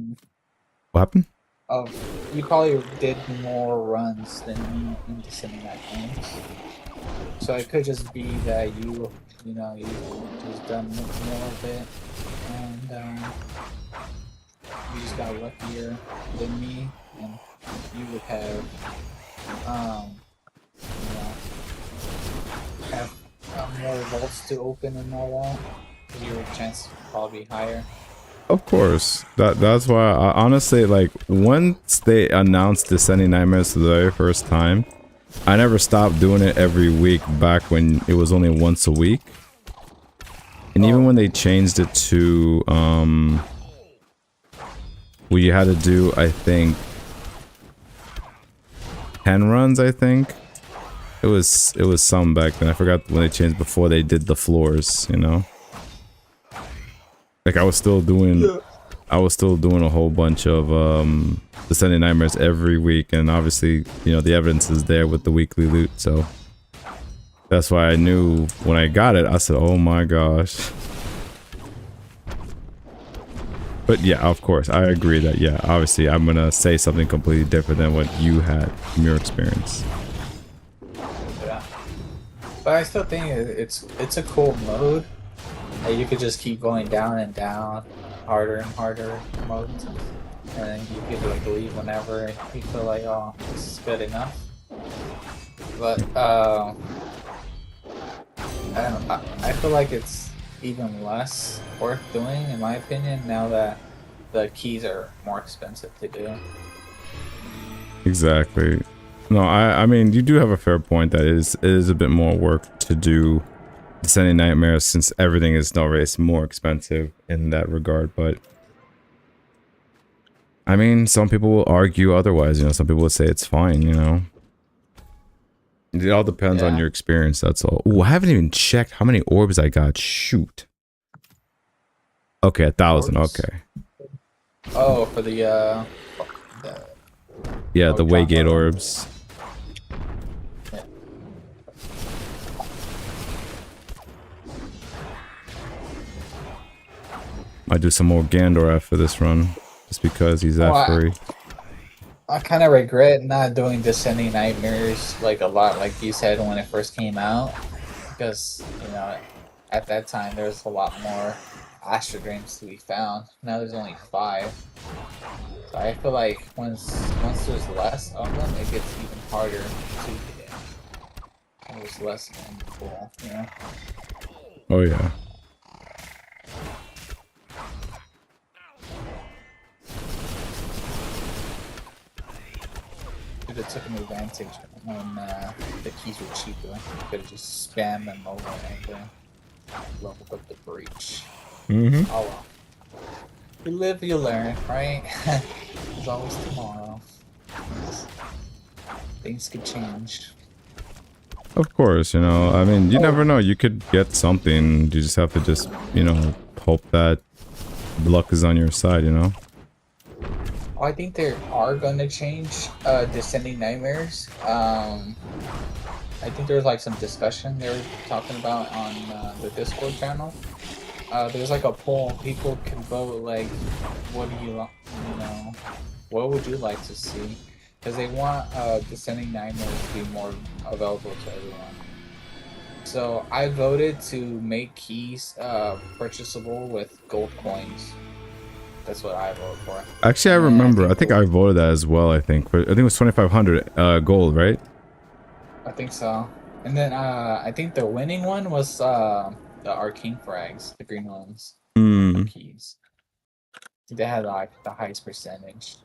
What happened? of. You probably did more runs than me in Descending Nightmares. So it could just be that you just done more of it, and you just got luckier than me, and you would have, you know, have more vaults to open and all that. Your chance would probably be higher. Of course. That's why I honestly, like, once they announced Descending Nightmares for the very first time, I never stopped doing it every week back when it was only once a week. And even when they changed it to where you had to do, I think, 10 runs, I think. It was some back then. I forgot when they changed before they did the floors, you know. Like I was still doing a whole bunch of Descending Nightmares every week, and obviously, you know, the evidence is there with the weekly loot, so that's why I knew when I got it, I said, oh my gosh. But yeah, of course, I agree that, yeah, obviously I'm gonna say something completely different than what you had from your experience. Yeah. But I still think it's a cool mode. You could just keep going down and down, harder and harder modes, and then you could like leave whenever you feel like, oh, this is good enough. But I don't know, I feel like it's even less worth doing, in my opinion, now that the keys are more expensive to do. Exactly. No, I mean, you do have a fair point that it is a bit more work to do Descending Nightmares, since everything is already more expensive in that regard. But I mean, some people will argue otherwise, you know. Some people will say it's fine, you know. It all depends on your experience, that's all. Ooh, I haven't even checked how many orbs I got. Shoot. Okay, 1,000. Okay. Oh, for the yeah, the Waygate orbs. Yeah. Might do some more Gandor after this run, just because he's that free. I kind of regret not doing Descending Nightmares like a lot, like you said when it first came out, because you know at that time there's a lot more Astral Dreams to be found. Now there's only 5, so I feel like once there's less of them, it gets even harder to get. There's less of them before, you know. Oh yeah. Could have taken advantage when the keys were cheaper. Could have just spammed them over and leveled up the breach. Mm-hmm. Oh well. You live, you learn, right? There's always tomorrow. Things could change. Of course, you know, I mean, you never know. You could get something. You just have to just, you know, hope that luck is on your side, you know? Oh, I think they are going to change Descending Nightmares. I think there's like some discussion they were talking about on the Discord channel. There's like a poll. People can vote like, what do you know, what would you like to see? Because they want Descending Nightmares to be more available to everyone. So I voted to make keys purchasable with gold coins. That's what I voted for. Actually, I remember. I think I voted that as well. I think it was 2,500 gold, right? I think so. And then I think the winning one was the arcane frags, the green ones. Keys. They had like the highest percentage.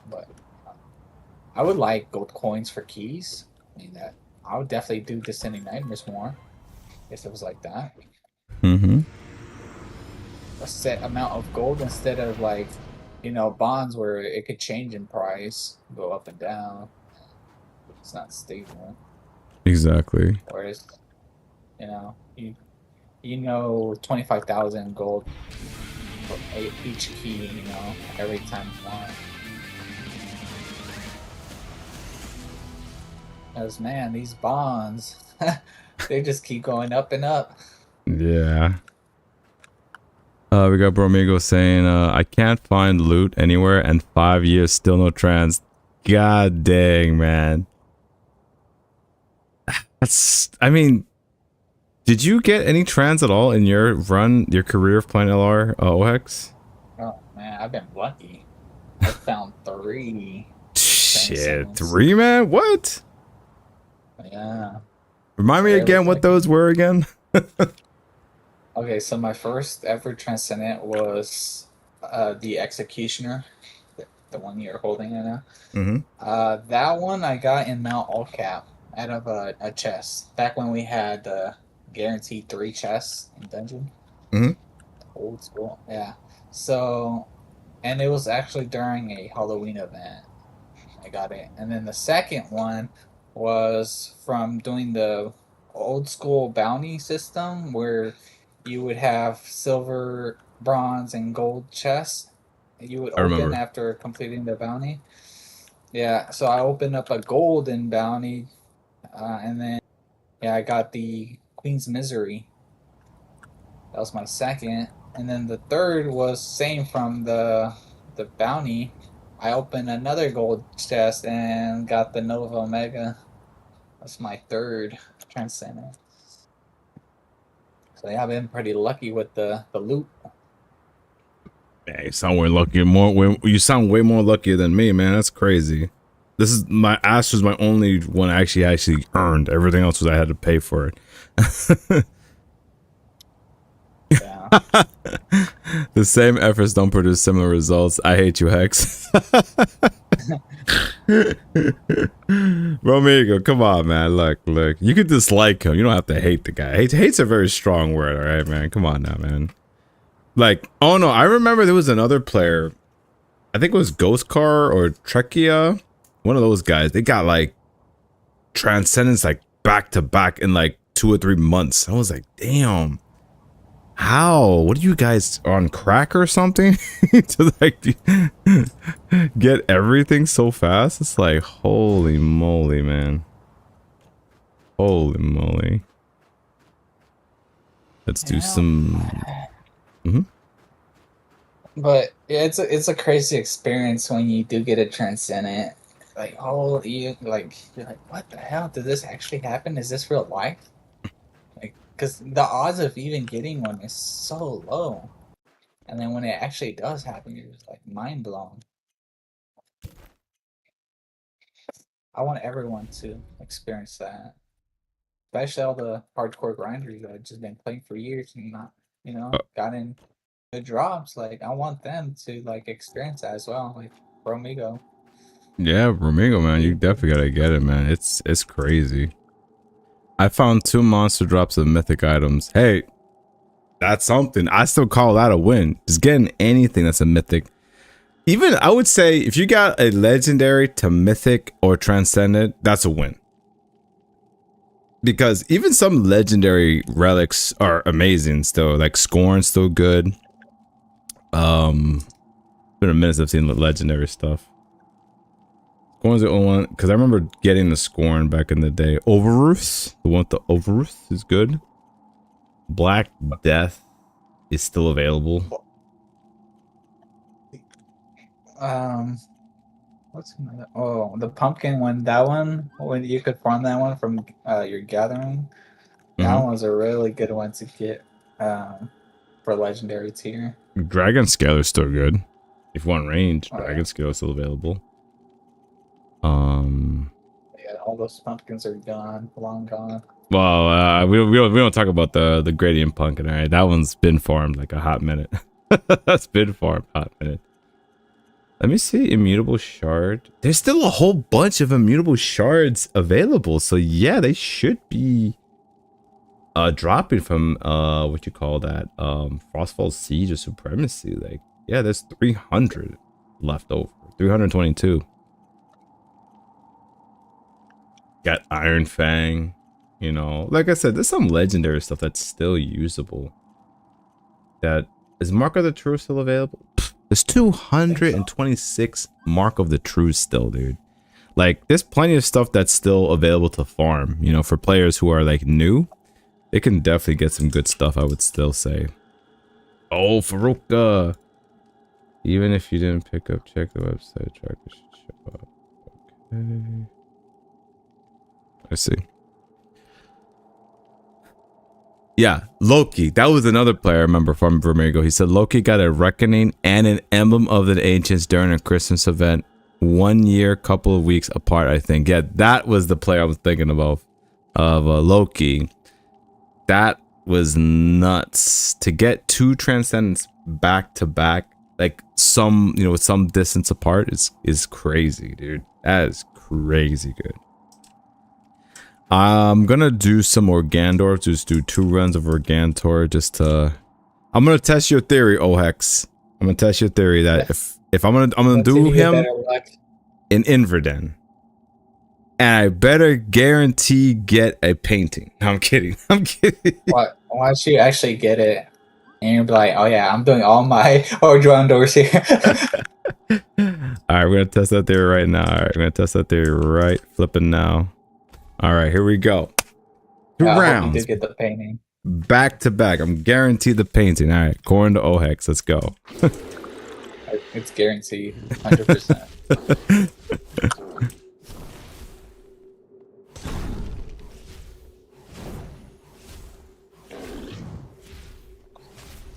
But I would like gold coins for keys. I mean, that I would definitely do Descending Nightmares more if it was like that. Mm-hmm. A set amount of gold instead of like, bonds where it could change in price, go up and down. It's not stable. Exactly. Whereas, you know, 25,000 gold for each key, every time you want. Because man, these bonds, They just keep going up and up. Yeah. We got Bromigo saying, I can't find loot anywhere and 5 years still no trans. God dang, man. That's, I mean, did you get any trans at all in your run, your career of playing LR OX? Oh man, I've been lucky. I found 3 Shit, transcendents. 3, man? What? Yeah. Remind me again what those were again? Okay, so my first ever transcendent was the Executioner, the one you're holding right now. That one I got in Mount Allcap out of a chest. Back when we had guaranteed 3 chests in dungeon. Old school, yeah. So, and it was actually during a Halloween event. I got it. And then the second one was from doing the old school bounty system where you would have silver, bronze, and gold chests you would I open remember. after completing the bounty. Yeah, so I opened up a golden bounty, and then yeah, I got the Queen's Misery. That was my second, and then the third was same from the bounty. I opened another gold chest and got the Nova Omega. That's my third transcendent. So yeah, I've been pretty lucky with the loot. Man, you sound way lucky. You sound way more luckier than me, man. That's crazy. This is my Ash was my only one I actually earned. Everything else was I had to pay for it. Yeah. The same efforts don't produce similar results. I hate you, Hex. Romigo, come on, man. Look. You could dislike him. You don't have to hate the guy. Hate's a very strong word, all right, man. Come on now, man. Like, oh no, I remember there was another player. I think it was Ghost Car or Trekkia. One of those guys. They got like Transcendence like back to back in like 2 or 3 months. I was like, damn. How? What are you guys on crack or something? To like get everything so fast? It's like, holy moly, man. Holy moly. Let's do some. But yeah, it's a crazy experience when you do get a transcendent. Like, oh, you're like, what the hell? Did this actually happen? Is this real life? Like, because the odds of even getting one is so low, and then when it actually does happen, you're just like mind blown. I want everyone to experience that, especially all the hardcore grinders that have just been playing for years and not, gotten good drops. Like, I want them to like experience that as well. Like Bromigo. Yeah, Romigo, man, you definitely gotta get it, man. It's crazy. I found 2 monster drops of mythic items. Hey, that's something. I still call that a win. Just getting anything that's a mythic. Even, I would say, if you got a legendary to mythic or transcendent, that's a win. Because even some legendary relics are amazing still. Like Scorn's still good. Been a minute since I've seen the legendary stuff. Scorn's the only one, because I remember getting the Scorn back in the day. Overruth, the one with the Overruth is good. Black Death is still available. What's another? Oh, the pumpkin one. That one, when you could farm that one from your gathering. That one was a really good one to get for legendary tier. Dragon Scale is still good. If you want range, Dragon Scale is still available. Yeah, all those pumpkins are gone, long gone. Well, we don't talk about the gradient pumpkin, alright? That one's been farmed like a hot minute. That's been farmed hot minute. Let me see, immutable shard. There's still a whole bunch of immutable shards available, so yeah, they should be dropping from what you call that, Frostfall Siege or Supremacy. Like, yeah, there's 300 left over. 322. Got Iron Fang, you know. Like I said, there's some legendary stuff that's still usable. That is Mark of the True still available? Pfft, there's 226 Mark of the True still, dude. like there's plenty of stuff that's still available to farm. You know, for players who are like new, they can definitely get some good stuff. I would still say. Oh, Faruka. Even if you didn't pick up, check the website. Tracker should show up. Okay. I see. Yeah, Loki. That was another player I remember from Vermigo. He said Loki got a reckoning and an emblem of the ancients during a Christmas event 1 year, couple of weeks apart, I think. Yeah, that was the player I was thinking about of Loki. That was nuts. To get 2 transcendents back to back, like some, you know, with some distance apart is crazy, dude. That is crazy good. I'm gonna do some Organdor, just do 2 runs of Organtor just to... I'm gonna test your theory, Ohex. I'm gonna test your theory that if I'm gonna do him in Inverden, and I better guarantee get a painting. No, I'm kidding. I'm kidding. Why don't you actually get it? And you'll be like, oh yeah, I'm doing all my Organdors here. Alright, we're gonna test that theory right now. Alright, we're gonna test that theory right flipping now. Alright, here we go. 2 rounds. You did get the painting. Back to back. I'm guaranteed the painting. Alright, according to Ohex, let's go. It's guaranteed. 100%.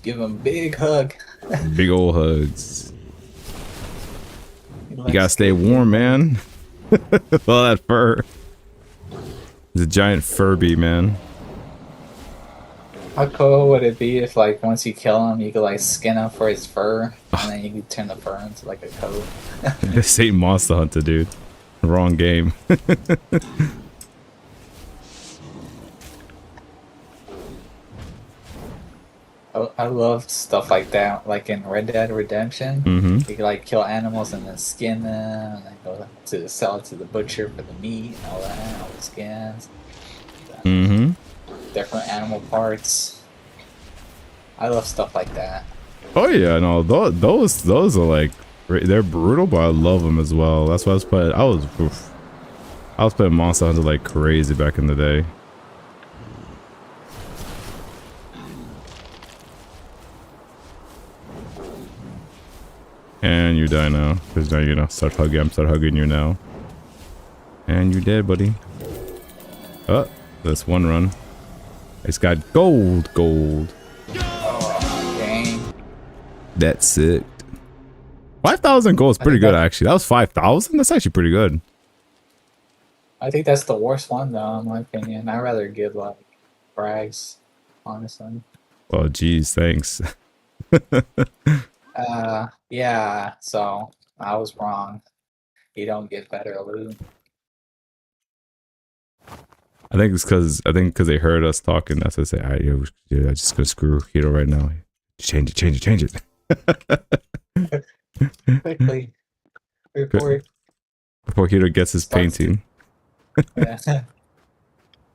Give him a big hug. Big old hugs. You gotta stay warm, man. All that fur. He's a giant Furby, man. How cool would it be if, like, once you kill him, you could, like, skin him for his fur, and then you could turn the fur into, like, a coat? This ain't Monster Hunter, dude. Wrong game. I love stuff like that, like in Red Dead Redemption. Mm-hmm. You could like kill animals and then skin them, and then go to sell it to the butcher for the meat and all that, all the skins. Mm-hmm. Different animal parts. I love stuff like that. Oh yeah, no, those are like they're brutal, but I love them as well. That's why I was playing. I was playing Monster Hunter like crazy back in the day. And you die now, because now you're gonna start hugging. I'm start hugging you now. And you're dead, buddy. Oh, that's 1 run. It's got gold. Oh, dang. That's it. 5,000 gold is pretty good, actually. That was 5,000? That's actually pretty good. I think that's the worst one, though, in my opinion. I'd rather give, like, brags, honestly. Oh, geez, thanks. Yeah, so I was wrong. You don't get better loot. I think it's because they heard us talking. That's what they say. All right, yo, I'm just gonna screw Hito right now. Change it. Quickly. Before Hito gets his painting. Yeah.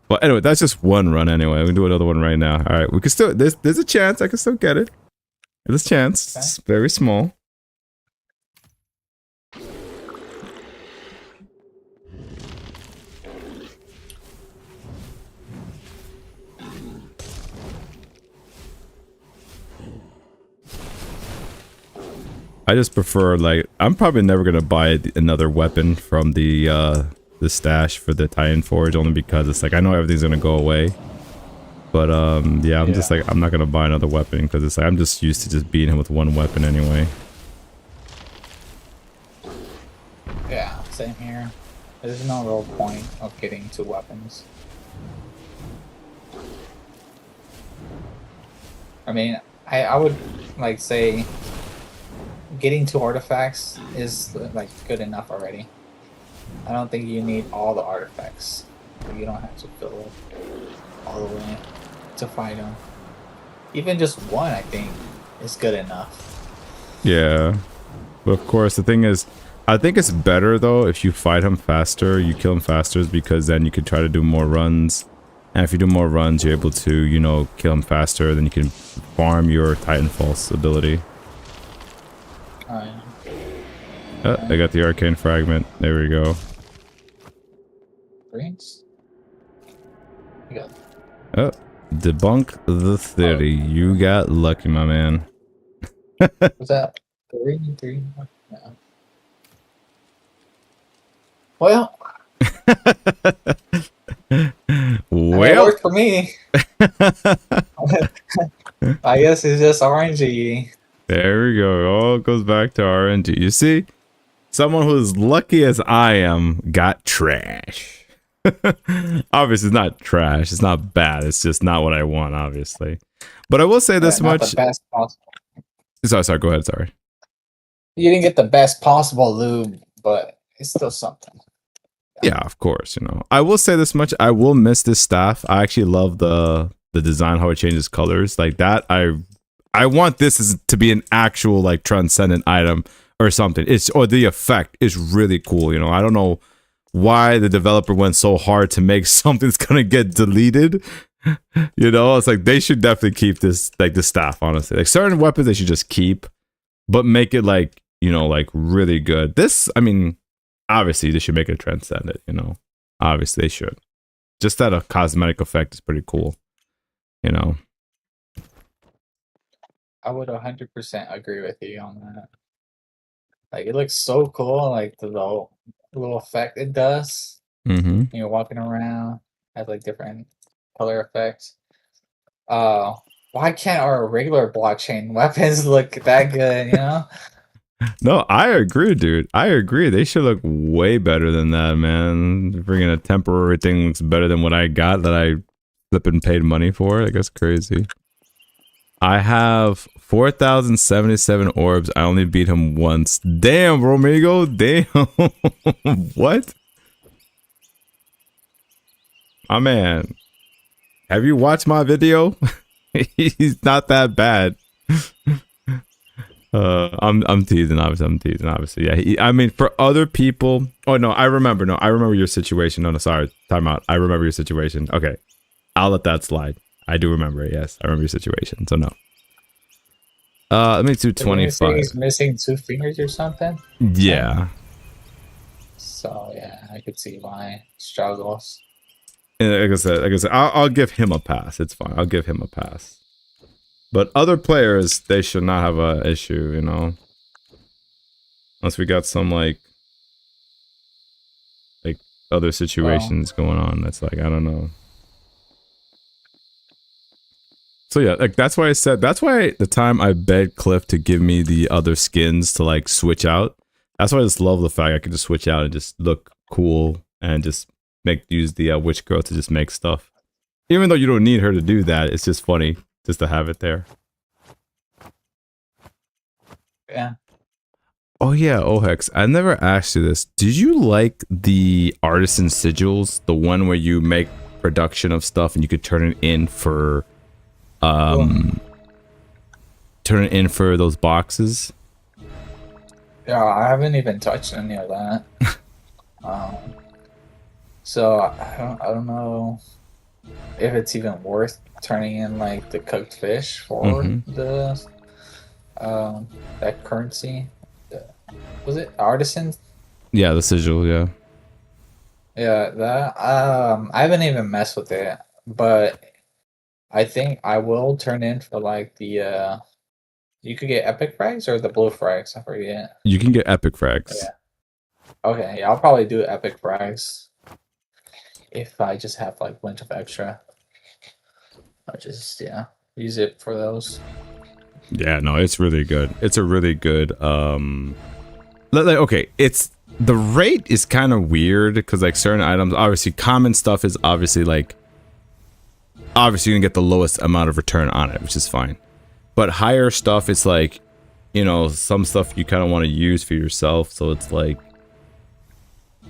Well, anyway, that's just 1 run anyway. We can do another one right now. All right, we can still. There's a chance I can still get it. There's a chance. Okay. It's very small. I just prefer, like, I'm probably never gonna buy another weapon from the stash for the Titan Forge, only because it's like I know everything's gonna go away. But yeah, I'm just like, I'm not gonna buy another weapon because it's like I'm just used to just beating him with 1 weapon anyway. Yeah, same here. There's no real point of getting 2 weapons. I mean, I would like say getting 2 artifacts is like good enough already. I don't think you need all the artifacts. You don't have to fill it all the way to fight them. Even just 1, I think, is good enough. Yeah, but of course the thing is, I think it's better though if you fight him faster, you kill him faster, because then you can try to do more runs. And if you do more runs, you're able to, you know, kill him faster. Then you can farm your Titanfall's ability. Oh, yeah. I got the arcane fragment. There we go. Greens? You got Oh, debunk the theory. You got lucky, my man. was that three? Yeah. Well, I mean, it Well, worked for me. I guess it's just orangey. there we go. It all goes back to RNG. You see, someone who's lucky as I am got trash. Obviously, it's not trash. It's not bad. It's just not what I want, obviously. But I will say this Not much. the best possible. Sorry. Go ahead. Sorry. You didn't get the best possible lube, but it's still something. Yeah, of course. You know, I will say this much. I will miss this staff. I actually love the design, how it changes colors like that. I want this to be an actual like transcendent item or something. Or the effect is really cool. You know, I don't know why the developer went so hard to make something that's gonna get deleted. You know, it's like they should definitely keep this, like the staff. Honestly, like certain weapons they should just keep, but make it like, you know, like really good. This, I mean, obviously they should make it transcendent. You know, obviously they should. Just that a cosmetic effect is pretty cool. You know. I would 100% agree with you on that. Like, it looks so cool, like the little effect it does. Mm-hmm. When you're walking around, has like different color effects. Why can't our regular blockchain weapons look that good, you know? No, I agree, dude. I agree. They should look way better than that, man. Bringing a temporary thing looks better than what I got that I flipping paid money for. Like, that's crazy. I have 4,077 orbs. I only beat him once. Damn, Romigo. Damn. What? My man. Have you watched my video? He's not that bad. I'm teasing, obviously. Yeah, I mean, for other people. Oh no, I remember your situation. No, sorry, time out. I remember your situation. Okay, I'll let that slide. I do remember it. Yes, I remember your situation. So no. Let me do 25. He's missing 2 fingers or something. Yeah. So yeah, I could see why struggles. And like I said, I'll give him a pass. It's fine. I'll give him a pass. But other players, they should not have an issue, you know. Unless we got some like other situations going on. That's like, I don't know. So yeah, like that's why I said, that's why the time I begged Cliff to give me the other skins to like switch out. That's why I just love the fact I could just switch out and just look cool and just use the witch girl to just make stuff. Even though you don't need her to do that, it's just funny just to have it there. Yeah. Oh yeah, Ohex, I never asked you this. Did you like the artisan sigils, the one where you make production of stuff and you could turn it in for those boxes? Yeah, I haven't even touched any of that. So I don't know if it's even worth turning in like the cooked fish for the that currency. Was it artisan? Yeah, the sigil, yeah. Yeah, that I haven't even messed with it, but I think I will turn in for like the you could get epic frags or the blue frags, I forget. You can get epic frags. Yeah. Okay, yeah, I'll probably do epic frags if I just have like a bunch of extra. I'll just use it for those. Yeah, no, it's really good. It's a really good like, okay, it's the rate is kind of weird because like certain items, obviously common stuff is obviously like obviously you can get the lowest amount of return on it, which is fine. But higher stuff, it's like, you know, some stuff you kind of want to use for yourself, so it's like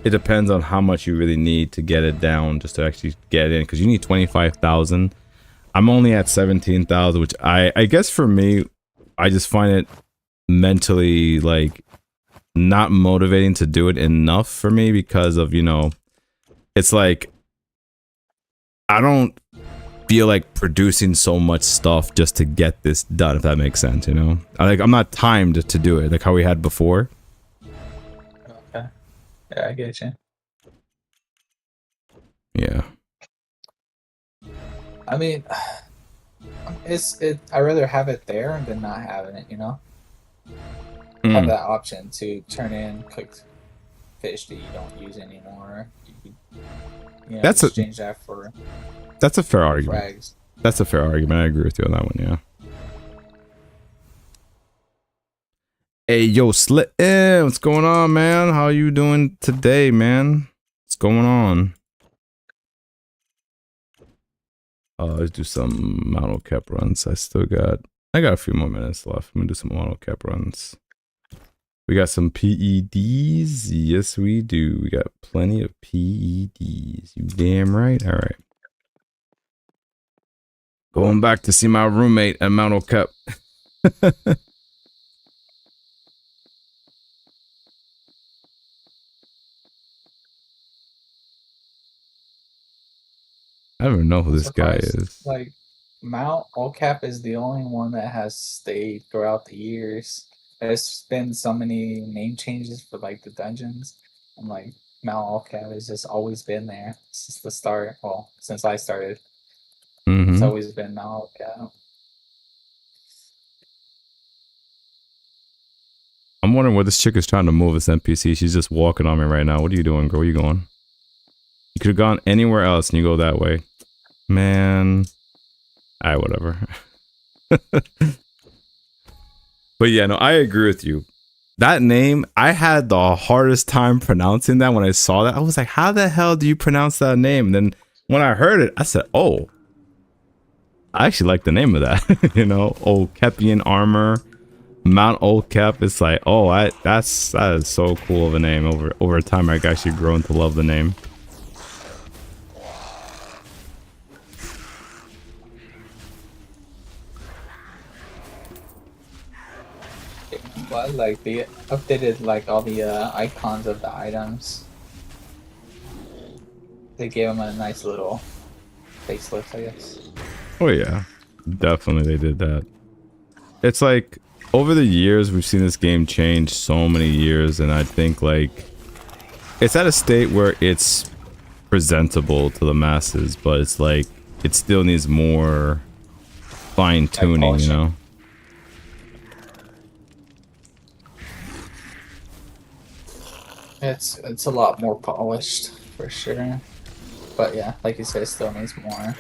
it depends on how much you really need to get it down just to actually get it in, because you need 25,000. I'm only at 17,000, which I guess for me, I just find it mentally like not motivating to do it enough for me because of, you know, it's like I don't feel like producing so much stuff just to get this done, if that makes sense, you know? I'm not timed to do it like how we had before. Okay. Yeah, I get you. I mean, I rather have it there than not having it. You know, have Mm, that option to turn in cooked fish that you don't use anymore. You could, that's a exchange that for that's a fair argument. frags. That's a fair argument. I agree with you on that one. Yeah. Hey, yo, Slit, what's going on, man? How you doing today, man? What's going on? Let's do some model cap runs. I got a few more minutes left. I'm gonna do some model cap runs. We got some PEDs. Yes, we do. We got plenty of PEDs. You damn right. All right. Going back to see my roommate at Mount Cap. I don't even know who I'm this guy surprised. is. Like Mount All-Cap is the only one that has stayed throughout the years. There's been so many name changes for like the dungeons, and like Mount All-Cap has just always been there since the start. Well, since I started, it's Mm-hmm. always been Mount All-Cap. I'm wondering where this chick is trying to move this NPC. She's just walking on me right now. What are you doing, girl? Where you going? You could have gone anywhere else and you go that way. Man. Alright, whatever. But yeah, no, I agree with you. That name, I had the hardest time pronouncing that when I saw that. I was like, how the hell do you pronounce that name? And then when I heard it, I said, oh, I actually like the name of that. You know, Olkepian Armor, Mount Olkep. It's like, oh, that is so cool of a name. Over time, I've actually grown to love the name. But like they updated like all the icons of the items. They gave them a nice little facelift, I guess. Oh yeah, definitely they did that. It's like over the years we've seen this game change so many years, and I think like it's at a state where it's presentable to the masses, but it's like it still needs more fine tuning, Like you know. it's a lot more polished for sure. But yeah, like you said, it still needs more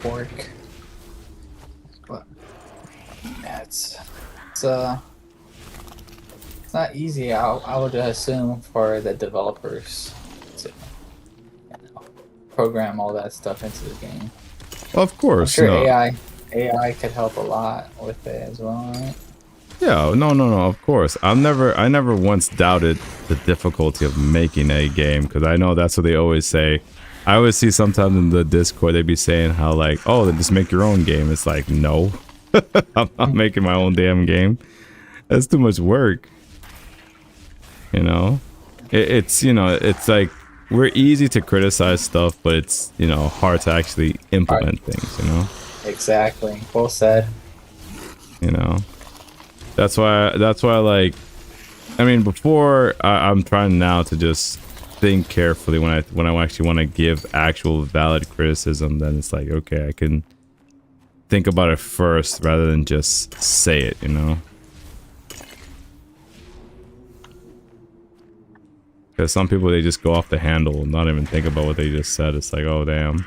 work. But yeah, it's not easy. I would assume for the developers to program all that stuff into the game. Of I'm course, sure no. AI could help a lot with it as well, right? Yeah, no, of course. I never once doubted the difficulty of making a game, because I know that's what they always say. I always see sometimes in the Discord they be saying how like, oh, then just make your own game. It's like, no, I'm not making my own damn game. That's too much work. You know, it's it's like we're easy to criticize stuff, but it's hard to actually implement things. You know. Exactly. Well said. You know. That's why like I mean before I'm trying now to just think carefully when I actually want to give actual valid criticism. Then it's like, okay, I can think about it first rather than just say it, you know. Because some people, they just go off the handle and not even think about what they just said. It's like, oh damn.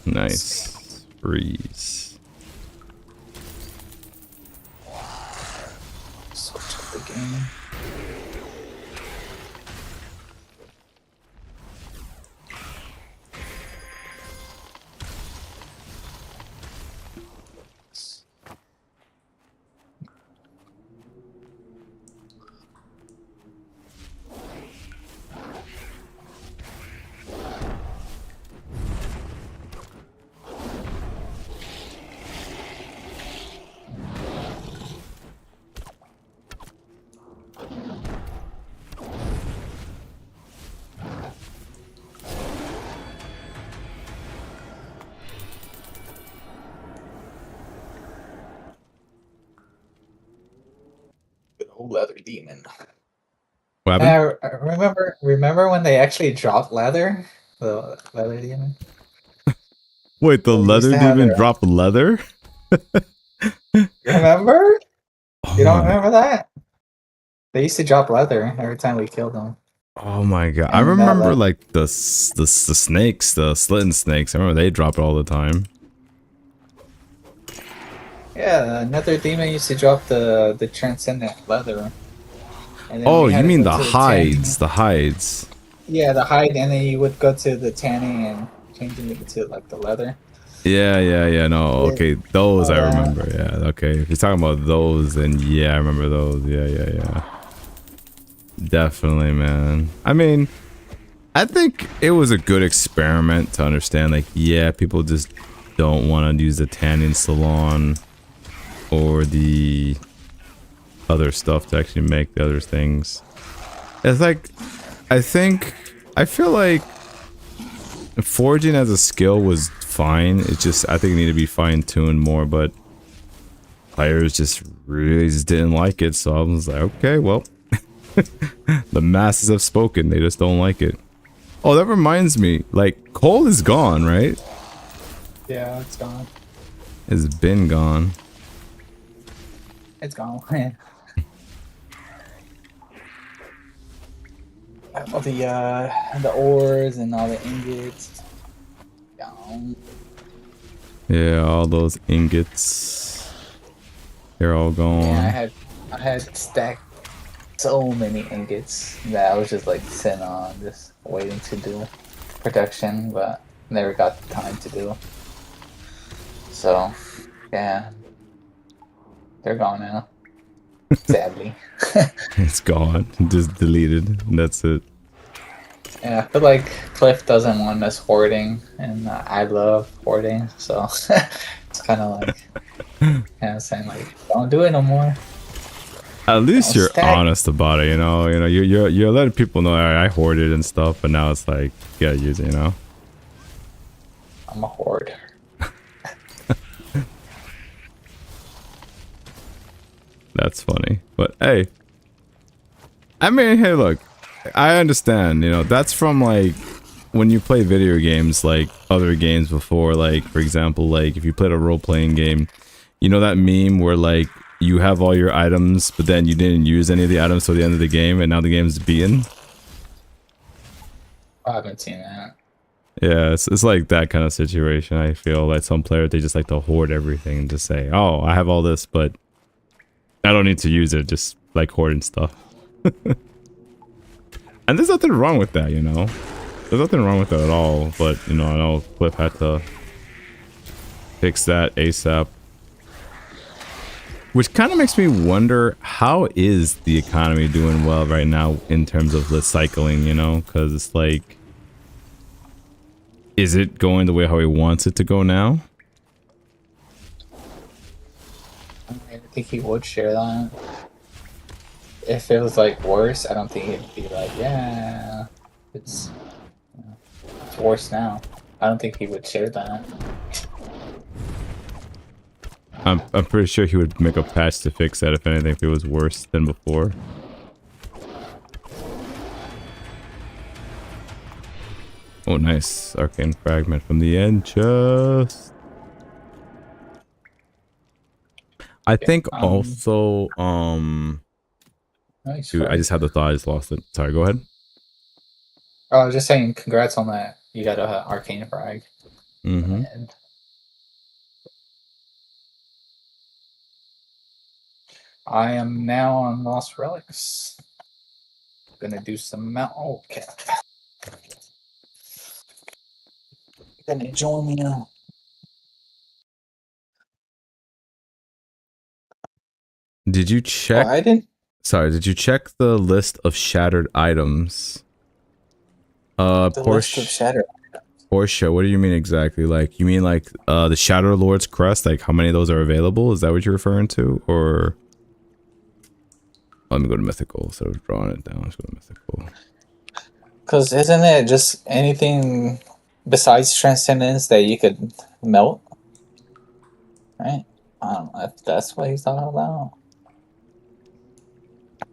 Nice. Freeze. Switch up the game. Leather demon. What And happened? I remember when they actually dropped leather, the leather demon. Wait, the They used leather to have demon their. dropped leather? Remember? Oh You don't my, remember that? They used to drop leather every time we killed them, oh my god! I and that remember leather. like the snakes, the slitting snakes. I remember they dropped all the time. Yeah, another demon used to drop the transcendent leather, and then Oh, we had you to mean go the to the tanning. hides? The hides. Yeah, the hide, and then you would go to the tanning and changing it to like the leather. Yeah, yeah, yeah. No, Yeah, okay, those all I remember. that. Yeah, okay. If you're talking about those, then yeah, I remember those. Yeah, yeah, yeah. Definitely, man. I mean, I think it was a good experiment to understand. Like, yeah, people just don't want to use the tanning salon or the other stuff to actually make the other things. It's like, I think, I feel like forging as a skill was fine. It's just, I think it needed to be fine tuned more, but players just really just didn't like it. So I was like, okay, well, the masses have spoken. They just don't like it. Oh, that reminds me, like, coal is gone, right? Yeah, it's gone. It's been gone. It's gone. All the ores and all the ingots. Gone. Yeah, all those ingots, they're all Yeah, gone. I had stacked so many ingots that I was just like sitting on, just waiting to do production, but never got the time to do. So yeah, they're gone now. Sadly. It's gone. Just deleted. That's it. Yeah, I feel like Cliff doesn't want us hoarding, and I love hoarding, so it's kind of like, yeah, saying like, don't do it no more. At least Don't you're stack. honest about it, you know. You're letting people know I hoarded and stuff, but now it's like you gotta use it, you know. I'm a hoarder. That's funny. But hey, I mean, hey, look, I understand. You know, that's from like when you play video games, like other games before. Like for example, like if you played a role playing game, you know that meme where like you have all your items, but then you didn't use any of the items till the end of the game, and now the game's beaten. I haven't seen that. Yeah, it's like that kind of situation. I feel like some players they just like to hoard everything and just say, "Oh, I have all this, but I don't need to use it." Just like hoarding stuff. And there's nothing wrong with that, you know. There's nothing wrong with that at all. But you know, I know Cliff had to fix that ASAP, which kind of makes me wonder how is the economy doing well right now in terms of recycling, you know? Because it's like, is it going the way how he wants it to go now? I think he would share that. If it was like worse, I don't think he'd be like, yeah, it's it's worse now. I don't think he would share that. I'm pretty sure he would make a patch to fix that if anything, if it was worse than before. Oh, nice. Arcane fragment from the end chest. I Yeah. think also, Nice. dude, I Right. just had the thought, I just lost it. Sorry, go ahead. Oh, I was just saying, congrats on that. You got a arcane frag in Mm-hmm. the end. I am now on Lost Relics. Gonna do some mount. Oh, okay. Gonna join me now. Did you Oh, check? I didn't. Sorry, did you check the list of shattered items? The list of Porsche. shatter. Porsche. What do you mean exactly? Like, you mean like the Shadow Lord's crest? Like, how many of those are available? Is that what you're referring to? Or let me go to mythical instead of drawing it down. Let's go to mythical. Because isn't it just anything besides transcendence that you could melt? Right? I don't know if that's what he's talking about.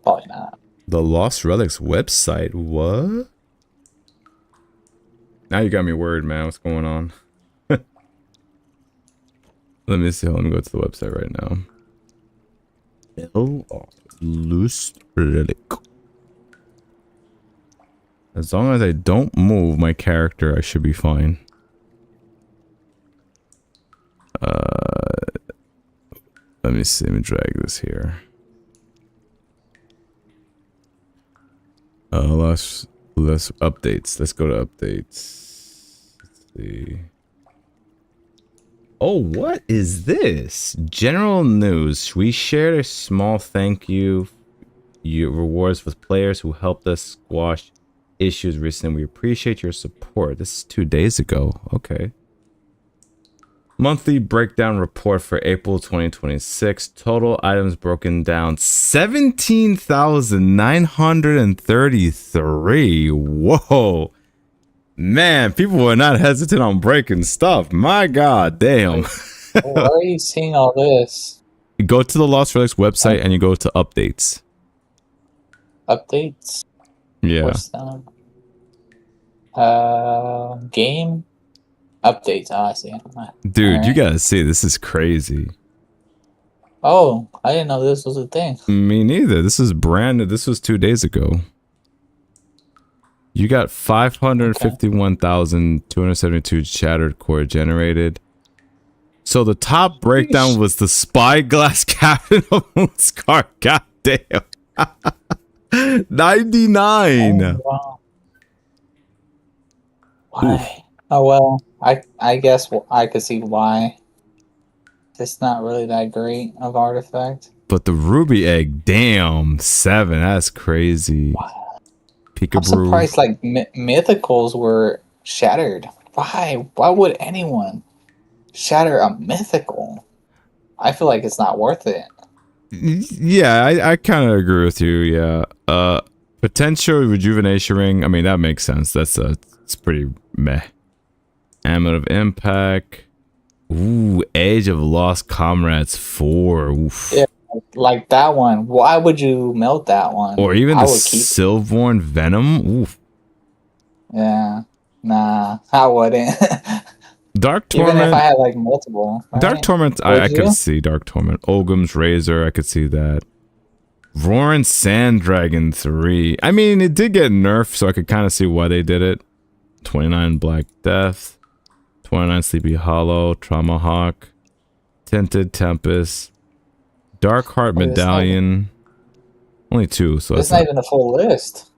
Probably not. The Lost Relics website? What? Now you got me worried, man. What's going on? Let me see. Let me go to the website right now. Lost Relic. As long as I don't move my character, I should be fine. Let me see. Let me drag this here. Let's updates. Let's go to updates. Let's see. Oh, what is this? General news. We shared a small thank you rewards with players who helped us squash issues recently. We appreciate your support. This is 2 days ago. Okay. Monthly breakdown report for April 2026. Total items broken down 17,933. Whoa. Man, people were not hesitant on breaking stuff. My god, damn. Why are you seeing all this? You go to the Lost Relics website and you go to updates. Updates? Yeah. What's that? Game updates. Oh, I see. Dude, you gotta see, this is crazy. Oh, I didn't know this was a thing. Me neither. This is brand new. This was 2 days ago. You got 551,272 shattered core generated. So the top breakdown was the spyglass cabin of Moonscar. God damn. 99. Oh, wow. Why? Oof. Oh well, I guess I could see why. It's not really that great of artifact. But the ruby egg, damn, 7. That's crazy. Wow. Peekaboo. I'm surprised like mythicals were shattered. Why? Why would anyone shatter a mythical? I feel like it's not worth it. Yeah, I kind of agree with you. Yeah. Potential rejuvenation ring. I mean, that makes sense. It's pretty meh. Amulet of impact. Ooh, Age of Lost Comrades 4. Oof. Yeah, like that one. Why would you melt that one? Or even the Silverborn Venom. Oof. Yeah. Nah, I wouldn't. Dark Torment. Even if I had like multiple. Right? Dark Torment, I could see Dark Torment. Ogum's Razor, I could see that. Roaring Sand Dragon 3. I mean, it did get nerfed, so I could kind of see why they did it. 29 Black Death. 29 Sleepy Hollow. Trauma Hawk. Tinted Tempest. Dark Heart Medallion. Only 2, so it's not even the full list.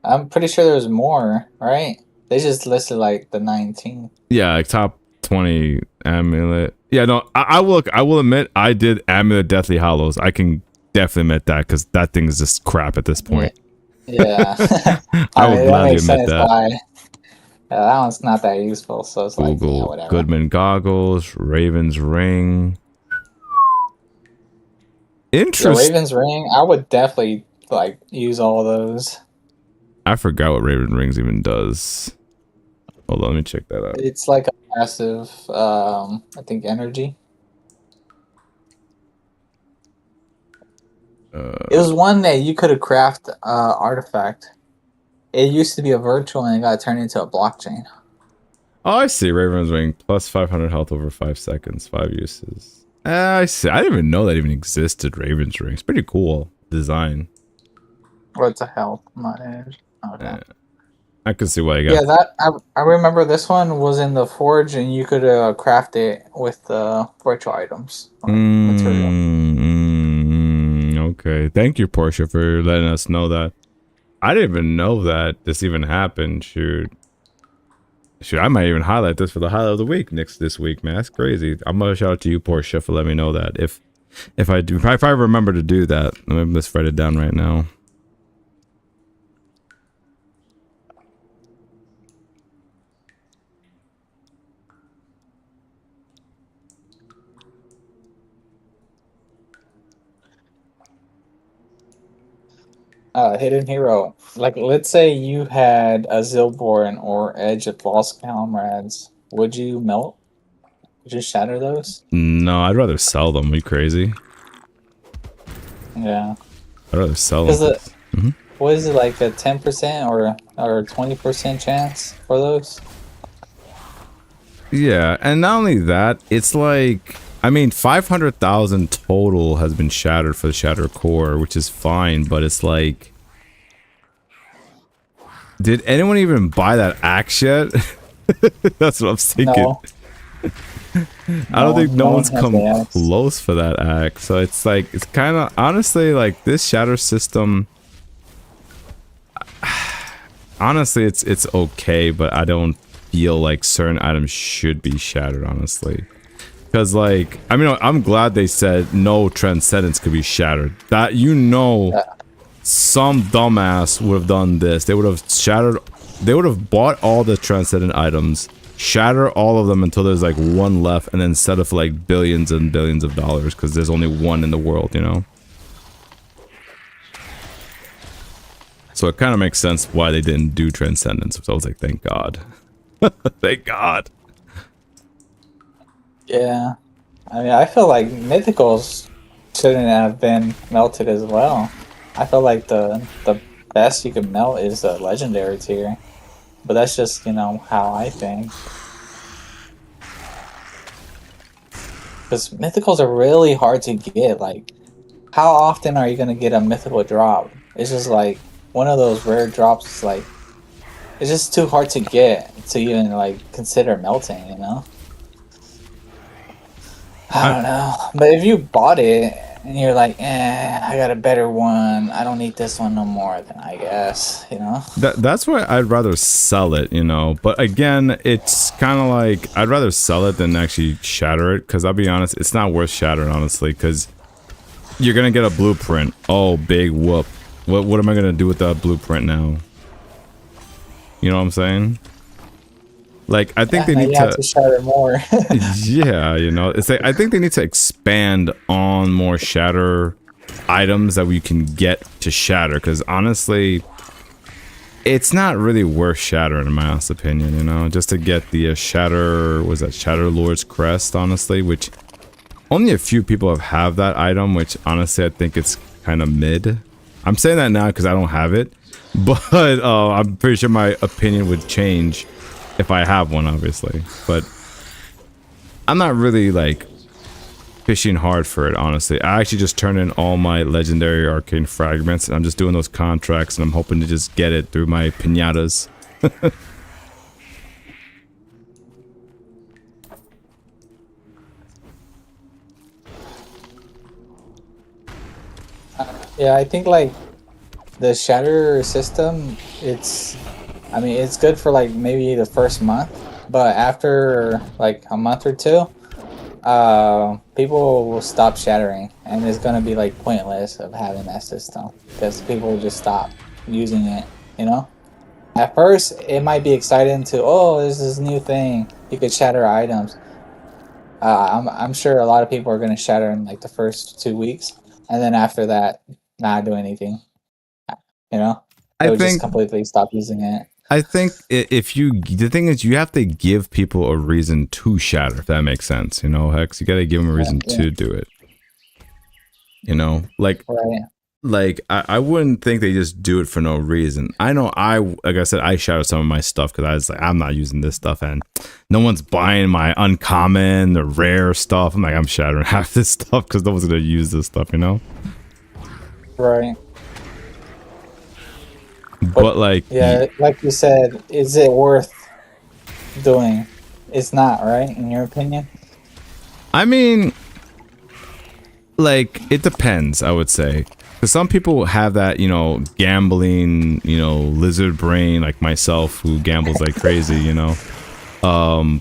I'm pretty sure there's more, right? They just listed like the 19. Yeah, like top 20 Amulet. Yeah, no, I will admit I did Amulet Deathly Hollows. I can definitely admit that because that thing is just crap at this point. Yeah. I would gladly admit that. Yeah, that one's not that useful, so it's like, yeah, whatever. Goodman Goggles, Raven's Ring. Interesting. The Raven's Ring, I would definitely like use all those. I forgot what Raven Rings even does. Hold on, let me check that out. It's like a passive, I think, energy. It was one that you could have crafted artifact. It used to be a virtual and it got turned into a blockchain. Oh, I see. Raven's Ring plus 500 health over 5 seconds. 5 uses. I see. I didn't even know that even existed. Raven's Ring. It's pretty cool design. What's a health? Not edge. Okay. I can see why you got. Yeah, that I remember. This one was in the forge, and you could craft it with virtual items. Material. Okay, thank you, Portia, for letting us know that. I didn't even know that this even happened. Shoot, I might even highlight this for the highlight of the week this week, man. That's crazy. I'm gonna shout out to you, Portia, for letting me know that. If I remember to do that, let's write it down right now. Hidden hero. Like, let's say you had a Zilborn or Edge of Lost Comrades. Would you melt? Would you shatter those? No, I'd rather sell them. Are you crazy? Yeah. I'd rather sell Because them. what is it, like a 10% or 20% chance for those? Yeah, and not only that, it's like, I mean, 500,000 total has been shattered for the Shatter Core, which is fine, but it's like, did anyone even buy that axe yet? That's what I'm thinking. No, I don't think no no one one's has the come axe. close for that axe. So it's like, it's kind of, honestly, like, this Shatter system, honestly, it's okay, but I don't feel like certain items should be shattered, honestly. Because, like, I mean, I'm glad they said no transcendence could be shattered. That, you know, Yeah. some dumbass would have done this. They would have shattered, they would have bought all the transcendent items, shatter all of them until there's like one left, and then sell it for like billions and billions of dollars because there's only one in the world, you know? So it kind of makes sense why they didn't do transcendence. So I was like, thank God. Thank God. Yeah. I mean, I feel like mythicals shouldn't have been melted as well. I feel like the best you can melt is the legendary tier, but that's just how I think. Because mythicals are really hard to get. Like, how often are you gonna get a mythical drop? It's just like one of those rare drops. Like, it's just too hard to get to even like consider melting. I don't know. But if you bought it and you're like, I got a better one. I don't need this one no more, then I guess. That's why I'd rather sell it, you know. But again, it's kind of like I'd rather sell it than actually shatter it. Because I'll be honest, it's not worth shattering, honestly. Because you're gonna get a blueprint. Oh, big whoop. What am I gonna do with that blueprint now? You know what I'm saying? Like, I think they Now need you have to shatter more. yeah, you know, it's like I think they need to expand on more shatter items that we can get to shatter. Because honestly, it's not really worth shattering in my honest opinion. You know, just to get the shatter, was that Shatter Lord's crest? Honestly, which only a few people have that item. Which honestly, I think it's kind of mid. I'm saying that now because I don't have it, but I'm pretty sure my opinion would change if I have one, obviously. But I'm not really like fishing hard for it, honestly. I actually just turned in all my legendary arcane fragments, and I'm just doing those contracts, and I'm hoping to just get it through my pinatas. Yeah, I think like the shatter system, I mean, it's good for like maybe the first month, but after like a month or two, people will stop shattering, and it's gonna be like pointless of having that system because people will just stop using it. At first, it might be exciting to, oh, there's this new thing you could shatter items. I'm sure a lot of people are gonna shatter in like the first 2 weeks, and then after that, not do anything. You know, I they would just think completely stop using it. if you, the thing is, you have to give people a reason to shatter, if that makes sense. You know, Hex, you gotta give them a reason Yeah. to do it. You know, Right. like I wouldn't think they just do it for no reason. I know like I said, I shattered some of my stuff because I was like, I'm not using this stuff, and no one's buying my uncommon, the rare stuff. I'm like, I'm shattering half this stuff because no one's gonna use this stuff, you know. Right. But like, Yeah, like you said, is it worth doing? It's not, right? In your opinion? I mean, like, it depends, I would say. Because some people have that, you know, gambling, you know, lizard brain, like myself, who gambles like crazy, you know.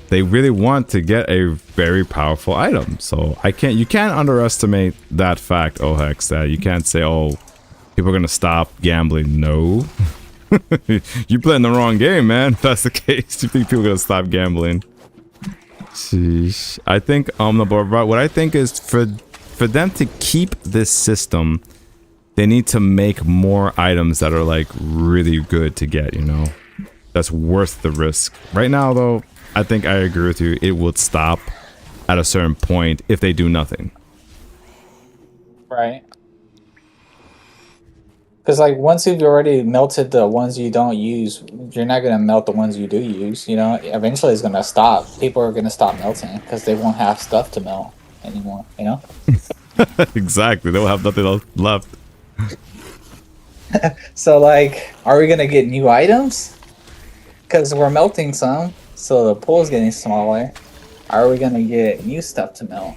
They really want to get a very powerful item. So you can't underestimate that fact, oh Hex, that you can't say, oh, people are gonna stop gambling. No. You playing the wrong game, man. If that's the case, you think people are gonna stop gambling? Sheesh. I think what I think is for them to keep this system, they need to make more items that are like really good to get, you know, that's worth the risk. Right now though, I think I agree with you, it would stop at a certain point if they do nothing. Right. Because like once you've already melted the ones you don't use, you're not gonna melt the ones you do use. You know, eventually it's gonna stop. People are gonna stop melting because they won't have stuff to melt anymore. You know. Exactly. They will have nothing else left. So like, are we gonna get new items? Because we're melting some, so the pool's getting smaller. Are we gonna get new stuff to melt?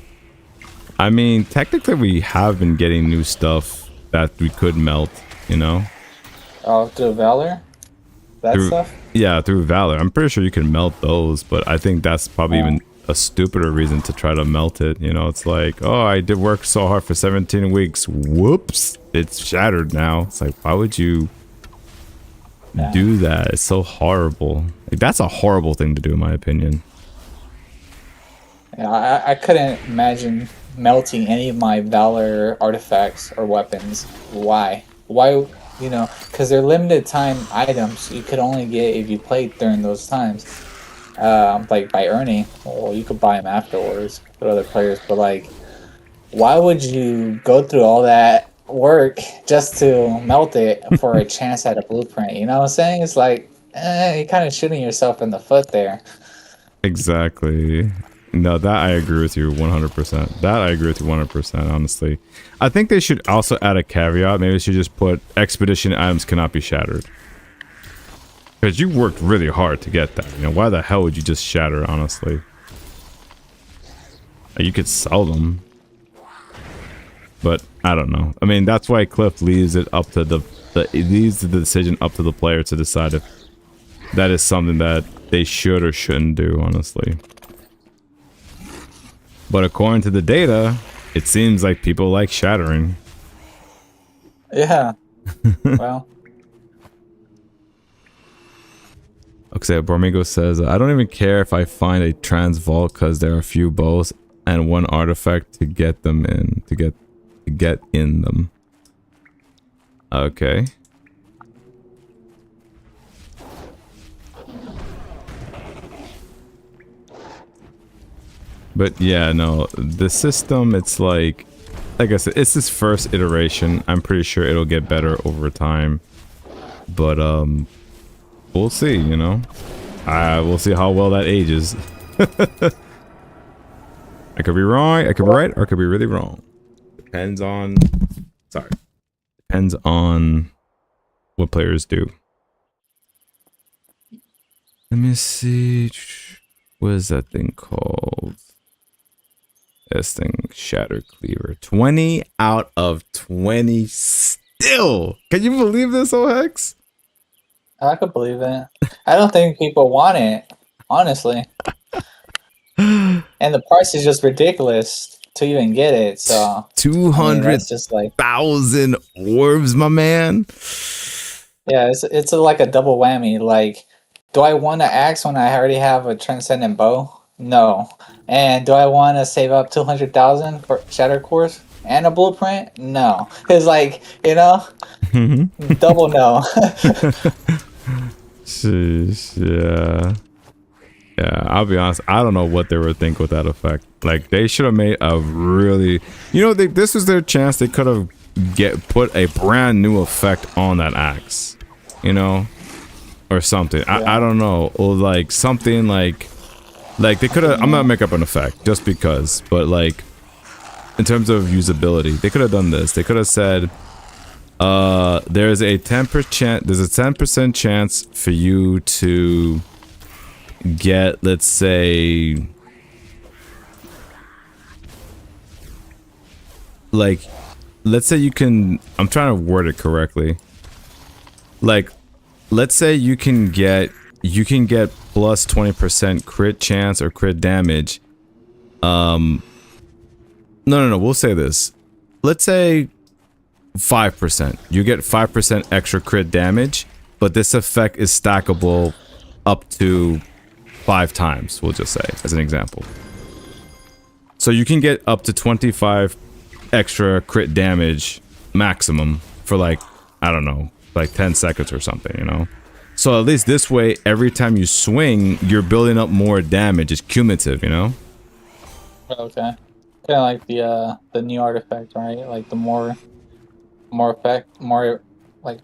I mean, technically, we have been getting new stuff that we could melt. You know. Oh, through Valor, that Through, stuff. yeah, through Valor. I'm pretty sure you can melt those, but I think that's probably even a stupider reason to try to melt it. You know, it's like, oh, I did work so hard for 17 weeks. Whoops, it's shattered now. It's like, why would you do that? It's so horrible. Like, that's a horrible thing to do, in my opinion. Yeah, I couldn't imagine melting any of my Valor artifacts or weapons. Why? Why? You know, because they're limited time items you could only get if you played during those times. Like by earning, or you could buy them afterwards with other players. But like, why would you go through all that work just to melt it for a chance at a blueprint? You know what I'm saying? It's like, you're kind of shooting yourself in the foot there. Exactly. No, that I agree with you 100%. That I agree with you 100%, honestly. I think they should also add a caveat. Maybe they should just put expedition items cannot be shattered. Because you worked really hard to get that. You know, why the hell would you just shatter, honestly? You could sell them. But I don't know. I mean, that's why Cliff leaves it up to leaves the decision up to the player to decide if that is something that they should or shouldn't do, honestly. But according to the data, it seems like people like shattering. Yeah. Well. Okay, Bormigo says, I don't even care if I find a trans vault because there are a few bows and one artifact to get them in, to get in them. Okay. But yeah, no, the system, it's like I said, it's this first iteration. I'm pretty sure it'll get better over time. But, we'll see, you know? We'll see how well that ages. I could be wrong, I could be right, or I could be really wrong. Depends on... Sorry. Depends on what players do. Let me see... What is that thing called? This thing, Shatter Cleaver. 20 out of 20 still! Can you believe this, Ohex? I could believe it. I don't think people want it, honestly. And the price is just ridiculous to even get it. So 200,000 orbs, my man. Yeah, it's like a double whammy. Like, do I want to axe when I already have a transcendent bow? No. And do I want to save up 200,000 for Shatter Cores and a blueprint? No. It's like, you know, double no. Sheesh, yeah. Yeah, I'll be honest. I don't know what they were thinking with that effect. Like, they should have made a really... You know, this was their chance. They could have put a brand new effect on that axe. You know? Or something. Yeah. I don't know. Or, like, something like... Like, they could have... I'm gonna make up an effect, just because. But, like, in terms of usability, they could have done this. They could have said... there's a 10% chance for you to get, let's say, like, let's say you can, I'm trying to word it correctly. Like, let's say you can get plus 20% crit chance or crit damage. No, we'll say this. Let's say 5%. You get 5% extra crit damage, but this effect is stackable up to 5 times, we'll just say, as an example. So you can get up to 25 extra crit damage maximum for, like, I don't know, like 10 seconds or something, you know? So at least this way, every time you swing, you're building up more damage. It's cumulative, you know? Okay. Kind of like the new artifact, right? Like the more like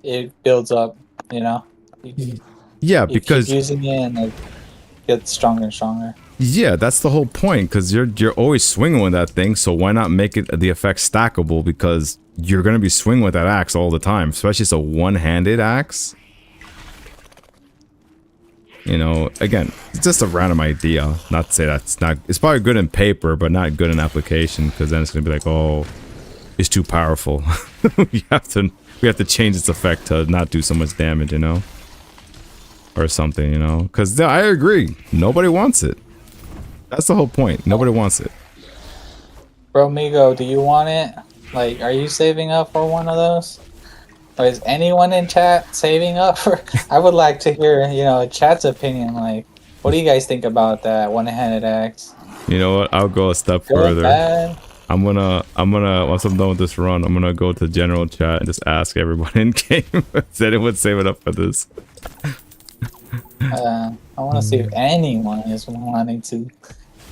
it builds up. You know, you, Yeah, you keep because using it and it gets stronger and stronger. yeah, that's the whole point. Because you're always swinging with that thing, so why not make it the effect stackable? Because you're gonna be swinging with that axe all the time, especially it's a one-handed axe. You know, again, it's just a random idea. Not to say that's not. It's probably good in paper, but not good in application. Because then it's gonna be like, oh, it's too powerful. we have to change its effect to not do so much damage. You know, or something. You know, because I agree. Nobody wants it. That's the whole point. Nobody wants it. Bro, Migo, do you want it? Like, are you saving up for one of those? Or is anyone in chat saving up for? I would like to hear, chat's opinion. Like, what do you guys think about that one-handed axe? You know what? I'll go a step Good, further. bad? I'm gonna once I'm done with this run, I'm gonna go to general chat and just ask everyone in game is anyone saving up for this. I want to see if anyone is wanting to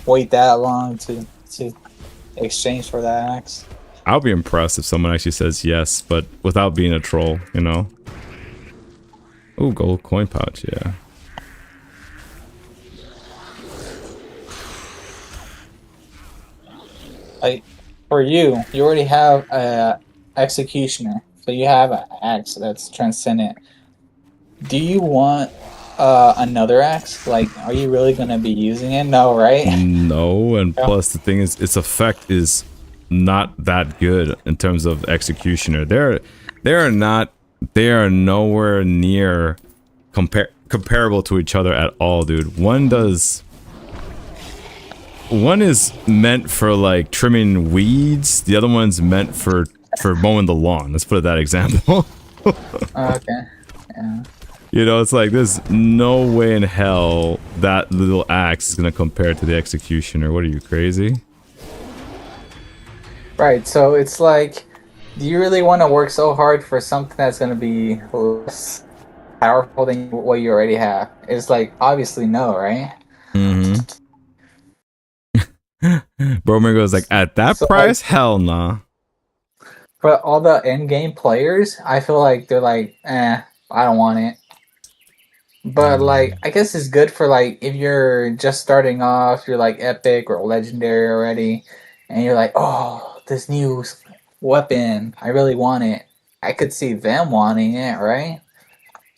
wait that long to exchange for that axe. I'll be impressed if someone actually says yes, but without being a troll, you know. Oh, gold coin pouch, yeah. Like, for you already have a executioner, so you have an axe that's transcendent. Do you want another axe? Like, are you really gonna be using it? No, right? No, and plus the thing is, its effect is not that good in terms of executioner. They are nowhere near comparable to each other at all, dude. One is meant for like trimming weeds, the other one's meant for mowing the lawn. Let's put it that example. Okay. Yeah. You know, it's like there's no way in hell that little axe is gonna compare to the executioner. What are you, crazy? Right, so it's like, do you really want to work so hard for something that's going to be less powerful than what you already have? It's like, obviously no, right? Mm-hmm. Bromer goes like, at that price? Hell nah. But all the in-game players, I feel like they're like, I don't want it. But like, I guess it's good for like, if you're just starting off, you're like epic or legendary already, and you're like, oh, this new weapon, I really want it. I could see them wanting it, right?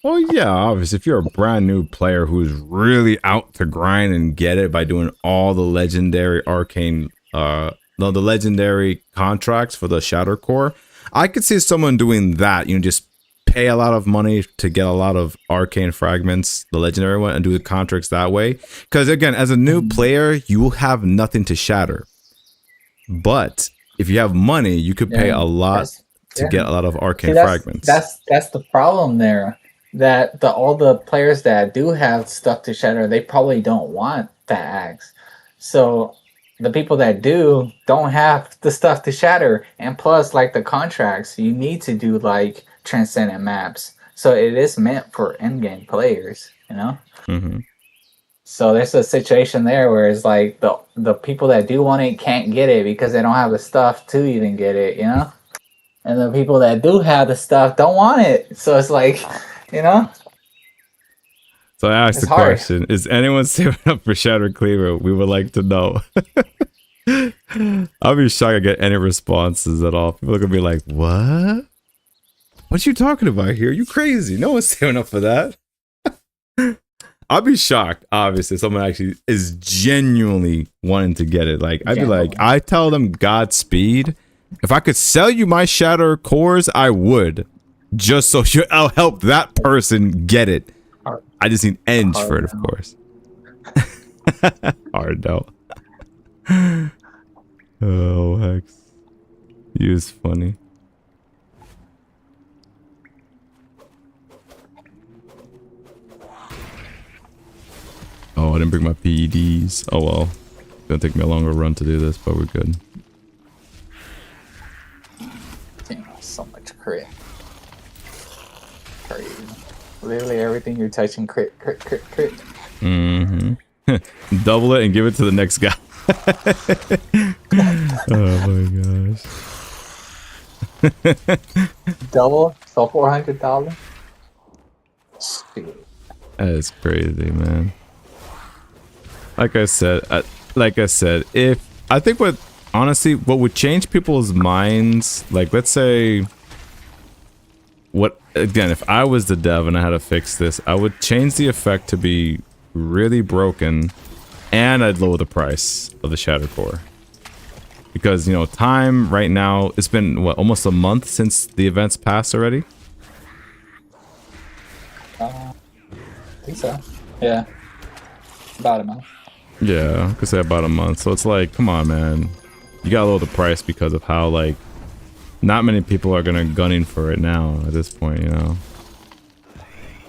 Well, yeah, obviously, if you're a brand new player who's really out to grind and get it by doing all the legendary arcane, the legendary contracts for the Shatter Core, I could see someone doing that. You know, just pay a lot of money to get a lot of arcane fragments, the legendary one, and do the contracts that way. Because again, as a new player, you will have nothing to shatter. But if you have money, you could pay a lot to get a lot of arcane fragments. That's the problem there. That all the players that do have stuff to shatter, they probably don't want that axe. So the people that don't have the stuff to shatter, and plus like the contracts, you need to do like transcendent maps. So it is meant for endgame players, you know? Mm-hmm. So there's a situation there where it's like the people that do want it can't get it because they don't have the stuff to even get it, you know? And the people that do have the stuff don't want it. So it's like, you know? So I asked the question, is anyone saving up for Shatter Cleaver? We would like to know. I'll be shocked I get any responses at all. People are going to be like, what? What you talking about here? You crazy. No one's saving up for that. I'll be shocked, obviously, if someone actually is genuinely wanting to get it. Like, I'd be like, I tell them Godspeed. If I could sell you my Shatter Cores, I would. Just so I'll help that person get it. I just need Eng for it, of course. Hard no. Oh, Hex. You is funny. Oh, I didn't bring my PEDs. Oh well. It's gonna take me a longer run to do this, but we're good. Damn, so much crit. Crazy. Literally everything you're touching, crit. Mm-hmm. Double it and give it to the next guy. Oh my gosh. Double, so $400. That is crazy, man. Like I said, if I think what honestly what would change people's minds, like let's say, what again, if I was the dev and I had to fix this, I would change the effect to be really broken, and I'd lower the price of the Shatter Core. Because, you know, time right now, it's been, what, almost a month since the events passed already? I think so. Yeah. About a month. Yeah, I could say about a month. So it's like, come on, man. You gotta lower the price because of how, like, not many people are gonna gunning for it now at this point, you know?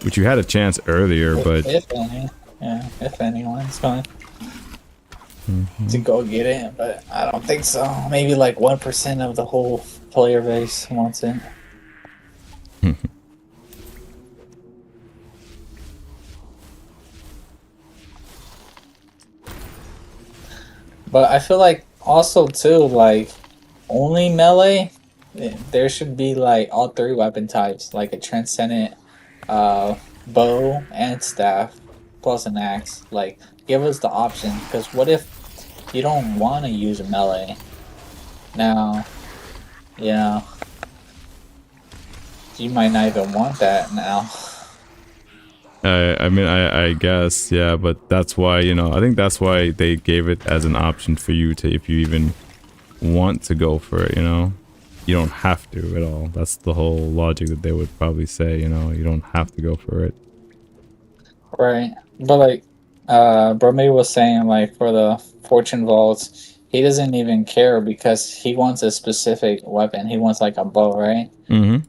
Which you had a chance earlier, but... If any. Yeah, if anyone's going to go get it, but I don't think so. Maybe like 1% of the whole player base wants it. But I feel like also too, like only melee, there should be like all three weapon types, like a transcendent bow and staff plus an axe. Like give us the option, because what if you don't want to use a melee? Now, you know, you might not even want that now. I mean, I guess, yeah, but that's why, you know, I think that's why they gave it as an option for you to, if you even want to go for it, you know? You don't have to at all. That's the whole logic that they would probably say, you know? You don't have to go for it. Right. But like, Bromé was saying, like, for the Fortune Vaults, he doesn't even care because he wants a specific weapon. He wants like a bow, right? Mm-hmm.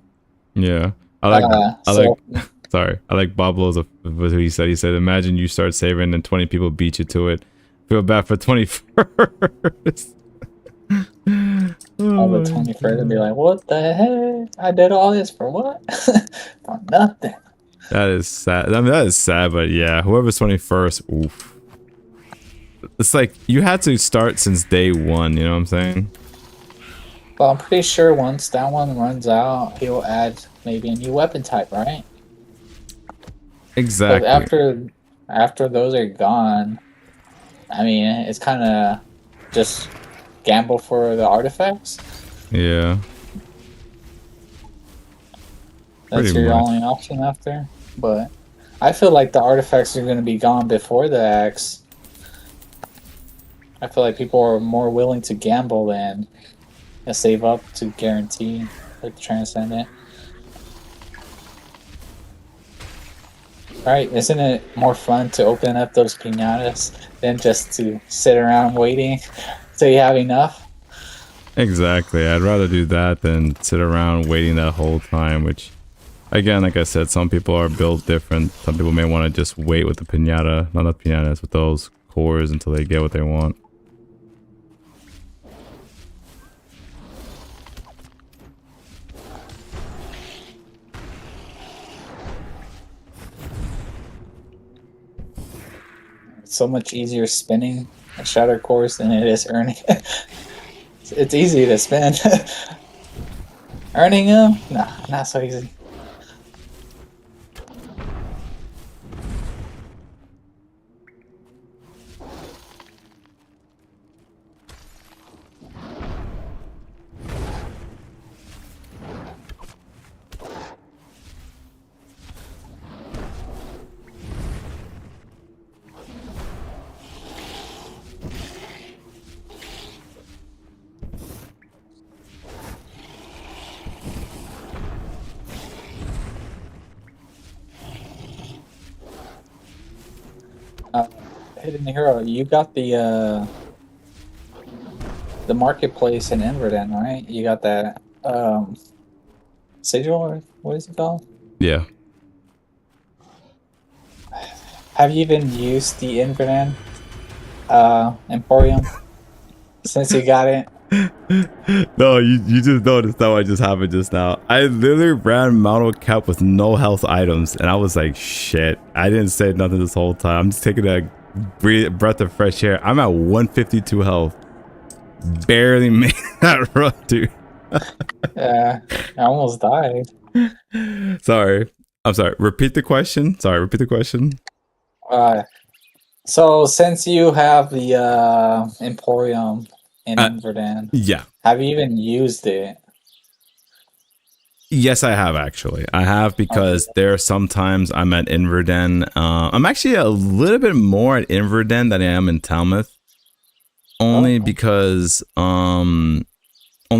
Yeah. I So like, sorry. I like Pablo's, what he said. He said, imagine you start saving and 20 people beat you to it. Feel bad for 21st. all the 21st would be like, what the heck? I did all this for what? For nothing. That is sad. I mean, that is sad, but yeah, whoever's 21st, oof. It's like, you had to start since day one, you know what I'm saying? Well, I'm pretty sure once that one runs out, he'll add maybe a new weapon type, right? Exactly. But after those are gone, I mean, it's kind of just gamble for the artifacts. Yeah. That's Pretty your much. only option after. But I feel like the artifacts are going to be gone before the axe. I feel like people are more willing to gamble than save up to guarantee like the transcendent. Right? Isn't it more fun to open up those pinatas than just to sit around waiting till you have enough? Exactly. I'd rather do that than sit around waiting that whole time, which, again, like I said, some people are built different. Some people may want to just wait with the pinata, not the pinatas, with those cores until they get what they want. It's so much easier spinning a shatter course than it is earning. It's easy to spin. Earning them? Nah, not so easy. Hidden Hero, you got the marketplace in Inverden, right? You got that sigil, or what is it called? Yeah. Have you even used the Inverden Emporium since you got it? No, you just noticed that what just happened just now. I literally ran Mount Cap with no health items, and I was like, shit. I didn't say nothing this whole time. I'm just taking a breath of fresh air. I'm at 152 health. Barely made that run, dude. Yeah, I almost died. Sorry. I'm sorry. Repeat the question. Sorry, repeat the question. Uh, so since you have the Emporium in Uh, Inverdan, yeah. have you even used it? Yes, I have actually. I have Okay. because there are sometimes I'm at Inverden. I'm actually a little bit more at Inverden than I am in Talmouth, only Oh,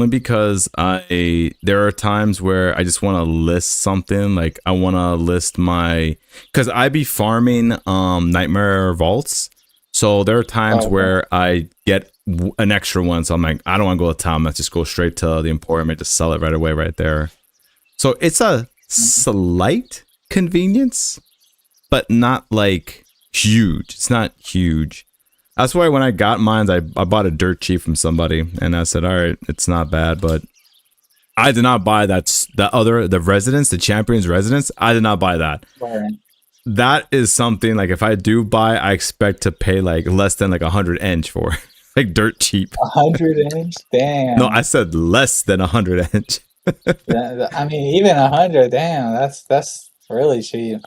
because I there are times where I just want to list something. Like I want to list my because I be farming Nightmare Vaults. So there are times okay. where I get an extra one. So I'm like, I don't want to go to town. Let's just go straight to the Emporium and just sell it right away, right there. So it's a Mhm. slight convenience, but not like huge. It's not huge. That's why when I got mine, I bought a dirt cheap from somebody, and I said, all right, it's not bad, but I did not buy the residence, the Champions residence. I did not buy that. Right. That is something like if I do buy, I expect to pay like less than like 100 inch for, like dirt cheap. 100 inch? No, I Damn. said less than 100 inch. I mean, even 100, damn, that's really cheap, in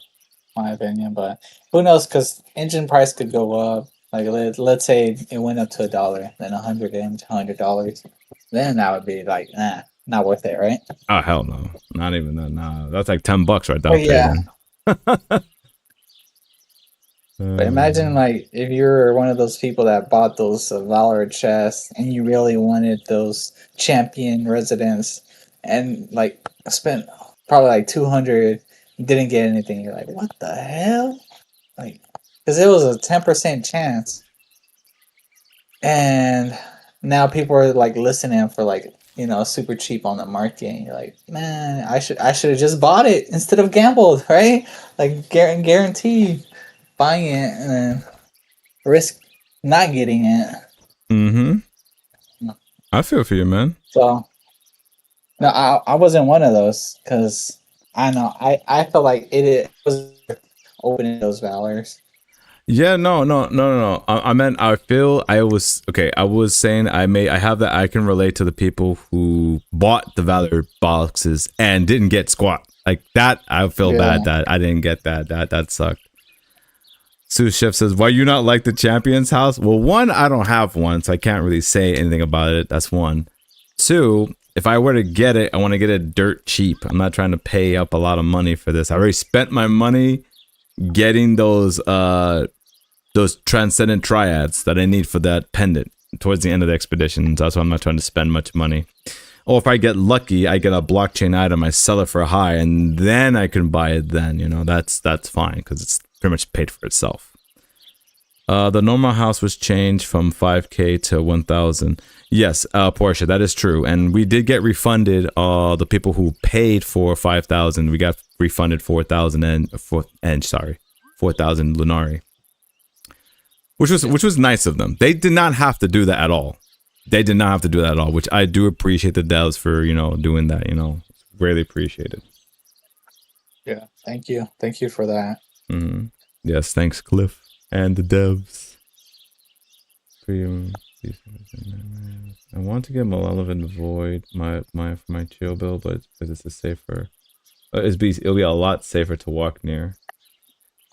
my opinion. But who knows? Because engine price could go up. Like let's say it went up to $1, then 100 inch, $100. Then that would be like, nah, not worth it, right? Oh hell no, not even that. Nah, that's like $10 right there. I'll But pay yeah, then. but imagine like if you're one of those people that bought those Valor chests and you really wanted those champion residents and like spent probably like 200, didn't get anything. You're like, what the hell? Like, because it was a 10% chance, and now people are like listening for like super cheap on the market. And you're like, man, I should have just bought it instead of gambled, right? Like guarantee buying it and then risk not getting it. Mm-hmm. I feel for you, man. So no, I wasn't one of those because I know I felt like it was opening those valors. Yeah, no. I meant I feel I was okay. I was saying I have that I can relate to the people who bought the Valor boxes and didn't get squat like that. I feel bad Yeah. that I didn't get that. That sucked. Sous Chef says, "Why you not like the Champions house?" Well, one, I don't have one, so I can't really say anything about it. That's one. Two, if I were to get it, I want to get it dirt cheap. I'm not trying to pay up a lot of money for this. I already spent my money getting those transcendent triads that I need for that pendant towards the end of the expedition. So that's why I'm not trying to spend much money. Or if I get lucky, I get a blockchain item, I sell it for high, and then I can buy it. Then that's fine because it's pretty much paid for itself. The normal house was changed from 5K to 1,000. Yes, Portia, that is true, and we did get refunded. The people who paid for 5,000, we got refunded 4,000 and sorry, 4,000 Lunari, which was nice of them. They did not have to do that at all. They did not have to do that at all, which I do appreciate the devs for doing that. Really appreciated. Yeah. Thank you for that. Mm-hmm. Yes, thanks Cliff and the devs. Premium. I want to get Malevolent Void for my chill build, but because it's a safer, it'll be a lot safer to walk near.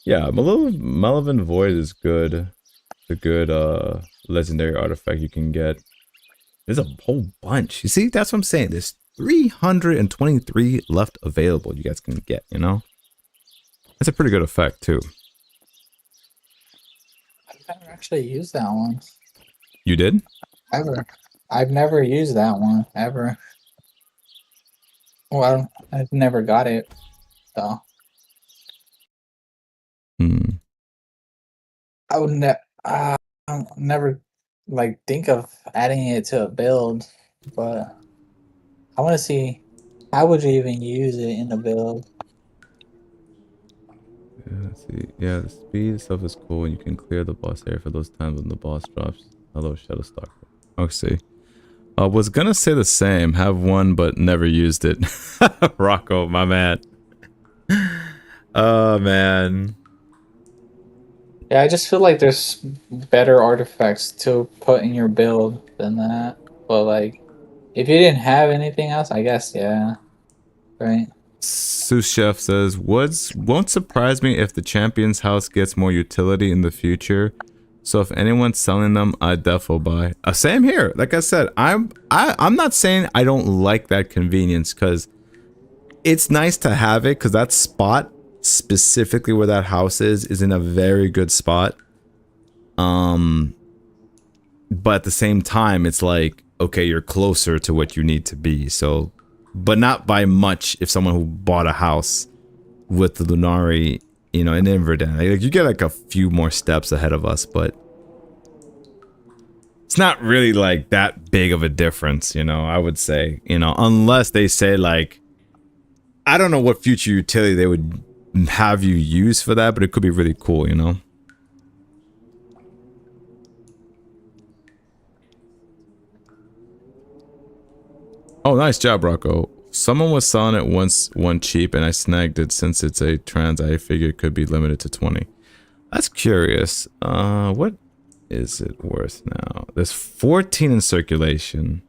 Yeah, Malevolent Void is good. It's a good legendary artifact you can get. There's a whole bunch. You see, that's what I'm saying. There's 323 left available. You guys can get. That's a pretty good effect too. I've never actually used that one You did? ever. I've never used that one ever. Well, I've never got it though. Hmm. I would never like think of adding it to a build, but I want to see how would you even use it in the build. Yeah, let's see. Yeah, the speed itself is cool, and you can clear the boss area for those times when the boss drops. Hello, Shadowstalker. Okay. See. I was gonna say the same. Have one, but never used it. Rocco, my man. Oh man. Yeah, I just feel like there's better artifacts to put in your build than that. But like, If you didn't have anything else, I guess yeah, right. Sous Chef says, "Woods won't surprise me if the champion's house gets more utility in the future. So if anyone's selling them, I defo buy." Same here. Like I said, I'm not saying I don't like that convenience because it's nice to have it because that spot specifically where that house is in a very good spot. But at the same time, it's like, okay, you're closer to what you need to be. So, but not by much. If someone who bought a house with the Lunari, in Inverdin, like you get like a few more steps ahead of us, but it's not really like that big of a difference, I would say, unless they say like, I don't know what future utility they would have you use for that, but it could be really cool. Oh, nice job, Rocco. Someone was selling it one cheap, and I snagged it since it's a trans. I figured it could be limited to 20. That's curious. What is it worth now? There's 14 in circulation.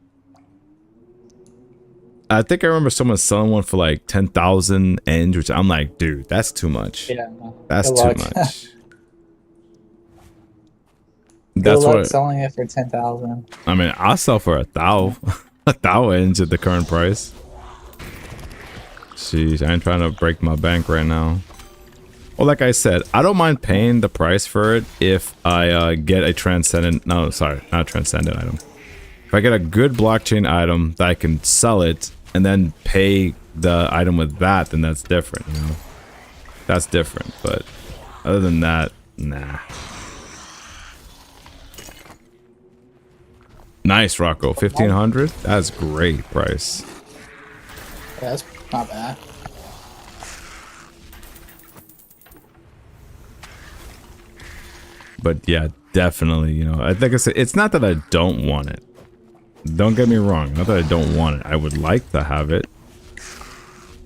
I think I remember someone selling one for like 10,000 eng, which I'm like, dude, that's too much. Yeah, That's good too luck. much. Good That's luck what selling it for 10,000. I mean. I'll sell for a thou, a thou eng at the current price. Jeez, I ain't trying to break my bank right now. Well, like I said, I don't mind paying the price for it if I get a transcendent. No, sorry, not a transcendent item. If I get a good blockchain item that I can sell it and then pay the item with that, then that's different. That's different. But other than that, nah. Nice, Rocco. 1,500. That's great price. Yeah, that's not bad. But yeah, definitely. I think it's not that I don't want it. Don't get me wrong. Not that I don't want it. I would like to have it.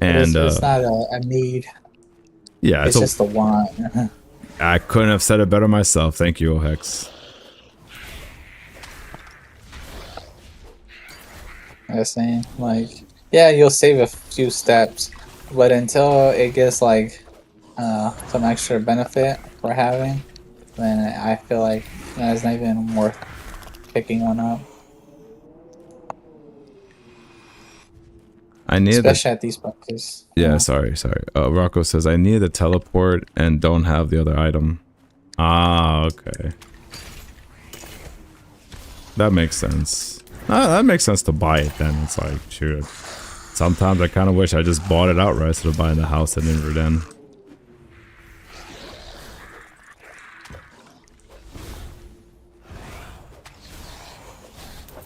And it's not a need. Yeah, it's just a want. I couldn't have said it better myself. Thank you, Ohex. I was saying, like, yeah, you'll save a few steps, but until it gets like some extra benefit for having, then I feel like it's not even worth picking one up. Especially at these prices. Yeah, sorry. Rocco says, I need the teleport and don't have the other item. Ah, okay. That makes sense. That makes sense to buy it then. It's like, shoot. Sometimes I kind of wish I just bought it outright instead of buying the house in Inverdin.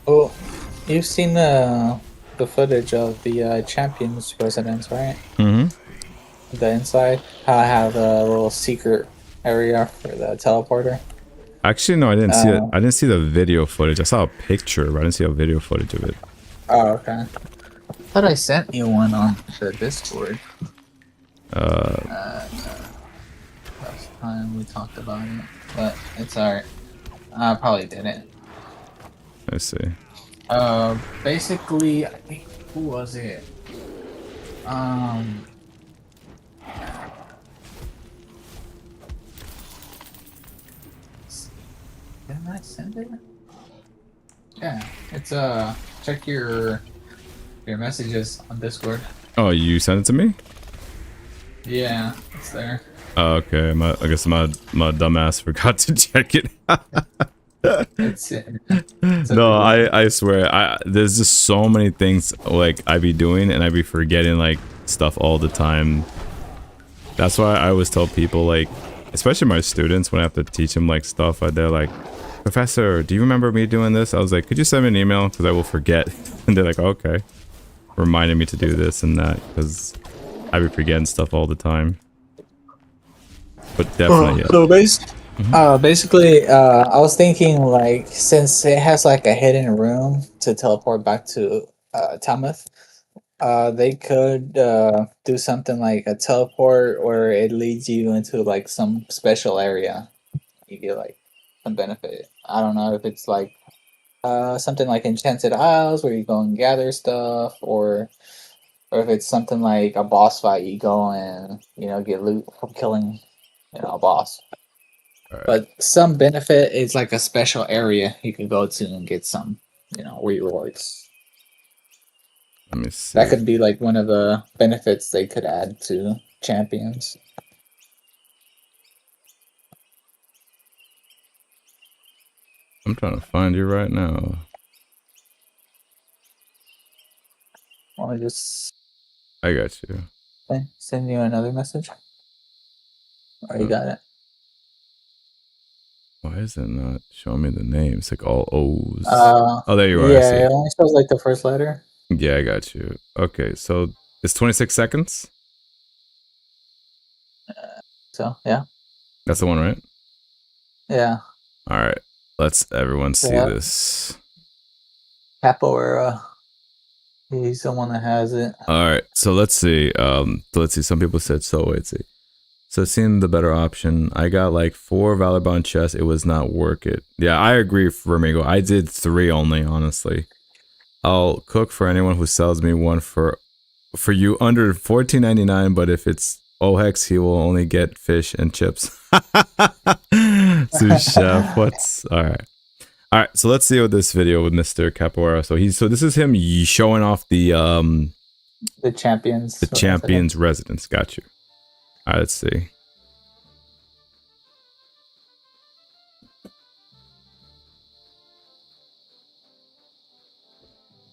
Oh, you've seen the footage of the Champions residence, right? Mm-hmm. The inside, how I have a little secret area for the teleporter. Actually, no, I didn't see it. I didn't see the video footage. I saw a picture, but I didn't see a video footage of it. Oh, okay. I thought I sent you one on the Discord. Last time we talked about it, but it's alright. I probably didn't. Let's see. Basically, I think, who was it? Didn't I send it? Yeah, it's check your messages on Discord. Oh, you sent it to me? Yeah, it's there. Oh, okay. I guess my dumbass forgot to check it. It's No, I swear, there's just so many things like I be doing and I be forgetting like stuff all the time. That's why I always tell people, like, especially my students, when I have to teach them like stuff, they're like, Professor, do you remember me doing this? I was like, could you send me an email because I will forget. And they're like, okay, reminding me to do this and that because I be forgetting stuff all the time. But definitely, so basically, I was thinking, like, since it has like a hidden room to teleport back to Talmuth, they could do something like a teleport where it leads you into like some special area. You get like some benefit. I don't know if it's like something like Enchanted Isles where you go and gather stuff, or if it's something like a boss fight, you go and get loot from killing a boss. All right. But some benefit is like a special area you can go to and get some rewards. Let me see. That could be like one of the benefits they could add to champions. I'm trying to find you right now. Want me just I got you. send you another message? Or you got it? Why is it not showing me the name? It's like all O's. Oh, there you are. I see. Yeah, it only shows like the first letter. Yeah, I got you. Okay, so it's 26 seconds. So yeah, That's the one, right? yeah. All right. Let's everyone see Yeah. this. Capoeira. He's the one that has it. All right. So let's see. Let's see. Some people said so. Let's see. So it seemed the better option. I got like 4 Valorbound chests. It was not worth it. Yeah, I agree, Ramigo. I did 3 only, honestly. I'll cook for anyone who sells me one for you under $14.99, but if it's OHEX, he will only get fish and chips. Sous chef, what's all right? All right, so let's see what this video with Mr. Capoeira. So this is him showing off the champions residence. Got you. All right, let's see.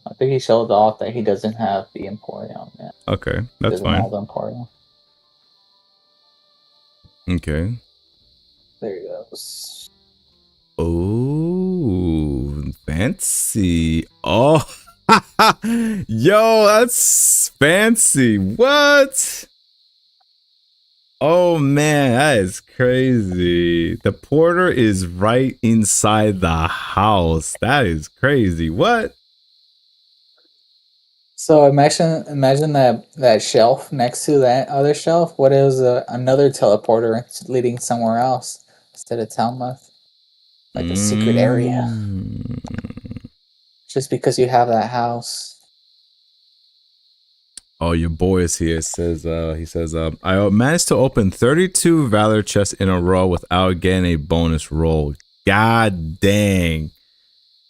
I think he showed off that he doesn't have the Emporium yet. Okay, that's fine. Have the Emporium. Okay. There he goes. Oh, fancy. Oh, yo, that's fancy. What? Oh man, that is crazy. The porter is right inside the house. That is crazy. What? So imagine that shelf next to that other shelf. What is another teleporter leading somewhere else instead of Talmuth? Like a secret area. Just because you have that house. Oh, your boy is here. He says, I managed to open 32 Valor chests in a row without getting a bonus roll. God dang.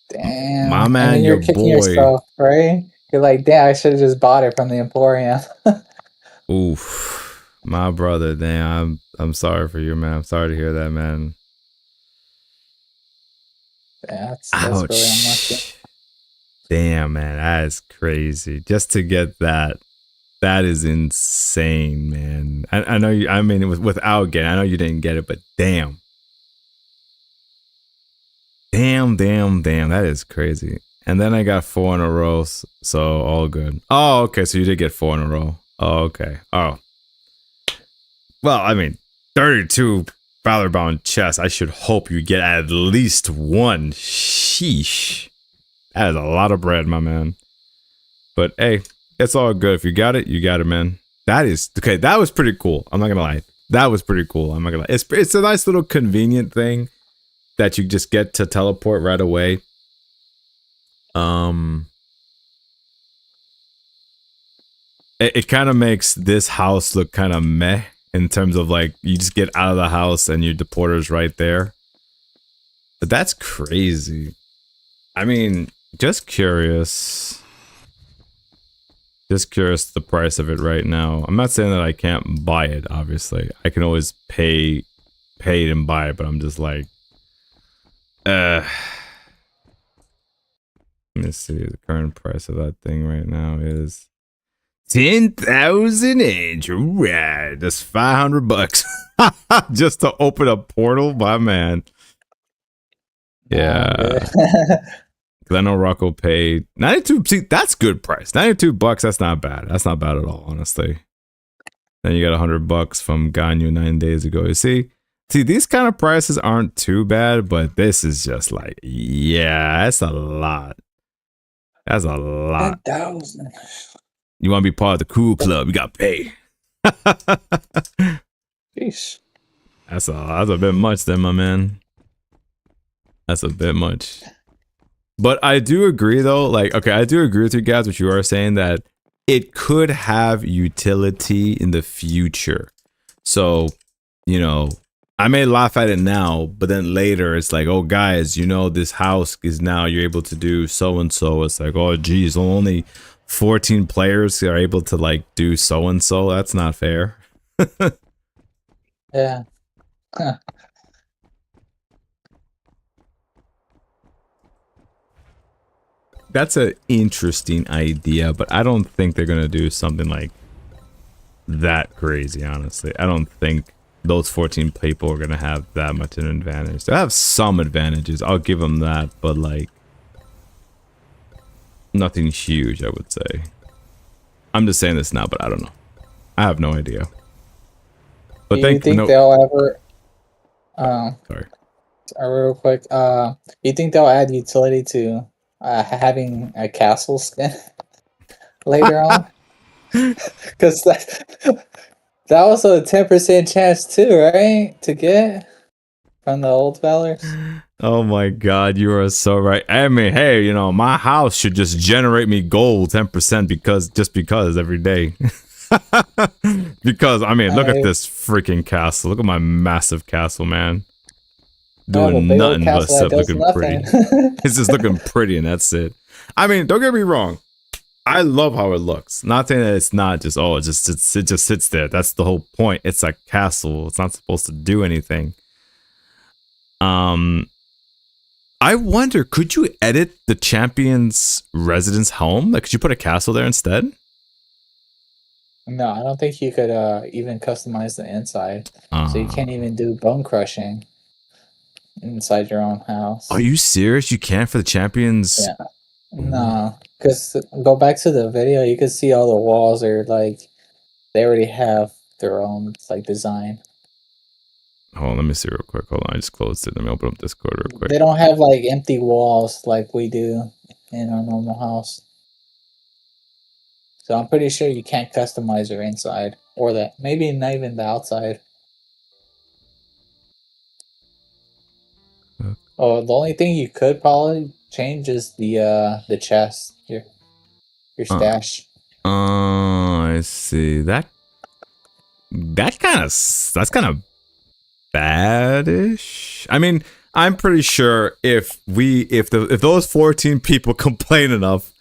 Damn. My man, and you're kicking yourself, right? You're like, damn, I should have just bought it from the Emporium. Oof. My brother, damn. I'm sorry for you, man. I'm sorry to hear that, man. Yeah, that's really unlucky. Damn, man, that is crazy. Just to get that is insane, man. I know you. I mean, it was without getting. I know you didn't get it, but damn, that is crazy. And then I got 4 in a row, so all good. Oh, okay. So you did get 4 in a row. Oh, okay. Oh, well, I mean, 32 Valorbound chests. I should hope you get at least 1. Sheesh. That is a lot of bread, my man. But hey, it's all good. If you got it, man. That is okay. That was pretty cool. I'm not gonna lie. That was pretty cool. I'm not gonna lie. It's a nice little convenient thing that you just get to teleport right away. It kind of makes this house look kind of meh in terms of like you just get out of the house and your deporter's right there. But that's crazy. I mean, just curious the price of it right now. I'm not saying that I can't buy it, obviously. I can always pay it and buy it, but I'm just like, let me see. The current price of that thing right now is 10,000 each. Right, that's $500 just to open a portal, my man. Yeah, because I know Rocco paid 92. See, that's good price. $92. That's not bad. That's not bad at all, honestly. Then you got $100 from Ganyu 9 days ago. You see, these kind of prices aren't too bad, but this is just like, yeah, that's a lot. That's a lot. 10,000. You want to be part of the cool club? You got to pay. Jeez. That's a bit much, then, my man. That's a bit much. But I do agree though, like, okay, I do agree with you guys, what you are saying, that it could have utility in the future. So, you know, I may laugh at it now, but then later it's like, oh guys, this house is now you're able to do so and so. It's like, oh geez, only 14 players are able to like do so and so. That's not fair. Yeah. That's an interesting idea, but I don't think they're gonna do something like that crazy, honestly. I don't think those 14 people are gonna have that much an advantage. They have some advantages, I'll give them that, but like nothing huge, I would say. I'm just saying this now, but I don't know. I have no idea. But Do you think they'll ever sorry. real quick, you think they'll add utility to having a castle skin later on? Because that was a 10% chance too, right? To get from the old Valors. Oh my god, you are so right. I mean, hey, my house should just generate me gold 10% because every day. Because I mean, look at this freaking castle. Look at my massive castle, man. Doing nothing but stuff looking pretty. It's just looking pretty and that's it. I mean, don't get me wrong. I love how it looks. Not saying that it's not just it just sits there. That's the whole point. It's a castle. It's not supposed to do anything. I wonder, could you edit the champion's residence home? Like, could you put a castle there instead? No, I don't think you could even customize the inside. So you can't even do bone crushing inside your own house. Are you serious? You can't for the champions? Yeah. No, because go back to the video, you can see all the walls are like they already have their own like design. Hold on, let me see real quick. Hold on, I just closed it. Let me open up Discord real quick. They don't have like empty walls like we do in our normal house. So I'm pretty sure you can't customize your inside or that maybe not even the outside. Oh, the only thing you could probably change is the chest, your stash. I see. That's kind of badish. I mean, I'm pretty sure if those 14 people complain enough,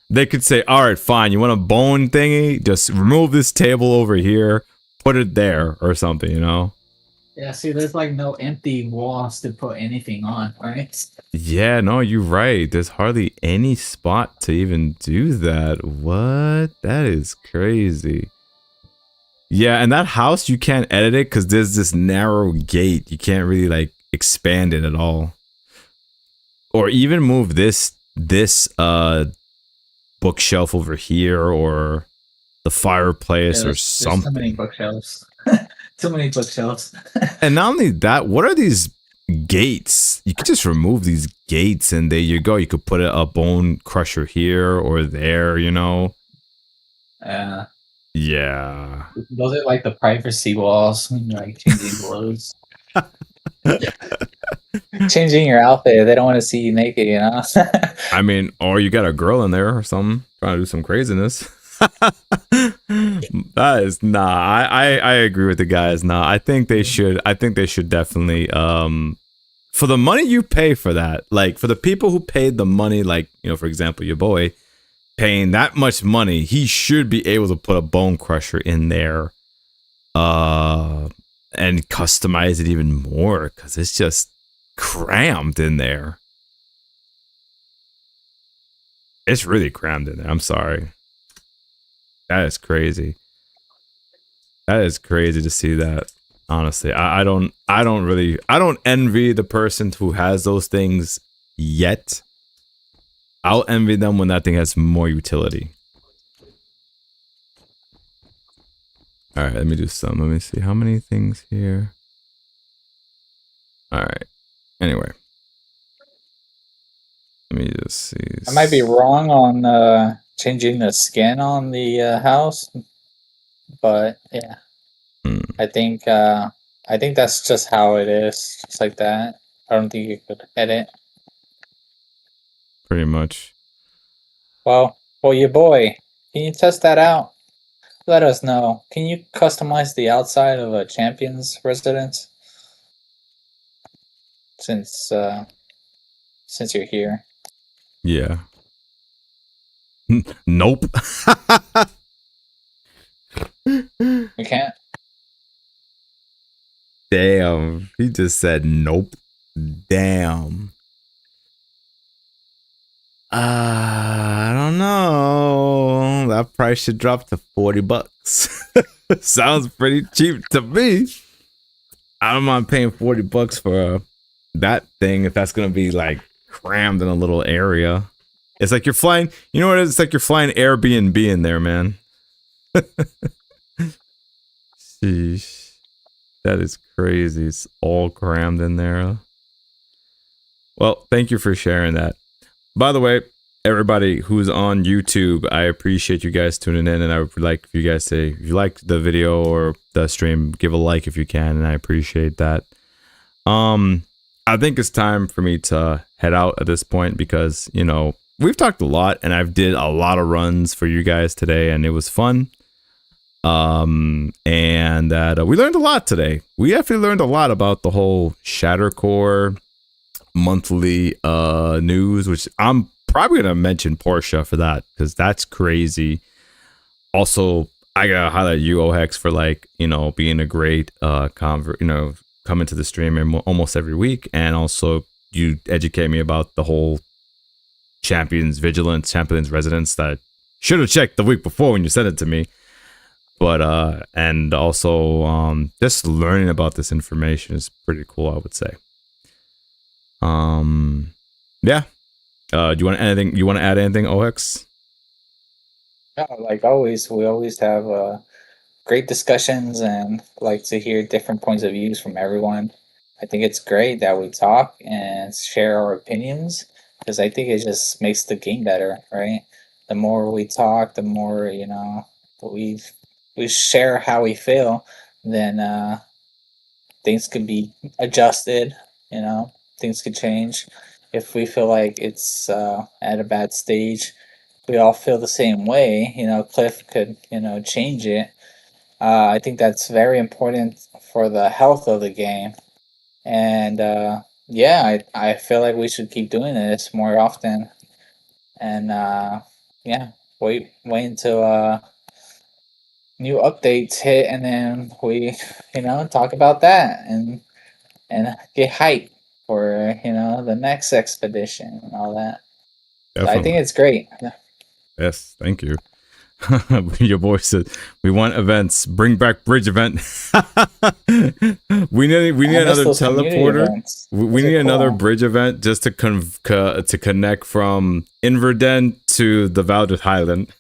they could say, all right, fine, you want a bone thingy? Just remove this table over here, put it there or something, Yeah, see, there's like no empty walls to put anything on, right? Yeah, no, you're right. There's hardly any spot to even do that. What? That is crazy. Yeah, and that house, you can't edit it because there's this narrow gate. You can't really like expand it at all. Or even move this bookshelf over here or the fireplace or something. Too many bookshelves. Too many bookshelves. And not only that, what are these gates? You could just remove these gates and there you go. You could put a bone crusher here or there, Yeah. Those are like the privacy walls when you're like changing clothes. Changing your outfit. They don't want to see you naked, I mean, or you got a girl in there or something trying to do some craziness. That is I agree with the guys. I think they should definitely for the money you pay for that, like for the people who paid the money, like for example your boy paying that much money, he should be able to put a bone crusher in there and customize it even more because it's just crammed in there. It's really crammed in there. I'm sorry. That is crazy. That is crazy to see that. Honestly, I don't envy the person who has those things yet. I'll envy them when that thing has more utility. All right, let me do some. Let me see how many things here. All right. Anyway, let me just see. I might be wrong on changing the skin on the house, but yeah, I think that's just how it is, just like that. I don't think you could edit. pretty much. Well, your boy, can you test that out? Let us know. Can you customize the outside of a champion's residence? Since since you're here. Yeah. Nope. We can't. Damn. He just said nope. Damn. I don't know. That price should drop to $40. Sounds pretty cheap to me. I don't mind paying $40 for that thing if that's gonna be like crammed in a little area. It's like you're flying. You know what it is? It's like you're flying Airbnb in there, man. Sheesh. That is crazy. It's all crammed in there. Well, thank you for sharing that. By the way, everybody who's on YouTube, I appreciate you guys tuning in, and I would like for you guys to, if you like the video or the stream, give a like if you can, and I appreciate that. I think it's time for me to head out at this point because, you know, we've talked a lot and I've did a lot of runs for you guys today and it was fun. And that we learned a lot today. We actually learned a lot about the whole Shattercore monthly news, which I'm probably gonna mention Portia for that because that's crazy. Also, I gotta highlight you, Ohex, for like, you know, being a great convert, you know, coming to the stream almost every week, and also you educate me about the whole Champions Vigilance, Champions Residence that should have checked the week before when you sent it to me. But and also just learning about this information is pretty cool, I would say. Yeah. Do you want anything? You want to add anything, OX? Yeah, like always, we always have great discussions and like to hear different points of views from everyone. I think it's great that we talk and share our opinions because I think it just makes the game better, right? The more we talk, the more, you know, we share how we feel, then things could be adjusted, you know, things could change. If we feel like it's at a bad stage, we all feel the same way, you know, Cliff could, you know, change it. I think that's very important for the health of the game. And yeah, I feel like we should keep doing this more often. And yeah, wait until new updates hit, and then we, you know, talk about that and get hype for, you know, the next expedition and all that. So I think it's great. Yes, thank you. Your boy said we want events. Bring back bridge event. we need another teleporter. We need another bridge event just to to connect from Inverden to the Valdez Highland.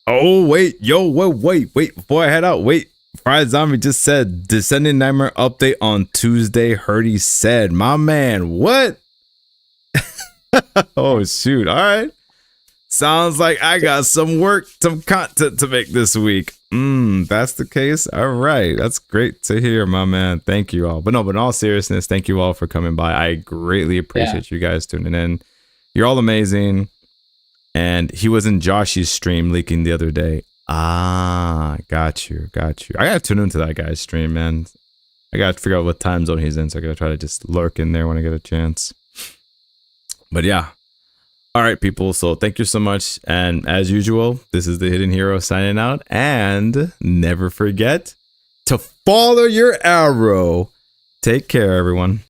Oh wait, wait! Before I head out, wait. Fried Zombie just said Descending Nightmare update on Tuesday. Herdy said, my man, what? Oh shoot! All right. Sounds like I got some work, some content to make this week. That's the case. All right. That's great to hear, my man. Thank you all. But in all seriousness, thank you all for coming by. I greatly appreciate you guys tuning in. You're all amazing. And he was in Josh's stream leaking the other day. Ah, got you. I gotta tune into that guy's stream, man. I gotta figure out what time zone he's in, so I gotta try to just lurk in there when I get a chance. But yeah. All right, people. So thank you so much. And as usual, this is the Hidden Hero signing out. And never forget to follow your arrow. Take care, everyone.